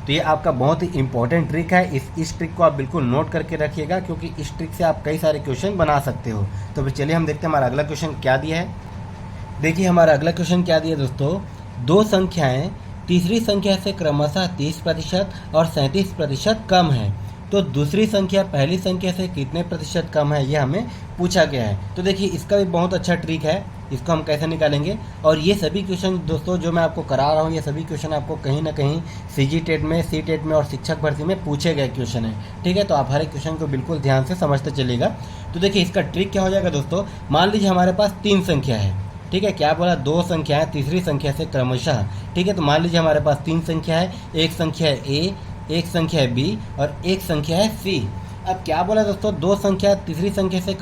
तो ये आपका बहुत ही इंपॉर्टेंट ट्रिक है। इस ट्रिक को आप बिल्कुल नोट करके रखिएगा, क्योंकि इस ट्रिक से आप कई सारे क्वेश्चन बना सकते हो। तो फिर चलिए हम देखते हैं हमारा अगला क्वेश्चन क्या दिया है। देखिए हमारा अगला क्वेश्चन क्या दिया दोस्तों, दो संख्याएं तीसरी संख्या से क्रमशः 30% और 37% कम है, तो दूसरी संख्या पहली संख्या से कितने प्रतिशत कम है, ये हमें पूछा गया है। तो देखिए इसका भी बहुत अच्छा ट्रिक है, इसको हम कैसे निकालेंगे। और ये सभी क्वेश्चन दोस्तों जो मैं आपको करा रहा हूँ, ये सभी क्वेश्चन आपको कहीं ना कहीं सीजी टेट में, सी टेट में और शिक्षक भर्ती में पूछे गए क्वेश्चन है। ठीक है, तो आप हर एक क्वेश्चन को बिल्कुल ध्यान से समझते चलिएगा। तो देखिए इसका ट्रिक क्या हो जाएगा दोस्तों, मान लीजिए हमारे पास 3 संख्या है। ठीक है, क्या बोला, 2 संख्या है तीसरी संख्या से क्रमशः। ठीक है, तो मान लीजिए हमारे पास 3 संख्या है, एक संख्या है ए, एक संख्या है बी और एक संख्या है सी। अब क्या बोला दोस्तों, 2 संख्या तीसरी संख्या से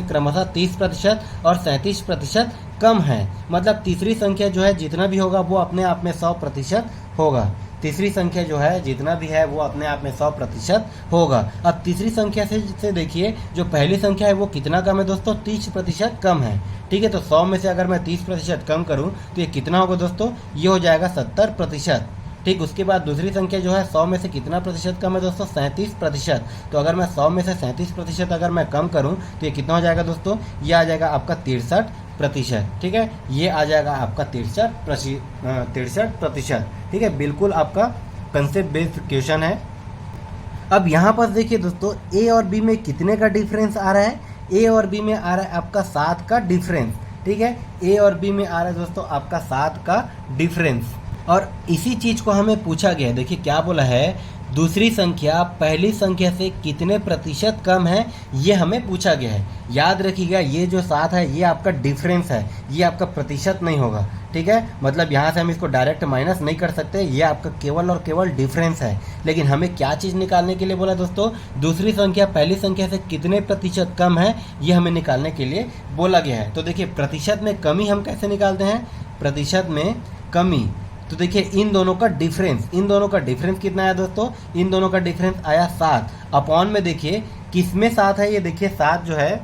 क्रमशः 30% और 37% कम है। मतलब तीसरी संख्या जो है जितना भी होगा वो अपने आप में 100% होगा। तीसरी संख्या जो है जितना भी है वो अपने आप में 100% होगा। अब तीसरी संख्या से देखिए जो पहली संख्या है वो कितना कम है दोस्तों, 30% कम है। ठीक है, तो 100 में से अगर मैं 30% कम करूं तो ये कितना होगा दोस्तों, ये हो जाएगा 70%। ठीक, उसके बाद दूसरी संख्या जो है 100 में से कितना प्रतिशत कम है दोस्तों, 37%। तो अगर मैं 100 में से 37% अगर मैं कम करूं तो ये कितना हो जाएगा दोस्तों, ये आ जाएगा आपका 63%। ठीक है, ये आ जाएगा आपका 63%। ठीक है, बिल्कुल आपका कंसेप्ट बेस्ड क्वेश्चन है। अब यहाँ पर देखिए दोस्तों, ए और बी में कितने का डिफरेंस आ रहा है, ए और बी में आ रहा है आपका 7 का डिफरेंस। ठीक है, ए और बी में आ रहा है दोस्तों आपका 7 का डिफरेंस। और इसी चीज़ को हमें पूछा गया है। देखिए क्या बोला है, दूसरी संख्या पहली संख्या से कितने प्रतिशत कम है, ये हमें पूछा गया है। याद रखिएगा ये जो 7 है ये आपका डिफरेंस है, ये आपका प्रतिशत नहीं होगा। ठीक है, मतलब यहाँ से हम इसको डायरेक्ट माइनस नहीं कर सकते, ये आपका केवल और केवल डिफरेंस है। लेकिन हमें क्या चीज़ निकालने के लिए बोला दोस्तों, दूसरी संख्या पहली संख्या से कितने प्रतिशत कम है, ये हमें निकालने के लिए बोला गया है। तो देखिए प्रतिशत में कमी हम कैसे निकालते हैं, प्रतिशत में कमी, तो देखिए इन दोनों का डिफरेंस कितना आया दोस्तों, इन दोनों का डिफरेंस आया 7 अपॉन में। देखिए किस में 7 है, ये देखिए 7 जो है,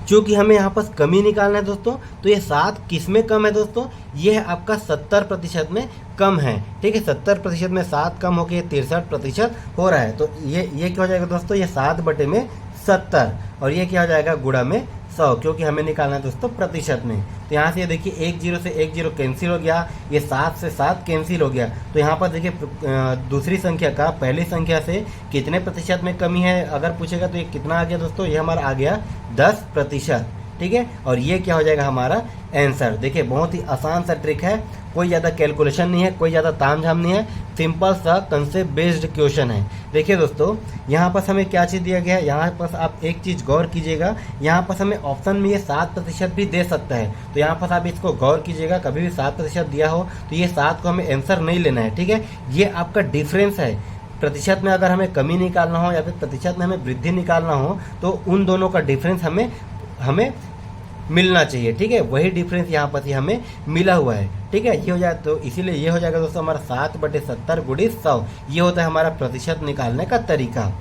चूँकि हमें यहाँ पर कमी निकालना है दोस्तों, तो ये 7 किस में कम है दोस्तों, ये है आपका 70% में कम है। ठीक है, 70% में 7 कम होकर 63% हो रहा है। तो ये क्या हो जाएगा दोस्तों, ये 7/70 और ये क्या हो जाएगा गुणा में 100, क्योंकि हमें निकालना है दोस्तों प्रतिशत में। तो यहाँ से ये देखिए 1 0 से 1 0 कैंसिल हो गया, ये 7 से 7 कैंसिल हो गया। तो यहाँ पर देखिए दूसरी संख्या का पहली संख्या से कितने प्रतिशत में कमी है अगर पूछेगा तो ये कितना आ गया दोस्तों, ये हमारा आ गया 10%। ठीक है, और ये क्या हो जाएगा हमारा आंसर। देखिए बहुत ही आसान सा ट्रिक है, कोई ज़्यादा कैलकुलेशन नहीं है, कोई ज़्यादा तामझाम नहीं है, सिंपल सा कंसेप्ट बेस्ड क्वेश्चन है। देखिए दोस्तों यहाँ पर हमें क्या चीज़ दिया गया है, यहाँ पर आप एक चीज़ गौर कीजिएगा, यहाँ पर हमें ऑप्शन में ये 7% भी दे सकता है। तो यहाँ पर आप इसको गौर कीजिएगा, कभी भी 7% दिया हो तो ये 7 को हमें आंसर नहीं लेना है। ठीक है, ये आपका डिफरेंस है। प्रतिशत में अगर हमें कमी निकालना हो या फिर प्रतिशत में हमें वृद्धि निकालना हो तो उन दोनों का डिफरेंस हमें मिलना चाहिए। ठीक है, वही डिफरेंस यहाँ पर हमें मिला हुआ है। ठीक है, ये हो जाए तो इसीलिए ये हो जाएगा दोस्तों हमारा 7/70 गुणित 100, ये होता है हमारा प्रतिशत निकालने का तरीका।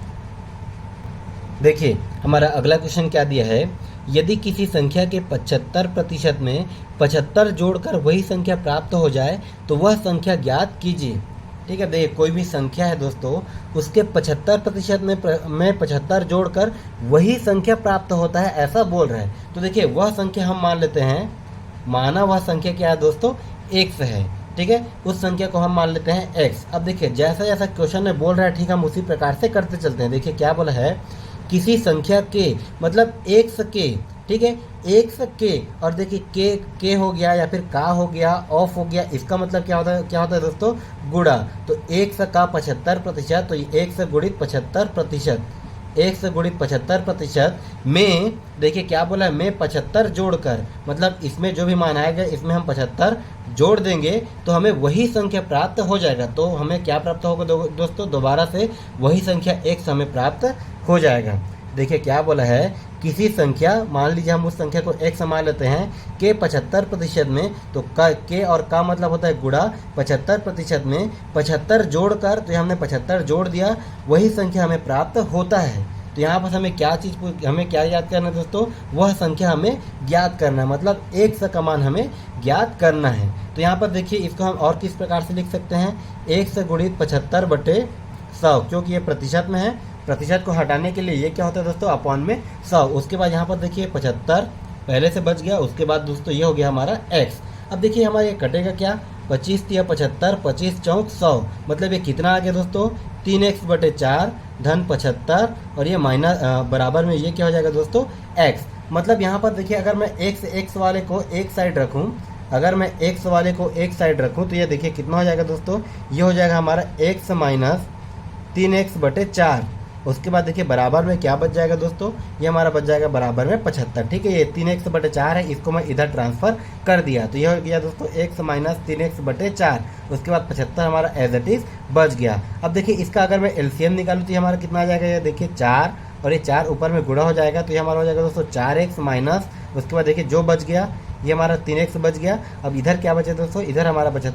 देखिए हमारा अगला क्वेश्चन क्या दिया है, यदि किसी संख्या के 75% में 75 जोड़कर वही संख्या प्राप्त हो जाए तो वह संख्या ज्ञात कीजिए। ठीक है, देखिए कोई भी संख्या है दोस्तों, उसके 75% में 75 जोड़कर वही संख्या प्राप्त होता है, ऐसा बोल रहा है। तो देखिए वह संख्या हम मान लेते हैं, माना वह संख्या क्या है दोस्तों, x है। ठीक है, उस संख्या को हम मान लेते हैं x। अब देखिए जैसा जैसा क्वेश्चन में बोल रहा है, ठीक हम उसी प्रकार से करते चलते हैं। देखिए क्या बोला है, किसी संख्या के मतलब x के, ठीक है, एक्स के, और देखिए के हो गया या फिर का हो गया, ऑफ हो गया, इसका मतलब क्या होता है दोस्तों, गुणा। तो 1 का 75%, तो ये 1 गुणित 75%, 1 गुणित 75% में देखिए क्या बोला है, में 75 जोड़कर, मतलब इसमें जो भी मान आएगा इसमें हम 75 जोड़ देंगे तो हमें वही संख्या प्राप्त हो जाएगा। तो हमें क्या प्राप्त होगा दोस्तों, दोबारा से वही संख्या x हमें प्राप्त हो जाएगा। देखिए क्या बोला है, किसी संख्या, मान लीजिए हम उस संख्या को x मान लेते हैं के 75% में, तो के और का मतलब होता है गुणा, 75% में 75 जोड़कर, तो हमने 75 जोड़ दिया, वही संख्या हमें प्राप्त होता है। तो यहाँ पर हमें क्या याद करना है दोस्तों, वह संख्या हमें ज्ञात करना है, मतलब x का मान हमें ज्ञात करना है। तो यहाँ पर देखिए इसको हम और किस प्रकार से लिख सकते हैं, 1 गुणित 75/100, क्योंकि ये प्रतिशत में है, प्रतिशत को हटाने के लिए ये क्या होता है दोस्तों, अपॉन में 100। उसके बाद यहाँ पर देखिए 75 पहले से बच गया, उसके बाद दोस्तों ये हो गया हमारा x। अब देखिए हमारा ये कटेगा क्या, 25 या 75, 25 चौक 100, मतलब ये कितना आ गया दोस्तों, 3x/4 धन 75, और ये माइनस बराबर में ये क्या हो जाएगा दोस्तों, x। मतलब यहाँ पर देखिए अगर मैं x वाले को एक साइड रखूँ, अगर मैं x वाले को एक साइड रखूँ तो ये देखिए कितना हो जाएगा दोस्तों, ये हो जाएगा हमारा x माइनस 3x/4। उसके बाद देखिए बराबर में क्या बच जाएगा दोस्तों, ये हमारा बच जाएगा बराबर में 75। ठीक है, ये 3x/4 है, इसको मैं इधर ट्रांसफर कर दिया, तो ये हो गया दोस्तों x माइनस 3x/4। उसके बाद 75 हमारा एज इट इज बच गया। अब देखिए इसका अगर मैं एलसीएम निकालूँ तो ये हमारा कितना आ जाएगा, ये देखिए 4 और ये 4 ऊपर में गुणा हो जाएगा, तो ये हमारा हो जाएगा दोस्तों 4x माइनस, उसके बाद देखिए जो बच गया ये हमारा 3x बच गया। अब इधर क्या बचा दोस्तों, इधर हमारा बचा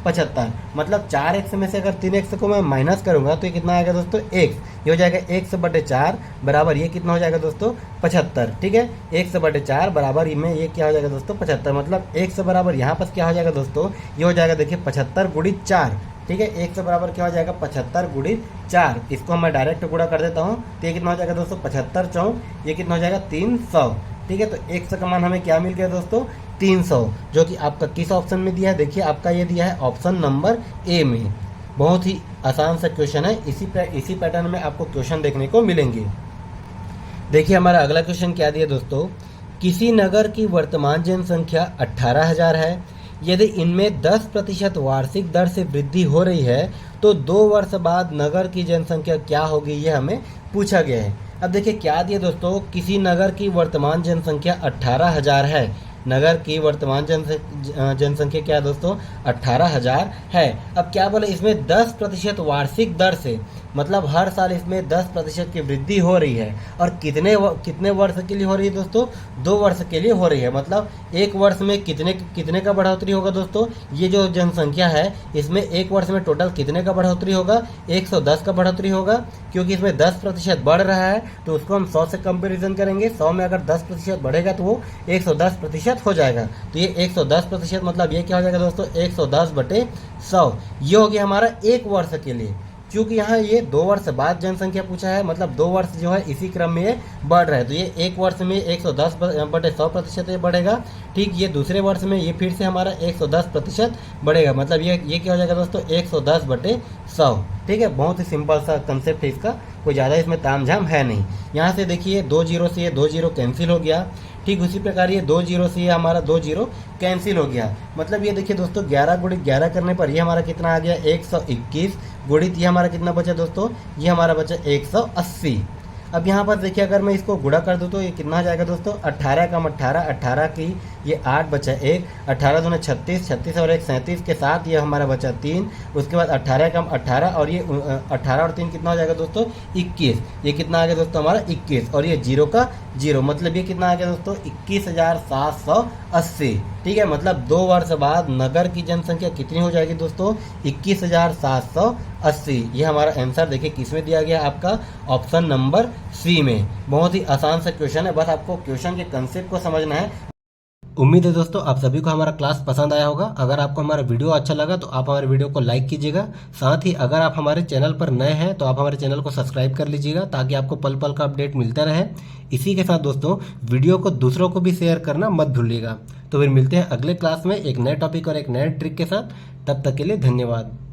75। मतलब 4x में से अगर 3x को मैं माइनस करूंगा तो ये कितना आएगा दोस्तों, x। ये हो जाएगा x/4 बराबर ये कितना हो जाएगा दोस्तों, 75। ठीक है, x/4 बराबर में ये क्या हो जाएगा दोस्तों, 75। मतलब x बराबर यहाँ पर क्या हो जाएगा दोस्तों, ये हो जाएगा देखिए 75 गुणित 4। ठीक है, x बराबर क्या हो जाएगा, 75 गुणित 4। इसको मैं डायरेक्ट गुणा कर देता हूँ, तो ये कितना हो जाएगा दोस्तों, 75 चौक ये कितना हो जाएगा, 300। ठीक है, तो x का मान हमें क्या मिल गया दोस्तों, 300, जो कि आपका किस ऑप्शन में दिया है, देखिए आपका ये दिया है ऑप्शन नंबर ए में। बहुत ही आसान सा क्वेश्चन है, इसी पैटर्न में आपको क्वेश्चन देखने को मिलेंगे। देखिए हमारा अगला क्वेश्चन क्या दिया दोस्तों, किसी नगर की वर्तमान जनसंख्या 18,000 है, यदि इनमें 10% वार्षिक दर से वृद्धि हो रही है तो 2 वर्ष बाद नगर की जनसंख्या क्या होगी, यह हमें पूछा गया है। अब देखिए क्या दिया दोस्तों, किसी नगर की वर्तमान जनसंख्या 18,000 है, नगर की वर्तमान जनसंख्या क्या है दोस्तों, 18,000 है। अब क्या बोले, इसमें 10% वार्षिक दर से, मतलब हर साल इसमें 10% की वृद्धि हो रही है, और कितने वर्ष के लिए हो रही है दोस्तों, 2 वर्ष के लिए हो रही है। मतलब एक वर्ष में कितने का बढ़ोतरी होगा दोस्तों, ये जो जनसंख्या है इसमें एक वर्ष में टोटल कितने का बढ़ोतरी होगा, 110 का बढ़ोतरी होगा, क्योंकि इसमें 10% बढ़ रहा है तो उसको हम 100 से कंपेरिजन करेंगे। 100 में अगर 10% बढ़ेगा तो वो 110% हो जाएगा, तो ये 110% मतलब ये क्या हो जाएगा दोस्तों, 110/100। ये हो गया हमारा एक वर्ष के लिए। क्योंकि यहाँ ये 2 वर्ष बाद जनसंख्या पूछा है, मतलब 2 वर्ष जो है इसी क्रम में ये बढ़ रहा है, तो ये एक वर्ष में 110/100% ये बढ़ेगा। ठीक, ये दूसरे वर्ष में ये फिर से हमारा 110% बढ़ेगा, मतलब ये क्या हो जाएगा दोस्तों, 110/100। ठीक है, बहुत ही सिंपल सा कंसेप्ट है इसका, कोई ज़्यादा इसमें तामझाम है नहीं। यहाँ से देखिए 2 जीरो से ये 2 जीरो कैंसिल हो गया। ठीक, उसी प्रकार ये 2 जीरो से ये हमारा 2 जीरो कैंसिल हो गया। मतलब ये देखिए दोस्तों 11 गुणित 11 करने पर ये हमारा कितना आ गया, 121 गुणित ये हमारा कितना बचा दोस्तों, ये हमारा बचा 180। अब यहाँ पर देखिए अगर मैं इसको गुणा कर दूँ तो ये कितना आ जाएगा दोस्तों, 18 कम 18, 18 की ये 8 बचा 1, 18 दूने 36, 36 और 1 37 के साथ ये हमारा बचा 3। उसके बाद 18 कम 18 और ये 18 और 3 कितना हो जाएगा दोस्तों, 21। ये कितना आ गया दोस्तों हमारा 21, और ये 0 का 0, मतलब ये कितना आ गया दोस्तों, 21,780। ठीक है, मतलब 2 वर्ष बाद नगर की जनसंख्या कितनी हो जाएगी दोस्तों, 21,780। ये हमारा आंसर देखिए किस में दिया गया, आपका ऑप्शन नंबर सी में। बहुत ही आसान सा क्वेश्चन है, बस आपको क्वेश्चन के कंसेप्ट को समझना है। उम्मीद है दोस्तों आप सभी को हमारा क्लास पसंद आया होगा। अगर आपको हमारा वीडियो अच्छा लगा तो आप हमारे वीडियो को लाइक कीजिएगा। साथ ही अगर आप हमारे चैनल पर नए हैं तो आप हमारे चैनल को सब्सक्राइब कर लीजिएगा, ताकि आपको पल पल का अपडेट मिलता रहे। इसी के साथ दोस्तों वीडियो को दूसरों को भी शेयर करना मत भूलिएगा। तो फिर मिलते हैं अगले क्लास में एक नए टॉपिक और एक नए ट्रिक के साथ। तब तक के लिए धन्यवाद।